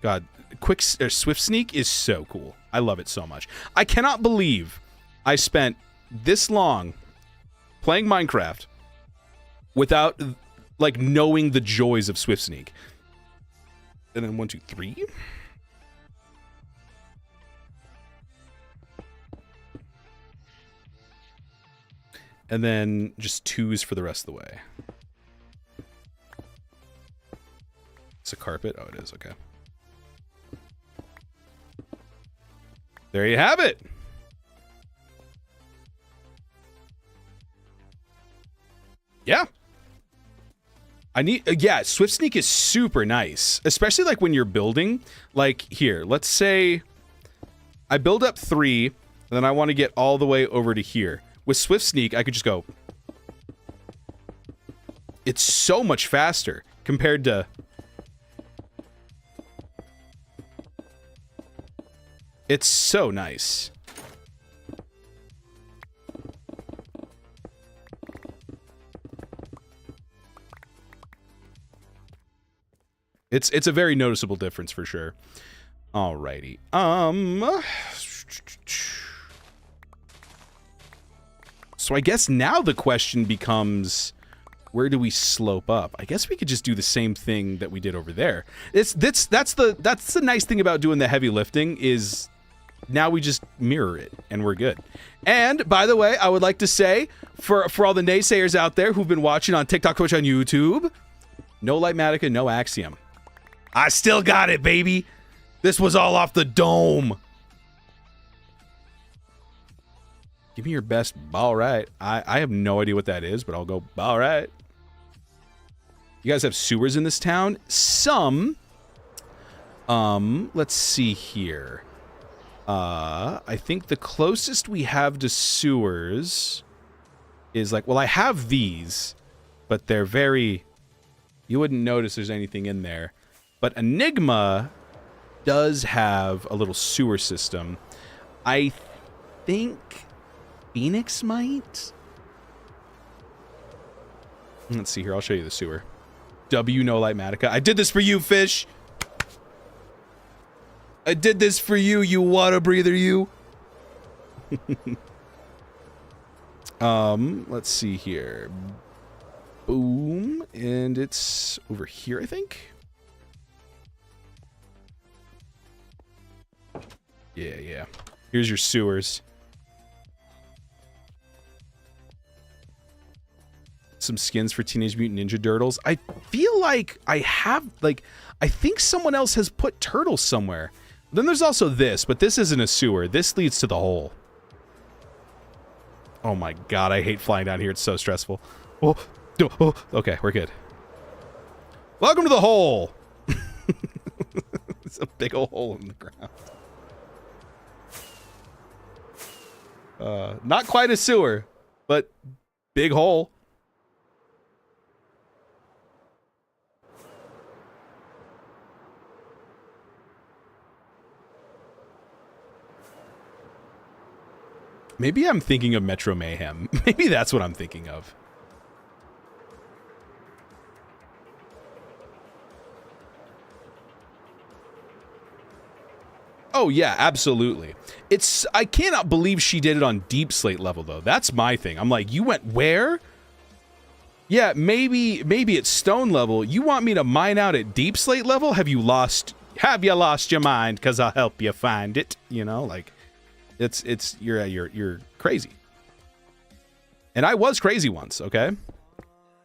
God, Swift Sneak is so cool. I love it so much. I cannot believe I spent this long playing Minecraft without like knowing the joys of Swift Sneak. And then 1, 2, 3. And then just 2s for the rest of the way. It's a carpet? Oh, it is. Okay. There you have it. Yeah. I need, yeah, Swift Sneak is super nice, especially like when you're building. Like here, let's say I build up 3, and then I want to get all the way over to here. With Swift Sneak, I could just go. It's so much faster compared to. It's so nice. It's a very noticeable difference for sure. Alrighty. So I guess now the question becomes, Where do we slope up? I guess we could just do the same thing that we did over there. That's the nice thing about doing the heavy lifting is now we just mirror it and we're good. And by the way, I would like to say for all the naysayers out there who've been watching on TikTok, Twitch, on YouTube, no Lightmatica, no Axiom. I still got it, baby. This was all off the dome. Give me your best ball right. I have no idea what that is, but I'll go ball right. You guys have sewers in this town? Some. Let's see here. I think the closest we have to sewers is like, well, I have these, but they're very, you wouldn't notice there's anything in there. But Enigma does have a little sewer system. I think Phoenix might? Let's see here. I'll show you the sewer. W, no Lightmatica. I did this for you, fish. I did this for you, you water breather, you. Let's see here. Boom. And it's over here, I think. Yeah. Here's your sewers. Some skins for Teenage Mutant Ninja Turtles. I feel like I have, I think someone else has put turtles somewhere. Then there's also this, but this isn't a sewer. This leads to the hole. Oh my god, I hate flying down here. It's so stressful. Oh, okay, we're good. Welcome to the hole. It's a big old hole in the ground. Not quite a sewer, but big hole. Maybe I'm thinking of Metro Mayhem. Maybe that's what I'm thinking of. Oh yeah, absolutely. I cannot believe she did it on Deep Slate level though. That's my thing. I'm like, you went where? Yeah, maybe it's Stone level. You want me to mine out at Deep Slate level? Have you lost your mind? 'Cause I'll help you find it. You know, like you're crazy. And I was crazy once, okay?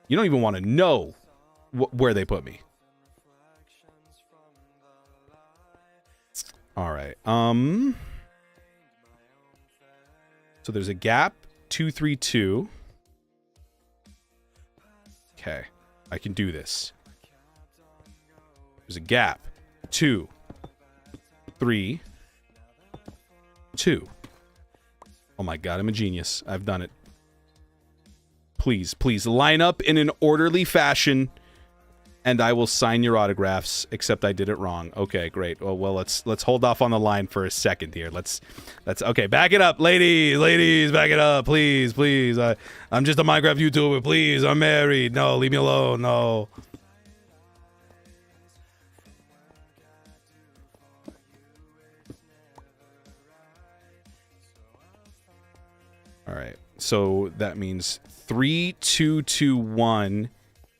You don't even want to know where they put me. All right. So there's a gap, 232. Okay, I can do this. There's a gap, 2, 3, 2. Oh my god, I'm a genius. I've done it. Please, please line up in an orderly fashion, and I will sign your autographs. Except I did it wrong. Okay, great. Well, let's hold off on the line for a second here. Let's okay. Back it up, ladies, back it up, please. I'm just a Minecraft YouTuber. Please, I'm married. No, leave me alone. No. All right. So that means 3, 2, 2, 1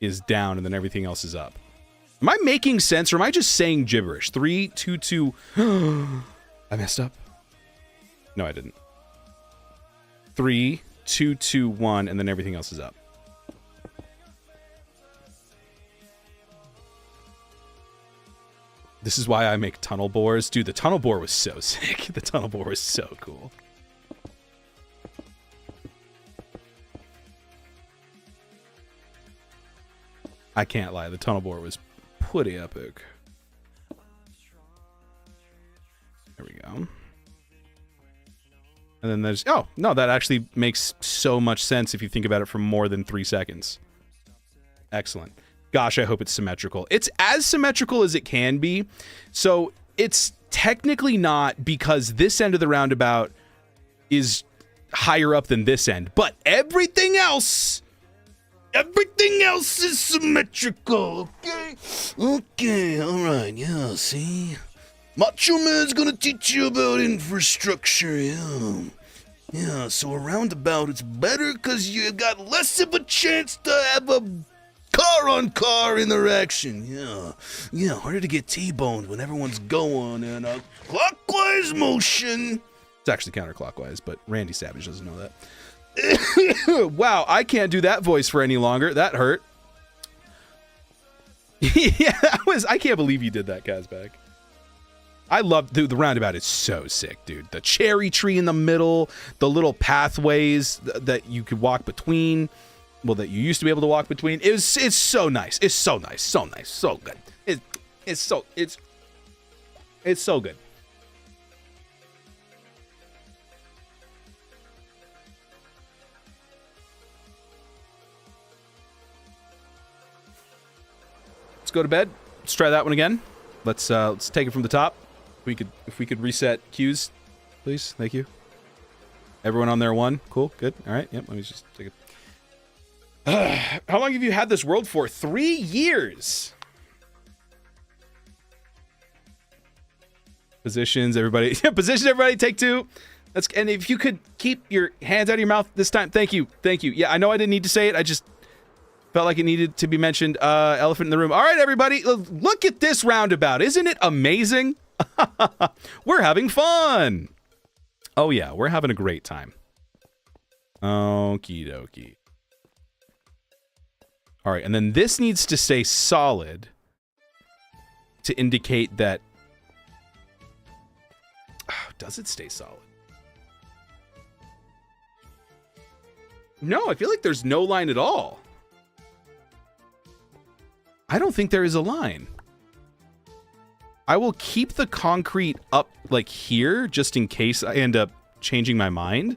is down, and then everything else is up. Am I making sense, or am I just saying gibberish? 3, 2, 2. I messed up. No, I didn't. 3, 2, 2, 1, and then everything else is up. This is why I make tunnel bores. Dude, the tunnel bore was so sick. The tunnel bore was so cool. I can't lie, the tunnel bore was pretty epic. There we go. And then there's, oh, no, that actually makes so much sense if you think about it for more than 3 seconds. Excellent. Gosh, I hope it's symmetrical. It's as symmetrical as it can be. So it's technically not, because this end of the roundabout is higher up than this end, but everything else is symmetrical, okay? Okay, alright, yeah, see? Macho Man's gonna teach you about infrastructure, yeah. Yeah, so a roundabout, it's better because you got less of a chance to have a car-on-car interaction. Yeah, harder to get T-boned when everyone's going in a clockwise motion. It's actually counterclockwise, but Randy Savage doesn't know that. Wow, I can't do that voice for any longer. That hurt. Yeah, I can't believe you did that, Kazbag. I love, dude, the roundabout is so sick, dude. The cherry tree in the middle, the little pathways that you could walk between, well, that you used to be able to walk between. It's so nice. It's so nice. So nice. So good. It's so good. Let's go to bed. Let's try that one again. Let's take it from the top. If we could reset cues, please. Thank you. Everyone on there one. Cool. Good. All right. Yep. Let me just take it. How long have you had this world for? 3 years. Positions, everybody. Position, everybody. Take 2. And if you could keep your hands out of your mouth this time. Thank you. Thank you. Yeah, I know I didn't need to say it. I just felt like it needed to be mentioned. Elephant in the room. All right, everybody. Look at this roundabout. Isn't it amazing? We're having fun. Oh, yeah. We're having a great time. Okie dokie. All right. And then this needs to stay solid to indicate that... Does it stay solid? No, I feel like there's no line at all. I don't think there is a line. I will keep the concrete up like here just in case I end up changing my mind.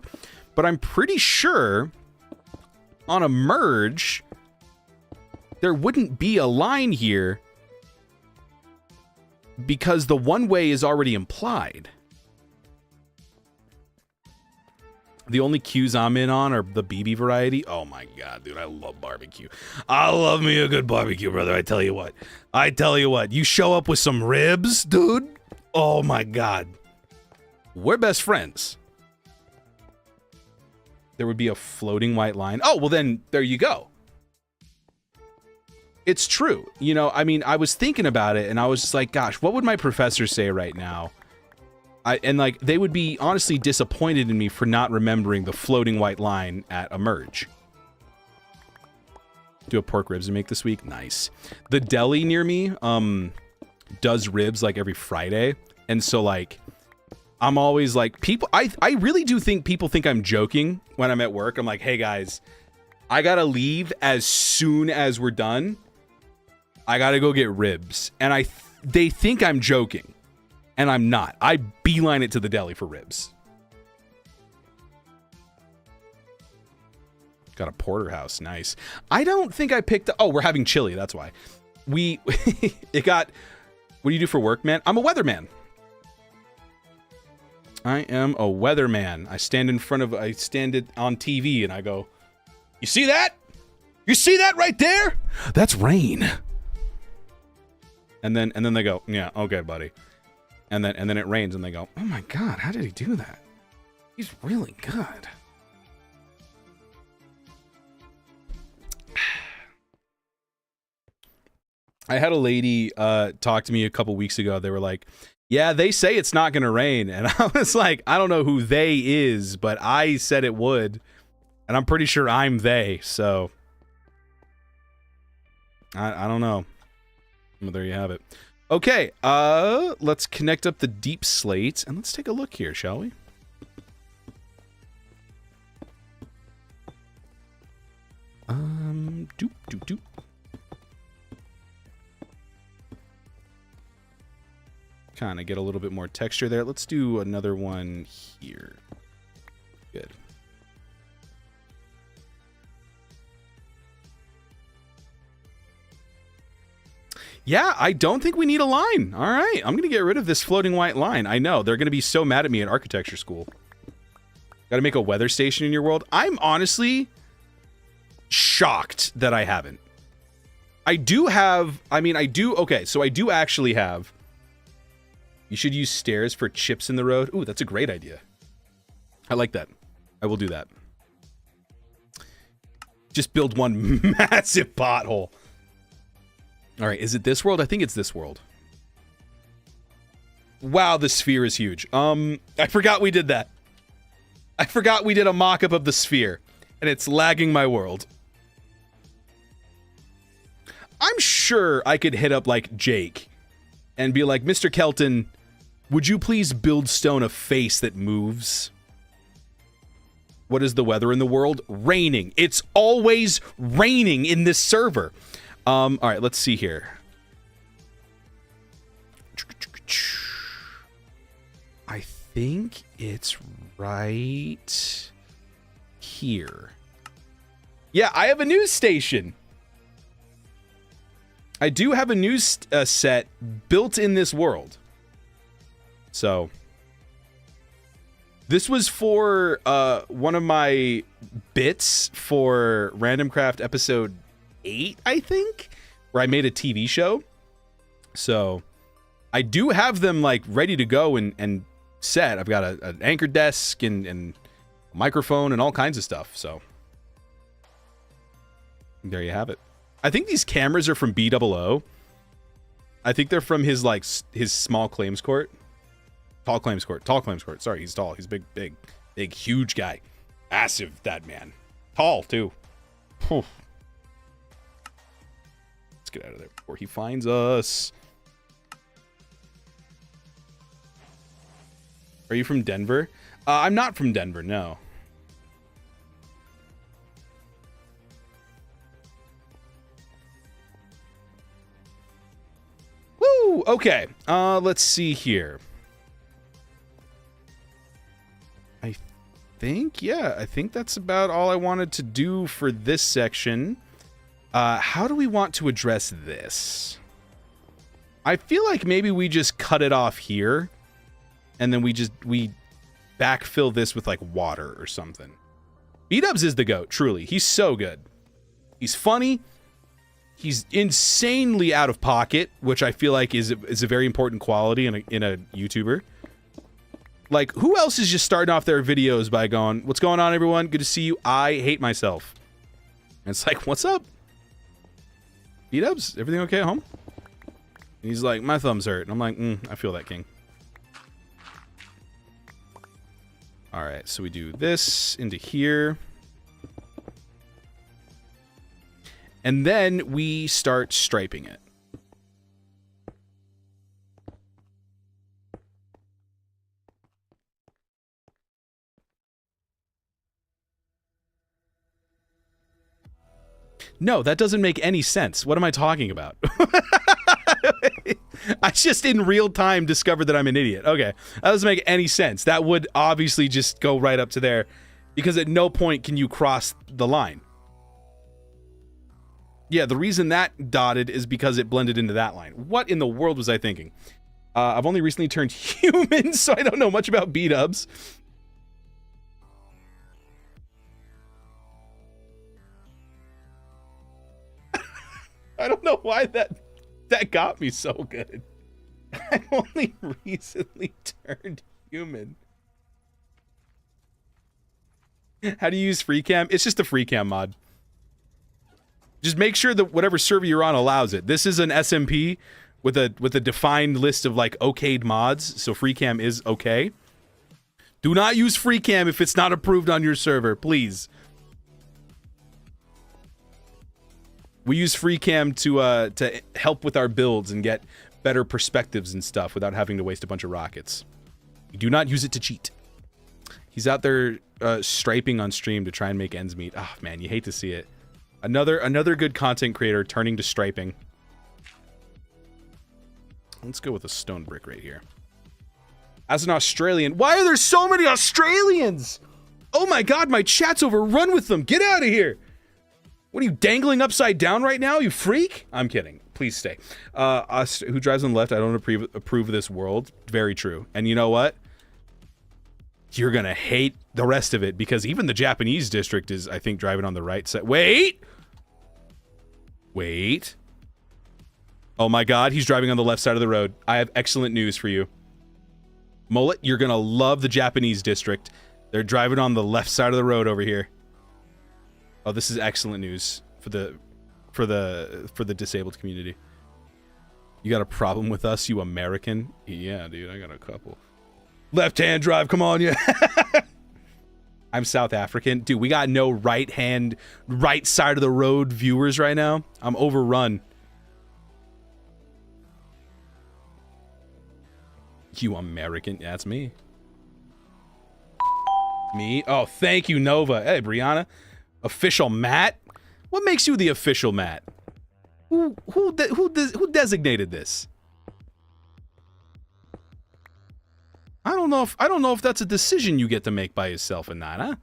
But I'm pretty sure on a merge, there wouldn't be a line here because the one way is already implied. The only cues I'm in on are the BB variety. Oh my god, dude, I love barbecue. I love me a good barbecue, brother. I tell you what. You show up with some ribs, dude. Oh my god. We're best friends. There would be a floating white line. Oh, well then, there you go. It's true. You know, I mean, I was thinking about it and I was just like, gosh, what would my professor say right now? And like, they would be honestly disappointed in me for not remembering the floating white line at a merge. Do a pork ribs and make this week. Nice. The deli near me does ribs like every Friday. And so like, I'm always like, people, I really do think people think I'm joking when I'm at work. I'm like, hey guys, I gotta leave as soon as we're done. I gotta go get ribs. And they think I'm joking. And I'm not. I beeline it to the deli for ribs. Got a porterhouse. Nice. I don't think I picked up... Oh, we're having chili. That's why. It got... What do you do for work, man? I'm a weatherman. I am a weatherman. I stand it on TV and I go, you see that? You see that right there? That's rain. And then they go, yeah, okay, buddy. And then it rains and they go, oh my god, how did he do that? He's really good. I had a lady talk to me a couple weeks ago. They were like, yeah, they say it's not going to rain. And I was like, I don't know who they is, but I said it would. And I'm pretty sure I'm they, so... I don't know. Well, there you have it. Okay, let's connect up the deep slate, and let's take a look here, shall we? Doop. Kind of get a little bit more texture there. Let's do another one here. Good. Yeah, I don't think we need a line. All right, I'm going to get rid of this floating white line. I know, they're going to be so mad at me at architecture school. Got to make a weather station in your world? I'm honestly shocked that I haven't. I do have, okay, so I do actually have, you should use stairs for chips in the road. Ooh, that's a great idea. I like that. I will do that. Just build one massive pothole. All right, is it this world? I think it's this world. Wow, the sphere is huge. I forgot we did that. I forgot we did a mock-up of the sphere, and it's lagging my world. I'm sure I could hit up, like, Jake and be like, Mr. Kelton, would you please build stone a face that moves? What is the weather in the world? Raining. It's always raining in this server. All right, let's see here. I think it's right here. Yeah, I have a news station. I do have a news set built in this world. So this was for one of my bits for Randomcraft episode 8, I think, where I made a TV show. So I do have them like ready to go and set. I've got an anchor desk and a microphone and all kinds of stuff. So there you have it. I think these cameras are from BOO. I think they're from his like his small claims court. Tall claims court. Sorry, he's tall. He's big, huge guy. Massive, that man. Tall, too. Whew. Let's get out of there before he finds us. Are you from Denver? I'm not from Denver, no. Woo! Okay. Let's see here. I think that's about all I wanted to do for this section. How do we want to address this? I feel like maybe we just cut it off here, and then we backfill this with like water or something. B-Dubs is the GOAT, truly. He's so good. He's funny. He's insanely out of pocket, which I feel like is a very important quality in a YouTuber. Like, who else is just starting off their videos by going, what's going on, everyone? Good to see you. I hate myself. And it's like, what's up? B-Dubs, everything okay at home? And he's like, my thumbs hurt. And I'm like, I feel that, King. All right, so we do this into here. And then we start striping it. No, that doesn't make any sense. What am I talking about? I just in real time discovered that I'm an idiot. Okay, that doesn't make any sense. That would obviously just go right up to there, because at no point can you cross the line. Yeah, the reason that dotted is because it blended into that line. What in the world was I thinking? I've only recently turned human, so I don't know much about B-Dubs. I don't know why that got me so good. I only recently turned human. How do you use FreeCam? It's just a FreeCam mod. Just make sure that whatever server you're on allows it. This is an SMP with a defined list of like okayed mods, so FreeCam is okay. Do not use FreeCam if it's not approved on your server, please. We use FreeCam to help with our builds and get better perspectives and stuff without having to waste a bunch of rockets. We do not use it to cheat. He's out there striping on stream to try and make ends meet. Oh man, you hate to see it. Another good content creator turning to striping. Let's go with a stone brick right here. As an Australian, why are there so many Australians? Oh my god, my chat's overrun with them. Get out of here. What are you, dangling upside down right now, you freak? I'm kidding. Please stay. Us who drives on the left, I don't approve of this world. Very true. And you know what? You're gonna hate the rest of it, because even the Japanese district is, I think, driving on the right side. Wait! Oh my god, he's driving on the left side of the road. I have excellent news for you. Mullet, you're gonna love the Japanese district. They're driving on the left side of the road over here. Oh, this is excellent news for the disabled community. You got a problem with us, you American? Yeah, dude, I got a couple. Left-hand drive, come on, yeah. I'm South African. Dude, we got no right side of the road viewers right now. I'm overrun. You American. Yeah, that's me. Me? Oh, thank you, Nova. Hey, Brianna. Official Matt? What makes you the official Matt? Who designated this? I don't know if that's a decision you get to make by yourself or not,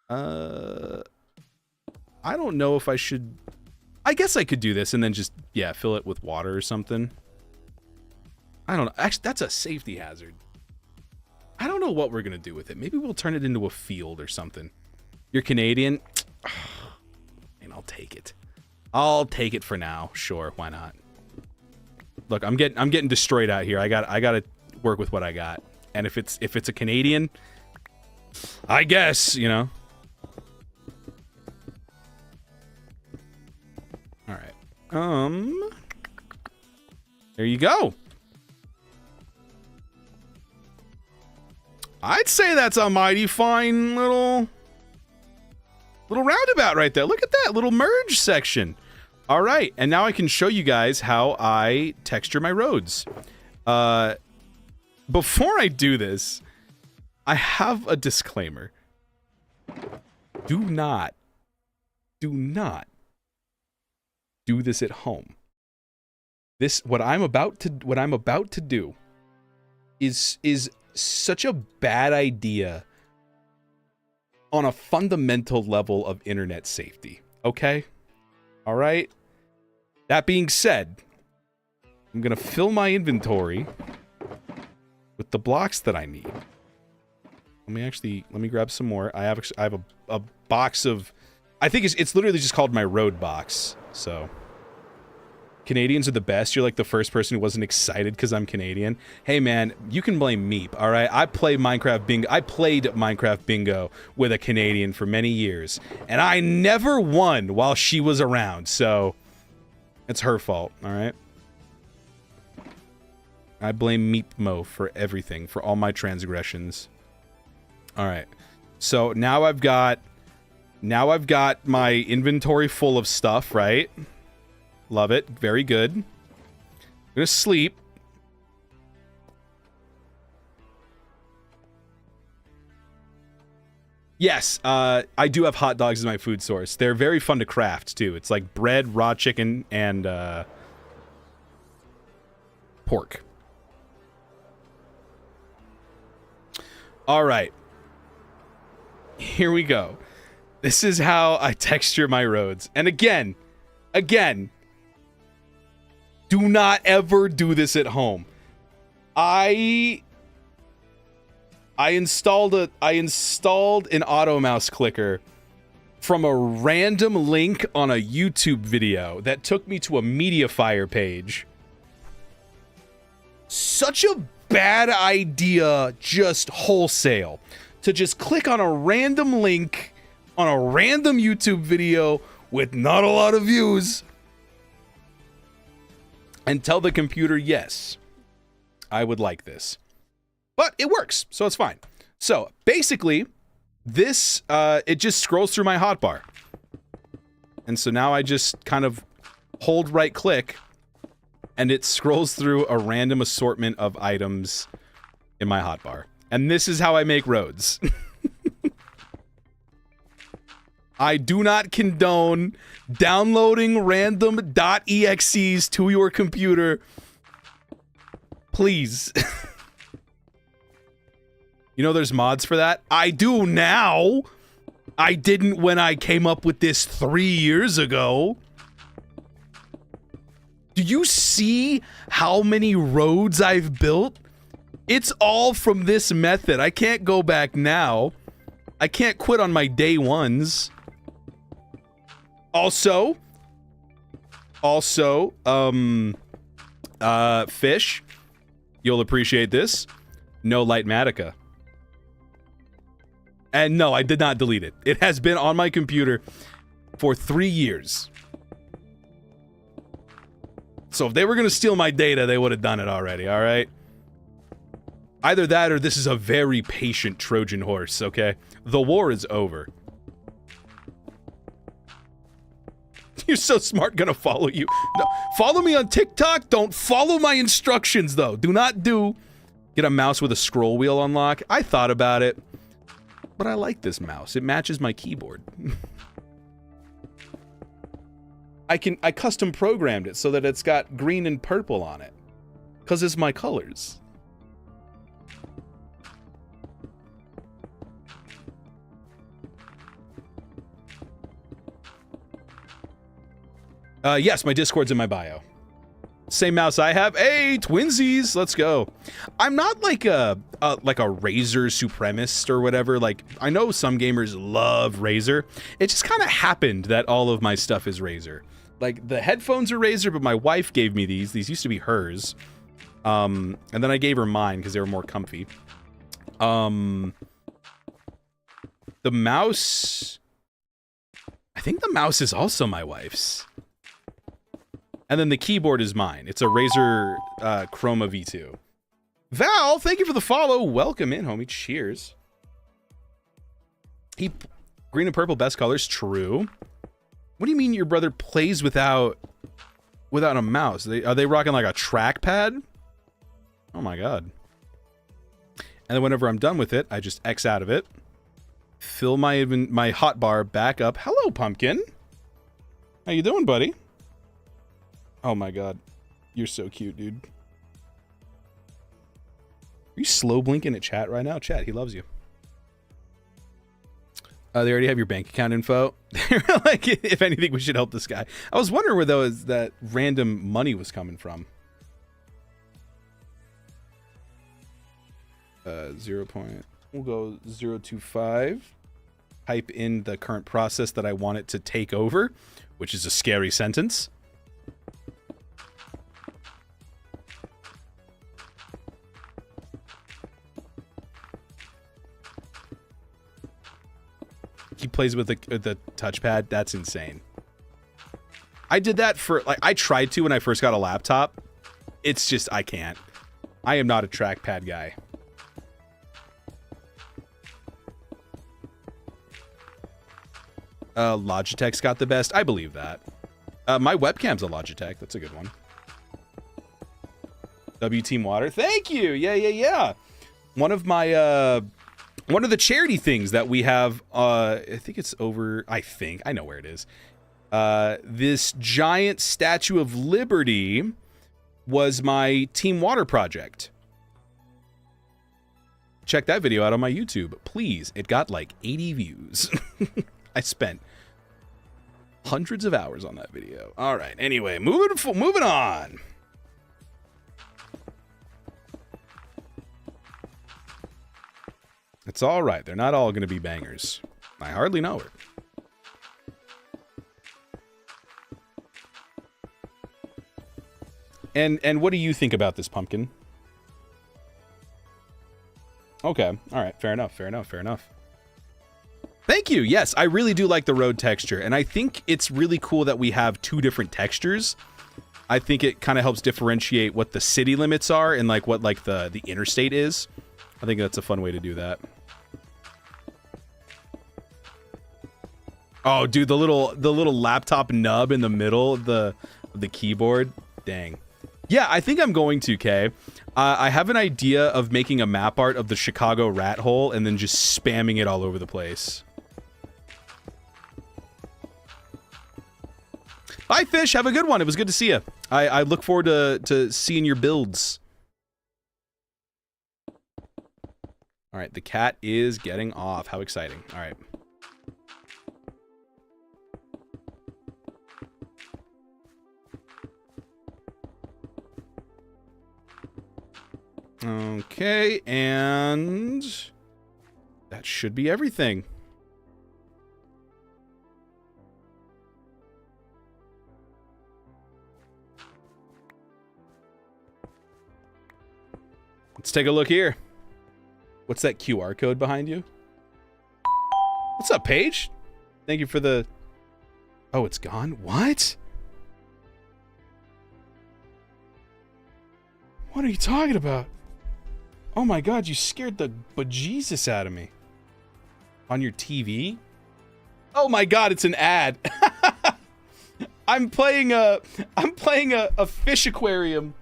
huh? I don't know if I should. I guess I could do this and then just, yeah, fill it with water or something. I don't know. Actually, that's a safety hazard. I don't know what we're gonna do with it. Maybe we'll turn it into a field or something. You're Canadian? And I'll take it. I'll take it for now. Sure, why not? Look, I'm getting destroyed out here. I gotta work with what I got. And if it's a Canadian, I guess, you know. All right. There you go. I'd say that's a mighty fine little roundabout right there. Look at that little merge section. All right, and now I can show you guys how I texture my roads. Before I do this, I have a disclaimer. Do not do this at home. What I'm about to do is such a bad idea on a fundamental level of internet safety. Okay? All right? That being said, I'm going to fill my inventory with the blocks that I need. Let me grab some more. I have a box of, I think it's literally just called my road box. So Canadians are the best. You're like the first person who wasn't excited because I'm Canadian. Hey man, you can blame Meep, all right? I played Minecraft Bingo with a Canadian for many years, and I never won while she was around, so it's her fault, all right? I blame Meep Mo for everything, for all my transgressions. All right, so now I've got my inventory full of stuff, right? Love it. Very good. I'm gonna sleep. Yes, I do have hot dogs as my food source. They're very fun to craft, too. It's like bread, raw chicken, and pork. All right. Here we go. This is how I texture my roads. And again, do not ever do this at home. I installed an auto mouse clicker from a random link on a YouTube video that took me to a Mediafire page. Such a bad idea, just wholesale, to just click on a random link on a random YouTube video with not a lot of views and tell the computer, yes, I would like this. But it works, so it's fine. So basically, this, it just scrolls through my hotbar. And so now I just kind of hold right click and it scrolls through a random assortment of items in my hotbar. And this is how I make roads. I do not condone downloading random.exes to your computer. Please. You know there's mods for that? I do now. I didn't when I came up with this 3 years ago. Do you see how many roads I've built? It's all from this method. I can't go back now. I can't quit on my day ones. Also, fish, you'll appreciate this. No Lightmatica. And no, I did not delete it. It has been on my computer for 3 years. So if they were going to steal my data, they would have done it already, all right? Either that or this is a very patient Trojan horse, okay? The war is over. You're so smart, gonna follow you. No, follow me on TikTok. Don't follow my instructions, though. Do not get a mouse with a scroll wheel unlock. I thought about it, but I like this mouse. It matches my keyboard. I custom programmed it so that it's got green and purple on it, because it's my colors. Yes, my Discord's in my bio. Same mouse I have. Hey, twinsies, let's go. I'm not like a Razer supremacist or whatever. Like, I know some gamers love Razer. It just kind of happened that all of my stuff is Razer. Like, the headphones are Razer, but my wife gave me these. These used to be hers. And then I gave her mine because they were more comfy. The mouse... I think the mouse is also my wife's. And then the keyboard is mine. It's a Razer Chroma V2. Val, thank you for the follow. Welcome in, homie. Cheers. Green and purple, best colors. True. What do you mean your brother plays without a mouse? Are they rocking like a trackpad? Oh my god. And then whenever I'm done with it, I just X out of it. Fill my hotbar back up. Hello, Pumpkin. How you doing, buddy? Oh my god. You're so cute, dude. Are you slow blinking at chat right now? Chat, he loves you. They already have your bank account info. Like, if anything, we should help this guy. I was wondering where that random money was coming from. 0. We'll go 0.25. Type in the current process that I want it to take over, which is a scary sentence. He plays with the touchpad. That's insane. I did that for, like, I tried to when I first got a laptop. It's just, I can't. I am not a trackpad guy. Logitech's got the best. I believe that. My webcam's a Logitech. That's a good one. W Team Water. Thank you. Yeah. One of the charity things that we have, I think it's over, I know where it is. This giant Statue of Liberty was my Team Water project. Check that video out on my YouTube, please. It got like 80 views. I spent hundreds of hours on that video. All right, anyway, moving on. It's all right. They're not all going to be bangers. I hardly know her. And what do you think about this, Pumpkin? Okay. All right. Fair enough. Thank you. Yes, I really do like the road texture. And I think it's really cool that we have two different textures. I think it kind of helps differentiate what the city limits are and like what like the interstate is. I think that's a fun way to do that. Oh, dude, the little laptop nub in the middle of the keyboard. Dang. Yeah, I think I'm going to, Kay. I have an idea of making a map art of the Chicago rat hole and then just spamming it all over the place. Bye, Fish. Have a good one. It was good to see you. I look forward to seeing your builds. All right, the cat is getting off. How exciting. All right. Okay, and that should be everything. Let's take a look here. What's that QR code behind you? What's up, Paige? Thank you for the... Oh, it's gone? What? What are you talking about? Oh my god, you scared the bejesus out of me. On your TV? Oh my god, it's an ad. I'm playing a fish aquarium.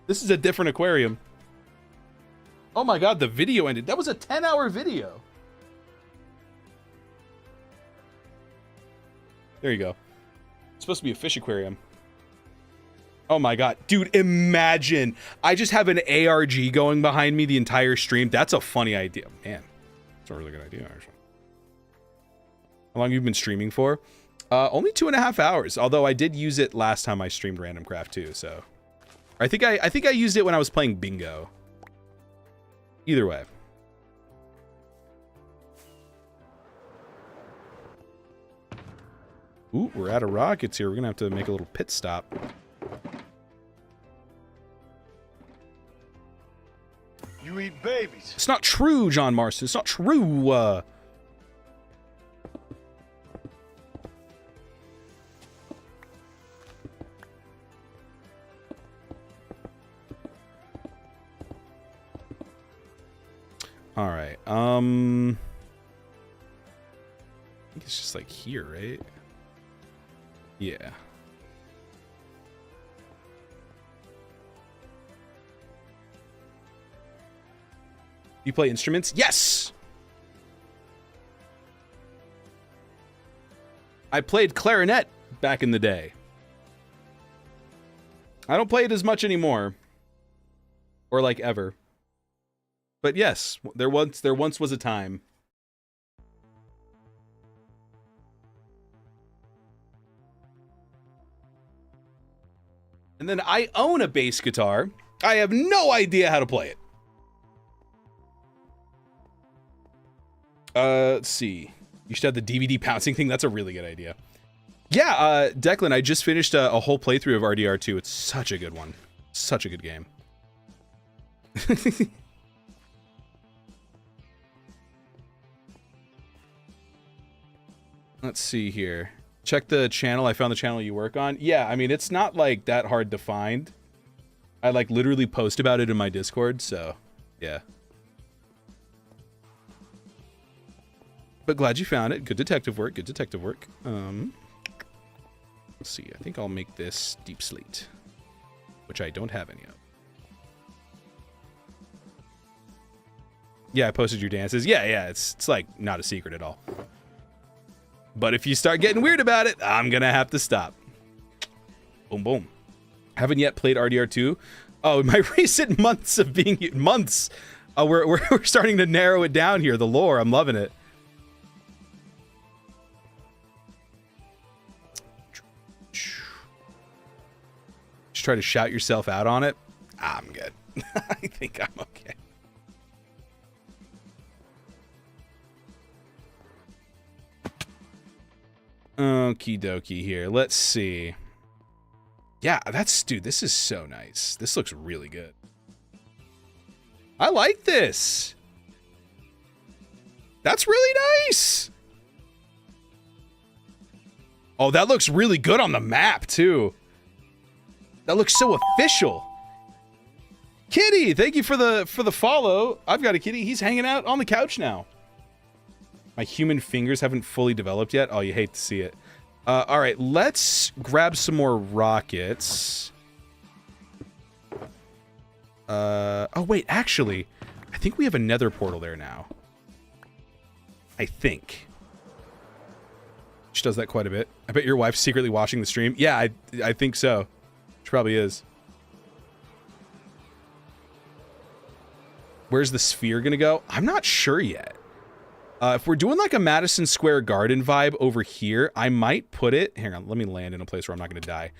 This is a different aquarium. Oh my god, the video ended. That was a 10-hour video. There you go. It's supposed to be a fish aquarium. Oh my god. Dude, imagine. I just have an ARG going behind me the entire stream. That's a funny idea. Man, that's a really good idea, actually. How long have you been streaming for? Only 2.5 hours. Although I did use it last time I streamed Randomcraft too, so... I think I used it when I was playing bingo. Either way. Ooh, we're out of rockets here. We're gonna have to make a little pit stop. You eat babies. It's not true, John Marston. It's not true. All right. I think it's just like here, right? Yeah. You play instruments? Yes! I played clarinet back in the day. I don't play it as much anymore. Or like ever. But yes, there once was a time. And then I own a bass guitar. I have no idea how to play it. Let's see. You should have the DVD pouncing thing. That's a really good idea. Yeah, Declan, I just finished a whole playthrough of RDR2. It's such a good one. Such a good game. Let's see here. Check the channel. I found the channel you work on. Yeah, I mean, it's not like that hard to find. I like literally post about it in my Discord, so yeah. But glad you found it. Good detective work. Good detective work. Let's see. I think I'll make this deep slate, which I don't have any of. Yeah, I posted your dances. Yeah, it's like not a secret at all. But if you start getting weird about it, I'm gonna have to stop. Boom, boom. Haven't yet played RDR2. Oh, in my recent months of being months, we're starting to narrow it down here. The lore, I'm loving it. Just try to shout yourself out on it. I'm good. I think I'm okay. Okie dokie here. Let's see. Yeah, dude, this is so nice. This looks really good. I like this. That's really nice. Oh, that looks really good on the map, too. That looks so official. Kitty, thank you for the follow. I've got a kitty. He's hanging out on the couch now. My human fingers haven't fully developed yet. Oh, you hate to see it. All right, let's grab some more rockets. Oh, wait, actually, I think we have a nether portal there now. I think. She does that quite a bit. I bet your wife's secretly watching the stream. Yeah, I think so. She probably is. Where's the sphere gonna go? I'm not sure yet. If we're doing like a Madison Square Garden vibe over here, I might put it... Hang on, let me land in a place where I'm not going to die.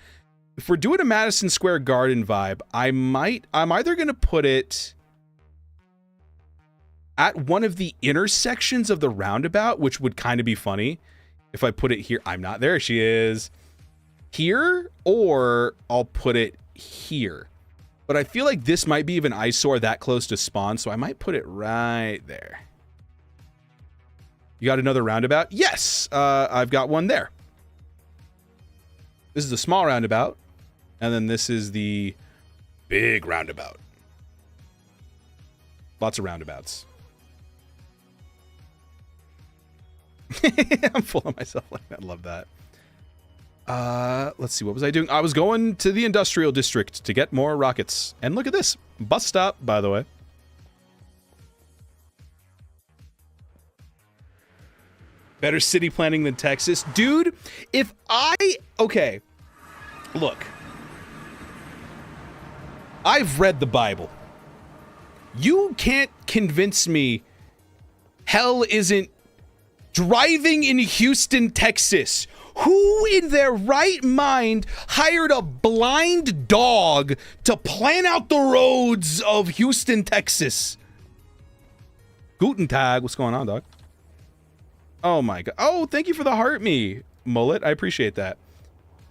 If we're doing a Madison Square Garden vibe, I'm either going to put it at one of the intersections of the roundabout, which would kind of be funny. If I put it here... I'm not... There she is. Here, or I'll put it here. But I feel like this might be even eyesore that close to spawn, so I might put it right there. You got another roundabout? Yes, I've got one there. This is a small roundabout, and then this is the big roundabout. Lots of roundabouts. I'm full of myself. I love that. Let's see. What was I doing? I was going to the industrial district to get more rockets. And look at this. Bus stop, by the way. Better city planning than Texas. Dude, if I... Okay. Look. I've read the Bible. You can't convince me hell isn't driving in Houston, Texas. Who in their right mind hired a blind dog to plan out the roads of Houston, Texas? Guten Tag. What's going on, dog? Oh my god. Oh, thank you for the heart me, Mullet. I appreciate that.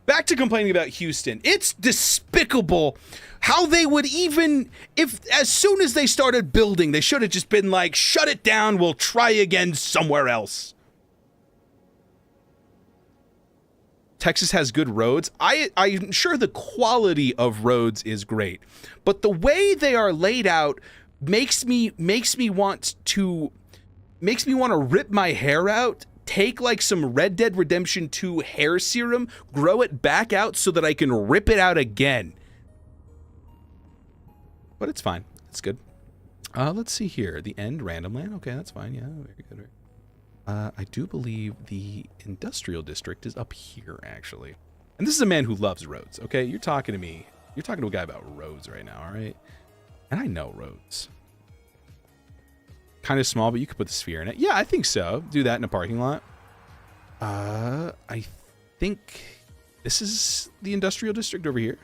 Back to complaining about Houston. It's despicable how they would even, if as soon as they started building, they should have just been like, shut it down, we'll try again somewhere else. Texas has good roads. I'm sure the quality of roads is great, but the way they are laid out makes me want to rip my hair out, take like some Red Dead Redemption 2 hair serum, grow it back out so that I can rip it out again. But it's fine. It's good. Let's see here. The end, random land. Okay, that's fine. Yeah, very good. I do believe the industrial district is up here, actually. And this is a man who loves roads, okay? You're talking to me. You're talking to a guy about roads right now, all right? And I know roads. Kind of small, but you could put the sphere in it. Yeah, I think so. Do that in a parking lot. I think this is the industrial district over here.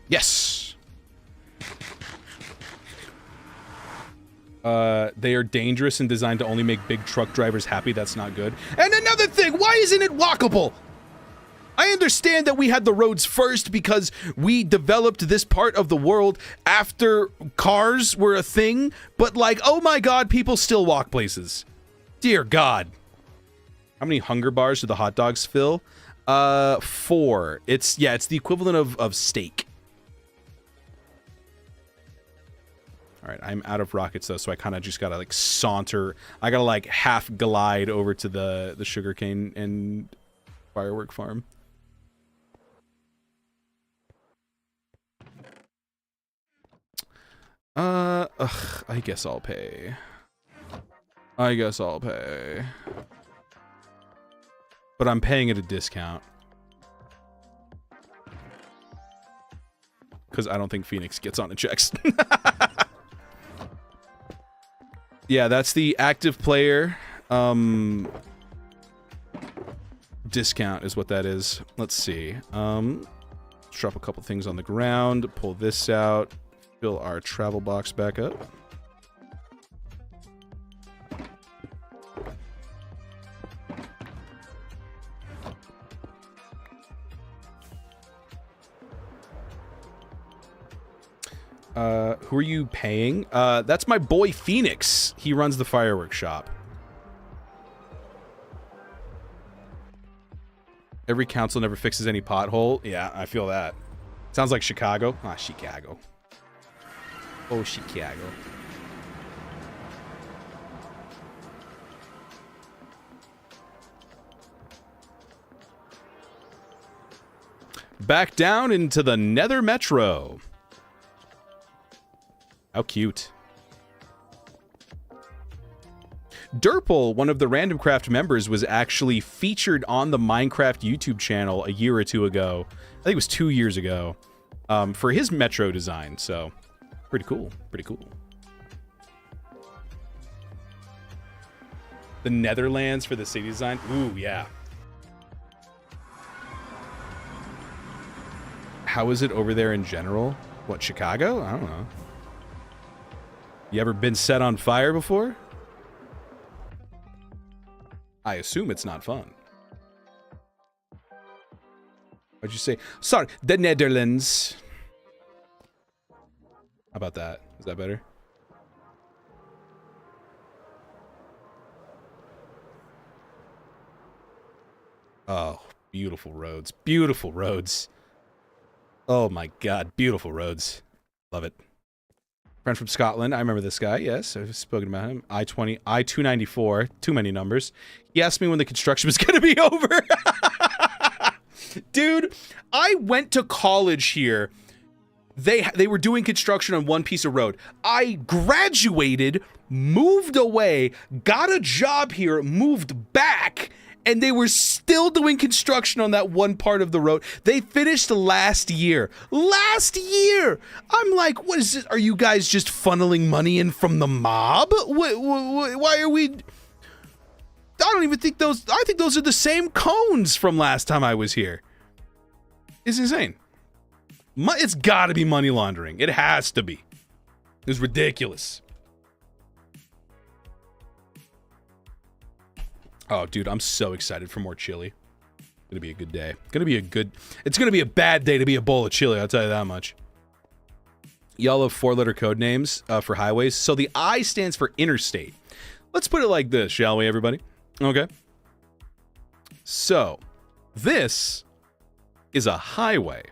Yes. They are dangerous and designed to only make big truck drivers happy. That's not good. And another thing, why isn't it walkable? I understand that we had the roads first because we developed this part of the world after cars were a thing, but like, oh my god, people still walk places. Dear God. How many hunger bars do the hot dogs fill? 4. It's the equivalent of steak. All right, I'm out of rockets though, so I kind of just gotta like saunter. I gotta like half glide over to the sugarcane and firework farm. I guess I'll pay. But I'm paying at a discount. Because I don't think Phoenix gets on the checks. Yeah, that's the active player discount is what that is. Let's see. Let's drop a couple things on the ground, pull this out, fill our travel box back up. Who are you paying? That's my boy Phoenix. He runs the fireworks shop. Every council never fixes any pothole. Yeah, I feel that. Sounds like Chicago. Ah, Chicago. Oh, Chicago. Back down into the Nether Metro. How cute. Durple, one of the Randomcraft members, was actually featured on the Minecraft YouTube channel a year or two ago. I think it was 2 years ago, for his Metro design. So, pretty cool. Pretty cool. The Netherlands for the city design. Ooh, yeah. How is it over there in general? What, Chicago? I don't know. You ever been set on fire before? I assume it's not fun. What'd you say? Sorry, the Netherlands. How about that? Is that better? Oh, beautiful roads. Beautiful roads. Oh my god, beautiful roads. Love it. Friend from Scotland. I remember this guy. Yes, I've spoken about him. I-20, I-294. Too many numbers. He asked me when the construction was going to be over. Dude, I went to college here. They were doing construction on one piece of road. I graduated, moved away, got a job here, moved back, and they were still doing construction on that one part of the road. They finished last year. Last year! I'm like, what is this? Are you guys just funneling money in from the mob? Why are we... I don't even think those... I think those are the same cones from last time I was here. It's insane. It's gotta be money laundering. It has to be. It's ridiculous. Oh, dude, I'm so excited for more chili. It's gonna be a good day. It's gonna be a bad day to be a bowl of chili, I'll tell you that much. Y'all have 4-letter code names for highways. So the I stands for interstate. Let's put it like this, shall we, everybody? Okay. So, this is a highway.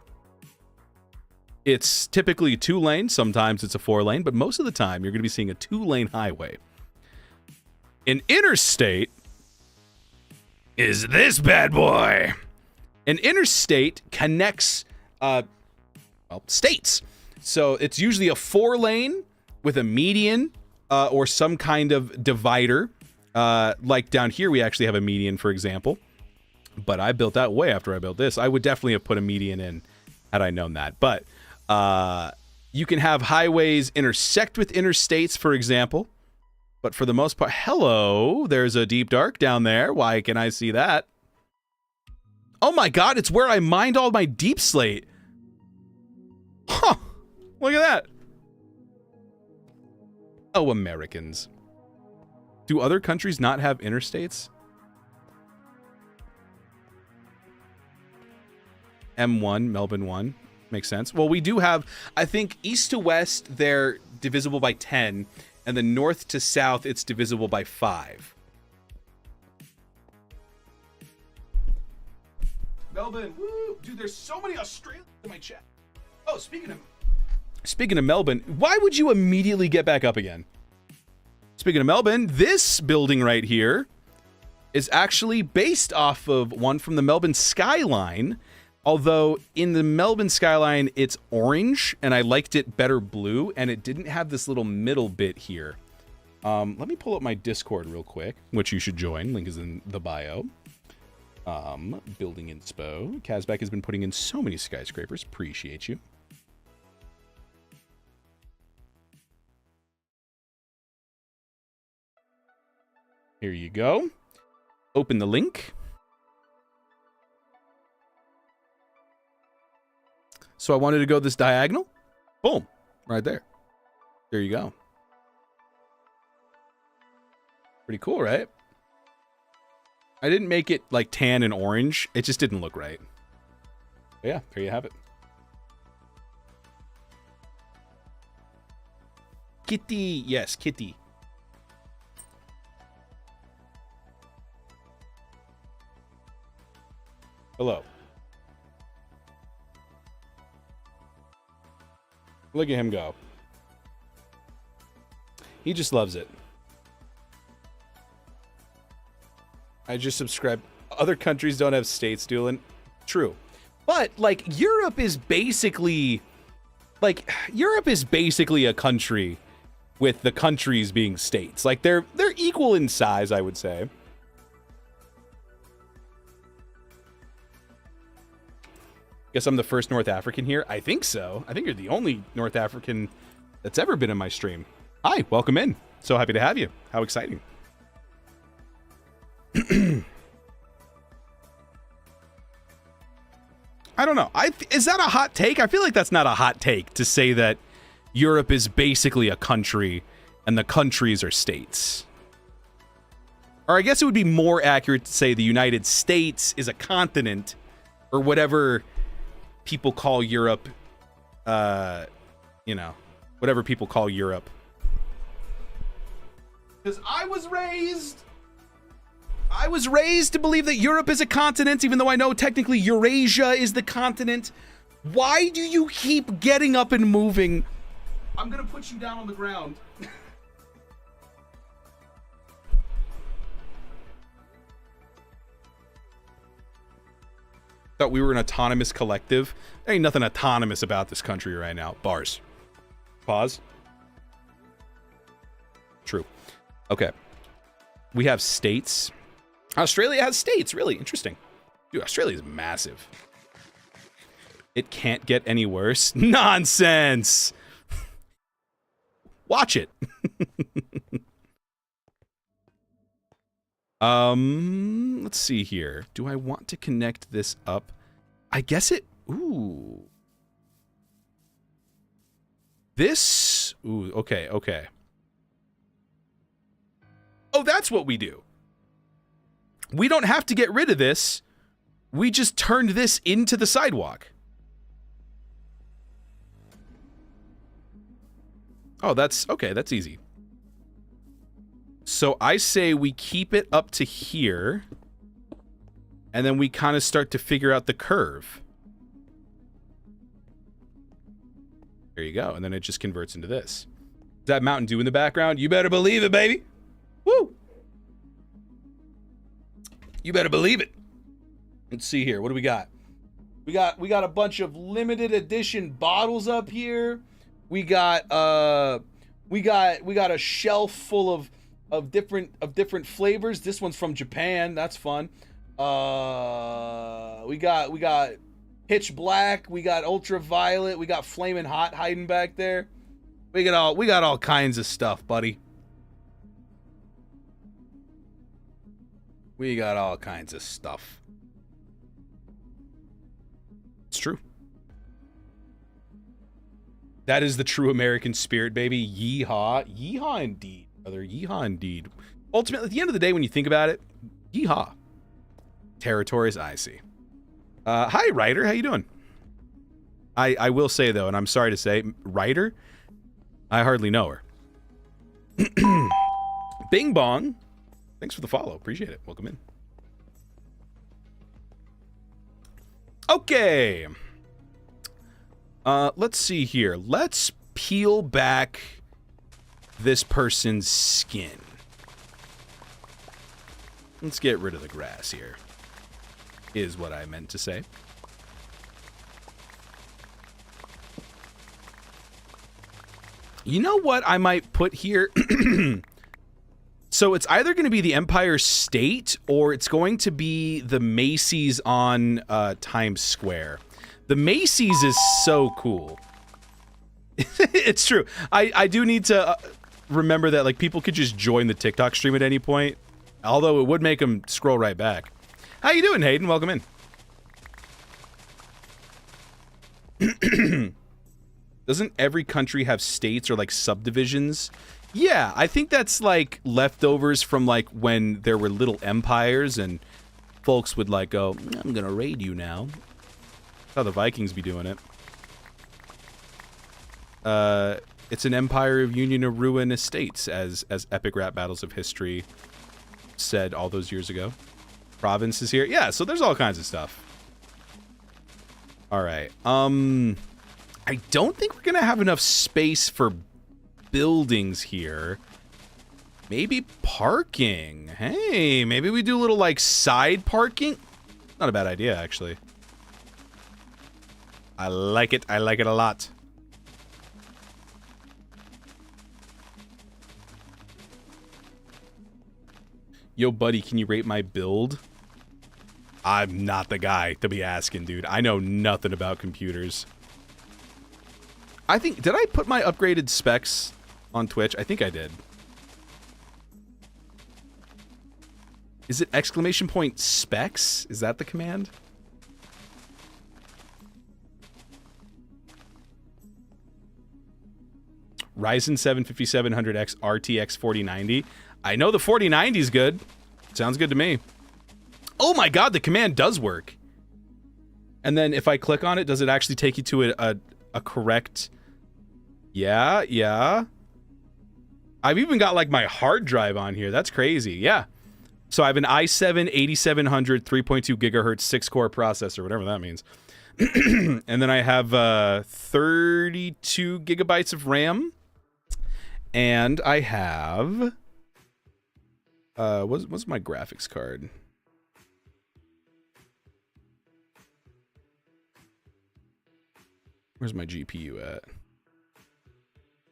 It's typically 2 lanes, sometimes it's a 4 lane, but most of the time you're going to be seeing a 2-lane highway. An interstate is this bad boy. An interstate connects, states. So it's usually a 4 lane with a median or some kind of divider. Like down here, we actually have a median, for example. But I built that way after I built this. I would definitely have put a median in had I known that. But you can have highways intersect with interstates, for example. But for the most part, hello, there's a deep dark down there. Why can I see that? Oh my god, it's where I mined all my deep slate. Huh, look at that. Oh, Americans. Do other countries not have interstates? M1, Melbourne 1. Makes sense. Well, we do have, I think, east to west, they're divisible by 10. And then north to south, it's divisible by 5. Melbourne, woo! Dude, there's so many Australians in my chat. Oh, speaking of Melbourne, why would you immediately get back up again? Speaking of Melbourne, this building right here is actually based off of one from the Melbourne skyline. Although in the Melbourne skyline, it's orange, and I liked it better blue, and it didn't have this little middle bit here. Let me pull up my Discord real quick, which you should join. Link is in the bio. Building inspo. Kazbek has been putting in so many skyscrapers. Appreciate you. Here you go. Open the link. So I wanted to go this diagonal. Boom. Right there. There you go. Pretty cool, right? I didn't make it like tan and orange. It just didn't look right. But yeah, there you have it. Kitty. Yes, Kitty. Hello. Look at him go. He just loves it. I just subscribed. Other countries don't have states, Dewlan. True. But, like, Europe is basically a country with the countries being states. Like, they're equal in size, I would say. Guess I'm the first North African here. I think so. I think you're the only North African that's ever been in my stream. Hi, welcome in. So happy to have you. How exciting. I don't know. Is that a hot take? I feel like that's not a hot take to say that Europe is basically a country and the countries are states. Or I guess it would be more accurate to say the United States is a continent or whatever people call Europe, you know, whatever people call Europe. Because I was raised to believe that Europe is a continent, even though I know technically Eurasia is the continent. Why do you keep getting up and moving? I'm gonna put you down on the ground. Thought we were an autonomous collective. There ain't nothing autonomous about this country right now. Bars. Pause. True. Okay. We have states. Australia has states. Really interesting. Dude, Australia is massive. It can't get any worse. Nonsense. Watch it. Let's see here. Do I want to connect this up? I guess it... Ooh. This... Ooh, okay, okay. Oh, that's what we do. We don't have to get rid of this. We just turned this into the sidewalk. Oh, that's... Okay, that's easy. So I say we keep it up to here, and then we kind of start to figure out the curve. There you go, and then it just converts into this. Is that Mountain Dew in the background? You better believe it, baby. Woo! You better believe it. Let's see here. What do we got? We got a bunch of limited edition bottles up here. We got a shelf full of different flavors. This one's from Japan. That's fun. We got pitch black. We got ultraviolet. We got flaming hot hiding back there. We got all kinds of stuff, buddy. We got all kinds of stuff. It's true. That is the true American spirit, baby. Yeehaw. Yeehaw indeed. Yeehaw indeed. Ultimately, at the end of the day, when you think about it, yeehaw. Territories, I see. Hi, Ryder. How you doing? I will say, though, and I'm sorry to say, Ryder, I hardly know her. Bing Bong. Thanks for the follow. Appreciate it. Welcome in. Okay. Let's see here. Let's peel back this person's skin. Let's get rid of the grass here, is what I meant to say. You know what I might put here? So it's either going to be the Empire State or it's going to be the Macy's on Times Square. The Macy's is so cool. It's true. I do need to remember that, like, people could just join the TikTok stream at any point, although it would make them scroll right back. How you doing, Hayden? Welcome in. Doesn't every country have states or, like, subdivisions? Yeah, I think that's, like, leftovers from, like, when there were little empires and folks would, like, go, I'm gonna raid you now. That's how the Vikings be doing it. It's an empire of union or ruin estates, as epic rap battles of history said all those years ago. Province is here. Yeah, so there's all kinds of stuff. All right. I don't think we're gonna have enough space for buildings here. Maybe parking. Hey, maybe we do a little, like, side parking. Not a bad idea, actually. I like it. I like it a lot. Yo, buddy, can you rate my build? I'm not the guy to be asking, dude. I know nothing about computers. I think... Did I put my upgraded specs on Twitch? I think I did. Is it exclamation point specs? Is that the command? Ryzen 7 5700X RTX 4090. I know the 4090 is good. Sounds good to me. Oh my god, the command does work. And then if I click on it, does it actually take you to a correct... Yeah, yeah. I've even got like my hard drive on here. That's crazy. Yeah. So I have an i7 8700 3.2 gigahertz 6-core processor, whatever that means. And then I have 32 gigabytes of RAM. And I have... what's my graphics card? Where's my GPU at?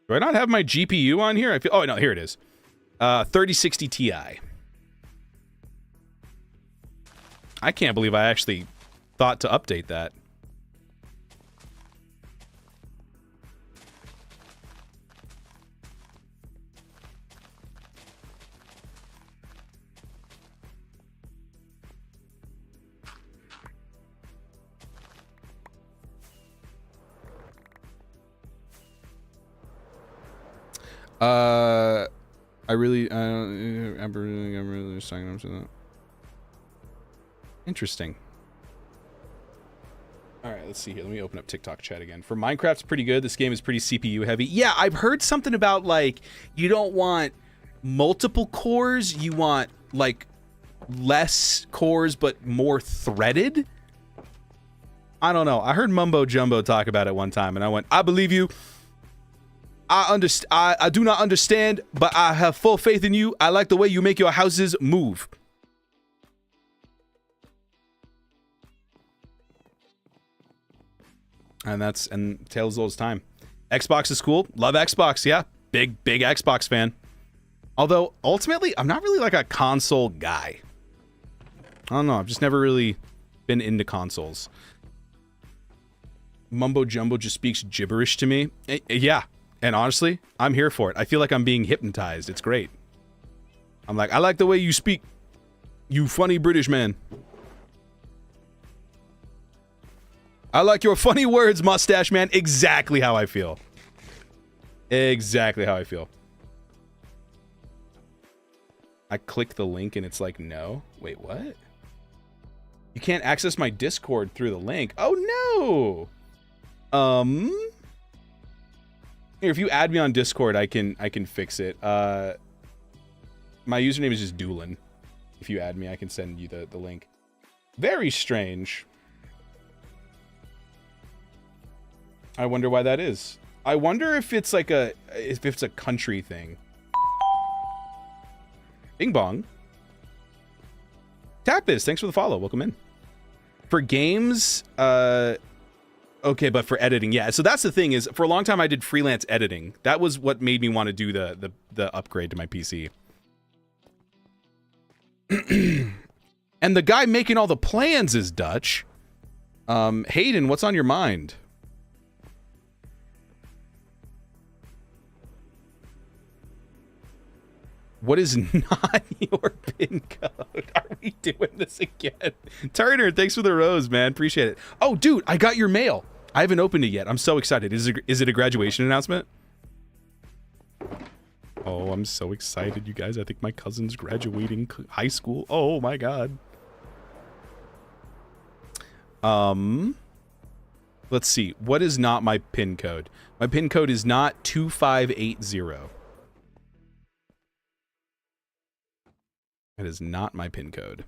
Do I not have my GPU on here? I feel. Oh no, here it is. 3060 Ti. I can't believe I actually thought to update that. I'm really signing up to that. Interesting. All right, let's see here. Let me open up TikTok chat again. For Minecraft's pretty good. This game is pretty CPU heavy. Yeah, I've heard something about like you don't want multiple cores. You want like less cores but more threaded. I don't know. I heard Mumbo Jumbo talk about it one time, and I went, I believe you. I do not understand, but I have full faith in you. I like the way you make your houses move. And Tales old as time. Xbox is cool. Love Xbox, yeah. Big Xbox fan. Although, ultimately, I'm not really like a console guy. I don't know. I've just never really been into consoles. Mumbo Jumbo just speaks gibberish to me. Yeah. And honestly, I'm here for it. I feel like I'm being hypnotized. It's great. I'm like, I like the way you speak, you funny British man. I like your funny words, mustache man. Exactly how I feel. Exactly how I feel. I click the link and it's like, no. Wait, what? You can't access my Discord through the link. Oh, no. Here, if you add me on Discord, I can fix it. My username is just Dewlan. If you add me, I can send you the link. Very strange. I wonder why that is. I wonder if it's like if it's a country thing. Bing bong. Tapis, thanks for the follow. Welcome in. For games, okay, but for editing, yeah. So that's the thing is, for a long time I did freelance editing. That was what made me want to do the upgrade to my PC. And the guy making all the plans is Dutch. Hayden, what's on your mind? What is not your pin code? Are we doing this again? Turner, thanks for the rose, man. Appreciate it. Oh, dude, I got your mail. I haven't opened it yet. I'm so excited. Is it a graduation announcement? Oh, I'm so excited, you guys. I think my cousin's graduating high school. Oh, my God. Let's see. What is not my pin code? My pin code is not 2580. That is not my pin code.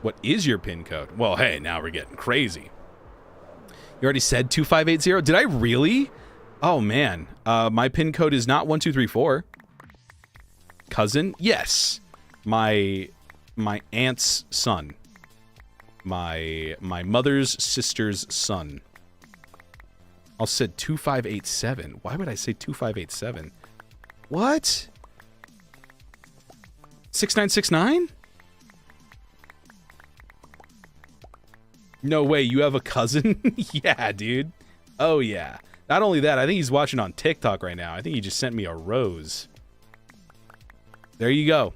What is your pin code? Well, hey, now we're getting crazy. You already said 2580? Did I really? Oh, man. My pin code is not 1234. Cousin? Yes. My aunt's son. My mother's sister's son. I said 2587. Why would I say 2587? What? 6969? No way, you have a cousin? Yeah, dude. Oh, yeah. Not only that, I think he's watching on TikTok right now. I think he just sent me a rose. There you go.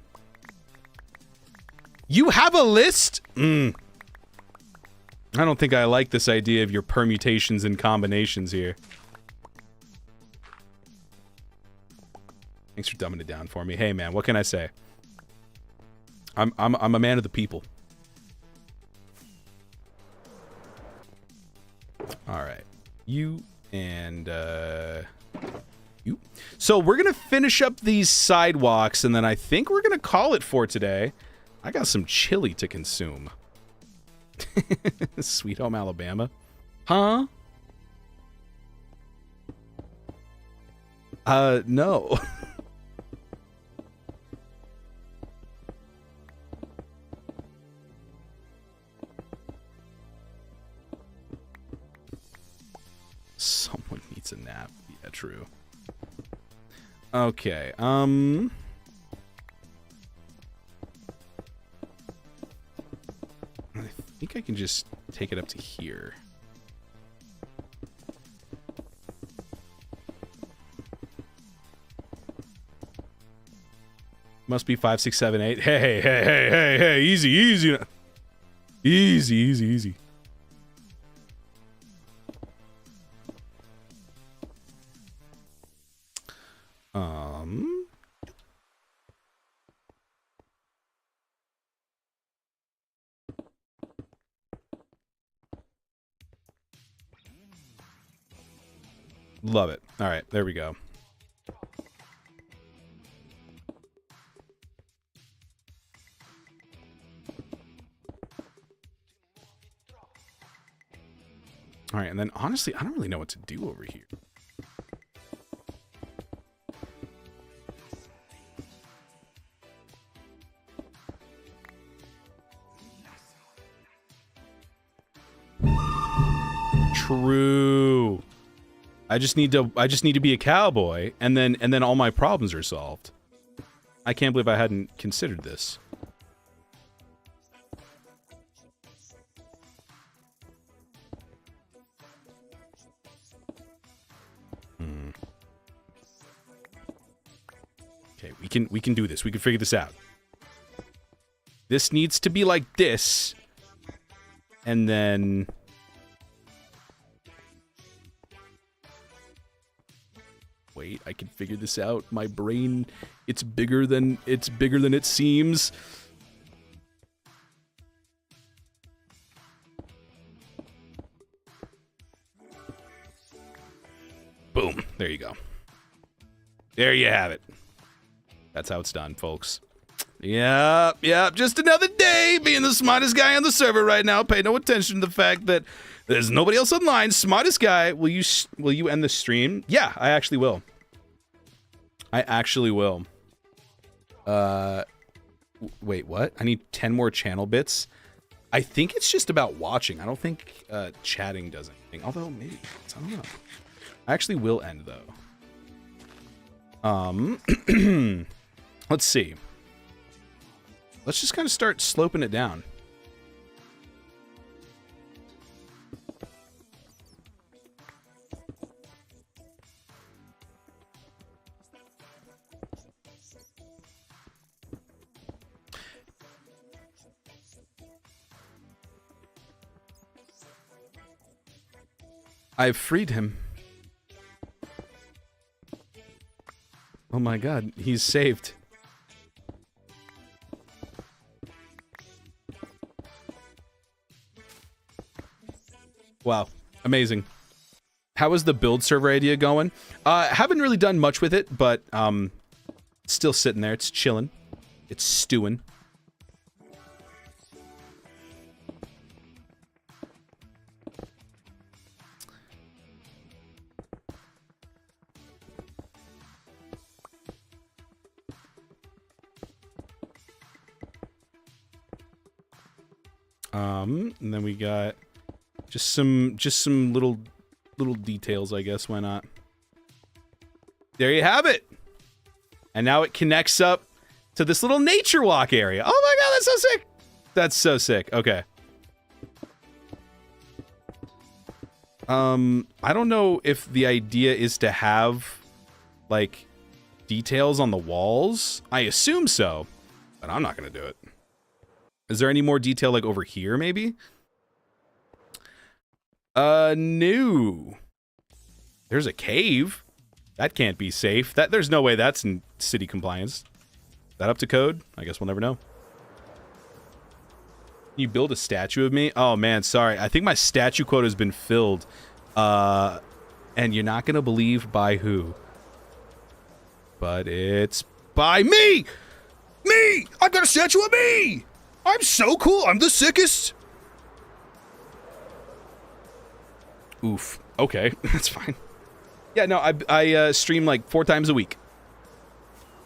You have a list? I don't think I like this idea of your permutations and combinations here. Thanks for dumbing it down for me. Hey, man, what can I say? I'm a man of the people. All right. You and you. So we're going to finish up these sidewalks, and then I think we're going to call it for today. I got some chili to consume. Sweet Home Alabama. Huh? No. Someone needs a nap. Yeah, true. Okay, I think I can just take it up to here. Must be 5, 6, 7, 8. Hey, easy, easy. Easy, easy, easy. Love it. All right, there we go. All right, and then honestly, I don't really know what to do over here. True. I just need to be a cowboy, and then all my problems are solved. I can't believe I hadn't considered this. Okay, we can do this. We can figure this out. This needs to be like this, and then wait, I can figure this out. My brain, it's bigger than it seems. Boom. There you go. There you have it. That's how it's done, folks. Yep. Just another day being the smartest guy on the server right now. Pay no attention to the fact that there's nobody else online. Smartest guy. Will you end the stream? Yeah, I actually will. Wait, what? I need 10 more channel bits. I think it's just about watching. I don't think chatting does anything. Although maybe I don't know. I actually will end though. Let's see. Let's just kind of start sloping it down. I've freed him. Oh my god, he's saved. Wow, amazing. How is the build server idea going? Haven't really done much with it, but still sitting there. It's chilling. It's stewing. And then we got just some little details, I guess. Why not? There you have it. And now it connects up to this little nature walk area. Oh my god, that's so sick. That's so sick. Okay. I don't know if the idea is to have like details on the walls. I assume so, but I'm not gonna do it. Is there any more detail like over here maybe? No. There's a cave. That can't be safe. There's no way that's in city compliance. Is that up to code? I guess we'll never know. You build a statue of me? Oh, man, sorry. I think my statue quota has been filled. And you're not going to believe by who. But it's by me! Me! I've got a statue of me! I'm so cool. I'm the sickest. Oof. Okay, that's fine. Yeah, no, I stream like 4 times a week.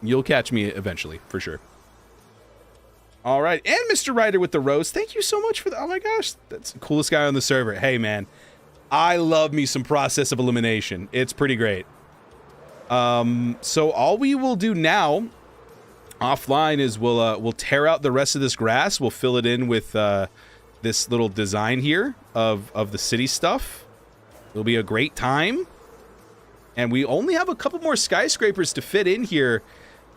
You'll catch me eventually, for sure. All right, and Mr. Ryder with the rose. Thank you so much for that. Oh my gosh, that's the coolest guy on the server. Hey, man, I love me some process of elimination. It's pretty great. So all we will do now, offline, is we'll tear out the rest of this grass. We'll fill it in with this little design here of the city stuff. It'll be a great time. And we only have a couple more skyscrapers to fit in here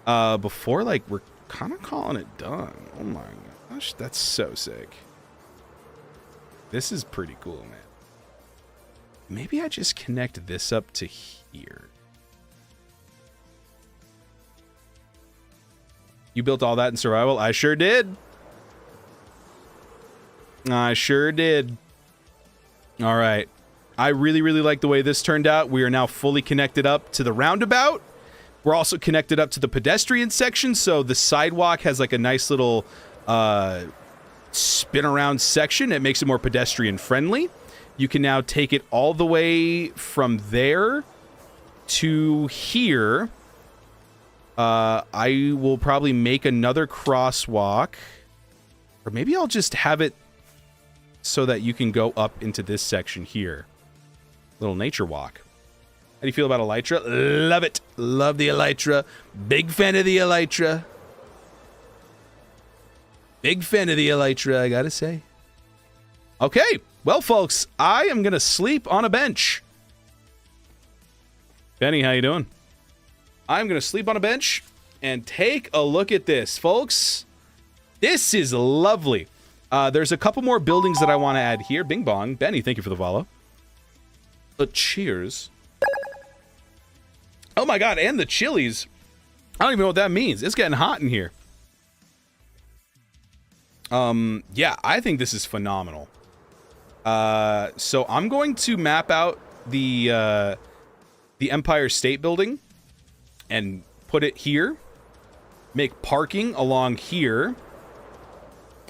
before, like, we're kind of calling it done. Oh my gosh, that's so sick. This is pretty cool, man. Maybe I just connect this up to here. You built all that in survival? I sure did. I sure did. All right. I really, really like the way this turned out. We are now fully connected up to the roundabout. We're also connected up to the pedestrian section, so the sidewalk has like a nice little spin around section. It makes it more pedestrian friendly. You can now take it all the way from there to here. I will probably make another crosswalk, or maybe I'll just have it so that you can go up into this section here. Little nature walk. How do you feel about Elytra? Love it. Love the Elytra. Big fan of the Elytra. Big fan of the Elytra, I gotta say. Okay, well, folks, I am gonna sleep on a bench. Benny, how you doing? I'm gonna sleep on a bench and take a look at this, folks. This is lovely. There's a couple more buildings that I want to add here. Bing bong. Benny, thank you for the follow. Cheers. Oh my god, and the chilies. I don't even know what that means. It's getting hot in here. Yeah, I think this is phenomenal. So I'm going to map out the Empire State Building and put it here. Make parking along here.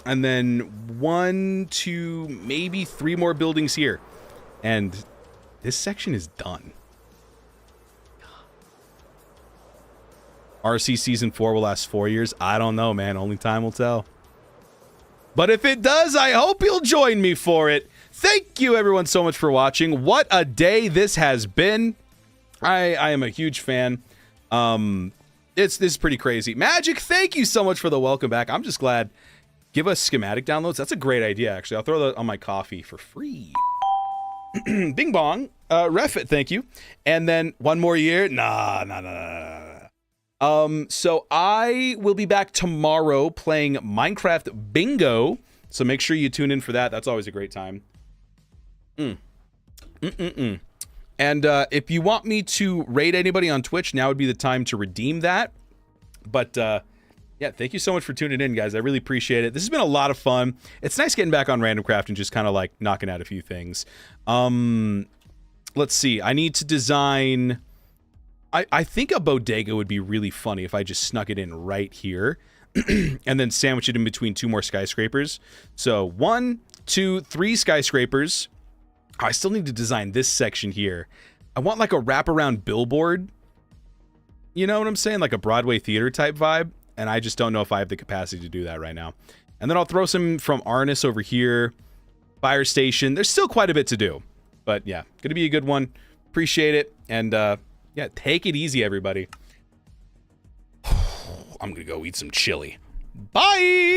And then 1, 2, maybe 3 more buildings here. And this section is done. RC Season 4 will last 4 years. I don't know, man. Only time will tell. But if it does, I hope you'll join me for it. Thank you, everyone, so much for watching. What a day this has been. I am a huge fan. This is pretty crazy. Magic, thank you so much for the welcome back. I'm just glad. Give us schematic downloads. That's a great idea, actually. I'll throw that on my coffee for free. Bing bong. Ref it, thank you. And then 1 more year. Nah. So I will be back tomorrow playing Minecraft Bingo. So make sure you tune in for that. That's always a great time. And if you want me to raid anybody on Twitch, now would be the time to redeem that. But yeah, thank you so much for tuning in, guys. I really appreciate it. This has been a lot of fun. It's nice getting back on Randomcraft and just kind of like knocking out a few things. Let's see. I need to design... I think a bodega would be really funny if I just snuck it in right here and then sandwich it in between 2 more skyscrapers. So 1, 2, 3 skyscrapers. I still need to design this section here. I want like a wraparound billboard. You know what I'm saying? Like a Broadway theater type vibe. And I just don't know if I have the capacity to do that right now. And then I'll throw some from Arnis over here. Fire station. There's still quite a bit to do. But yeah, gonna be a good one. Appreciate it. And yeah, take it easy, everybody. I'm gonna go eat some chili. Bye!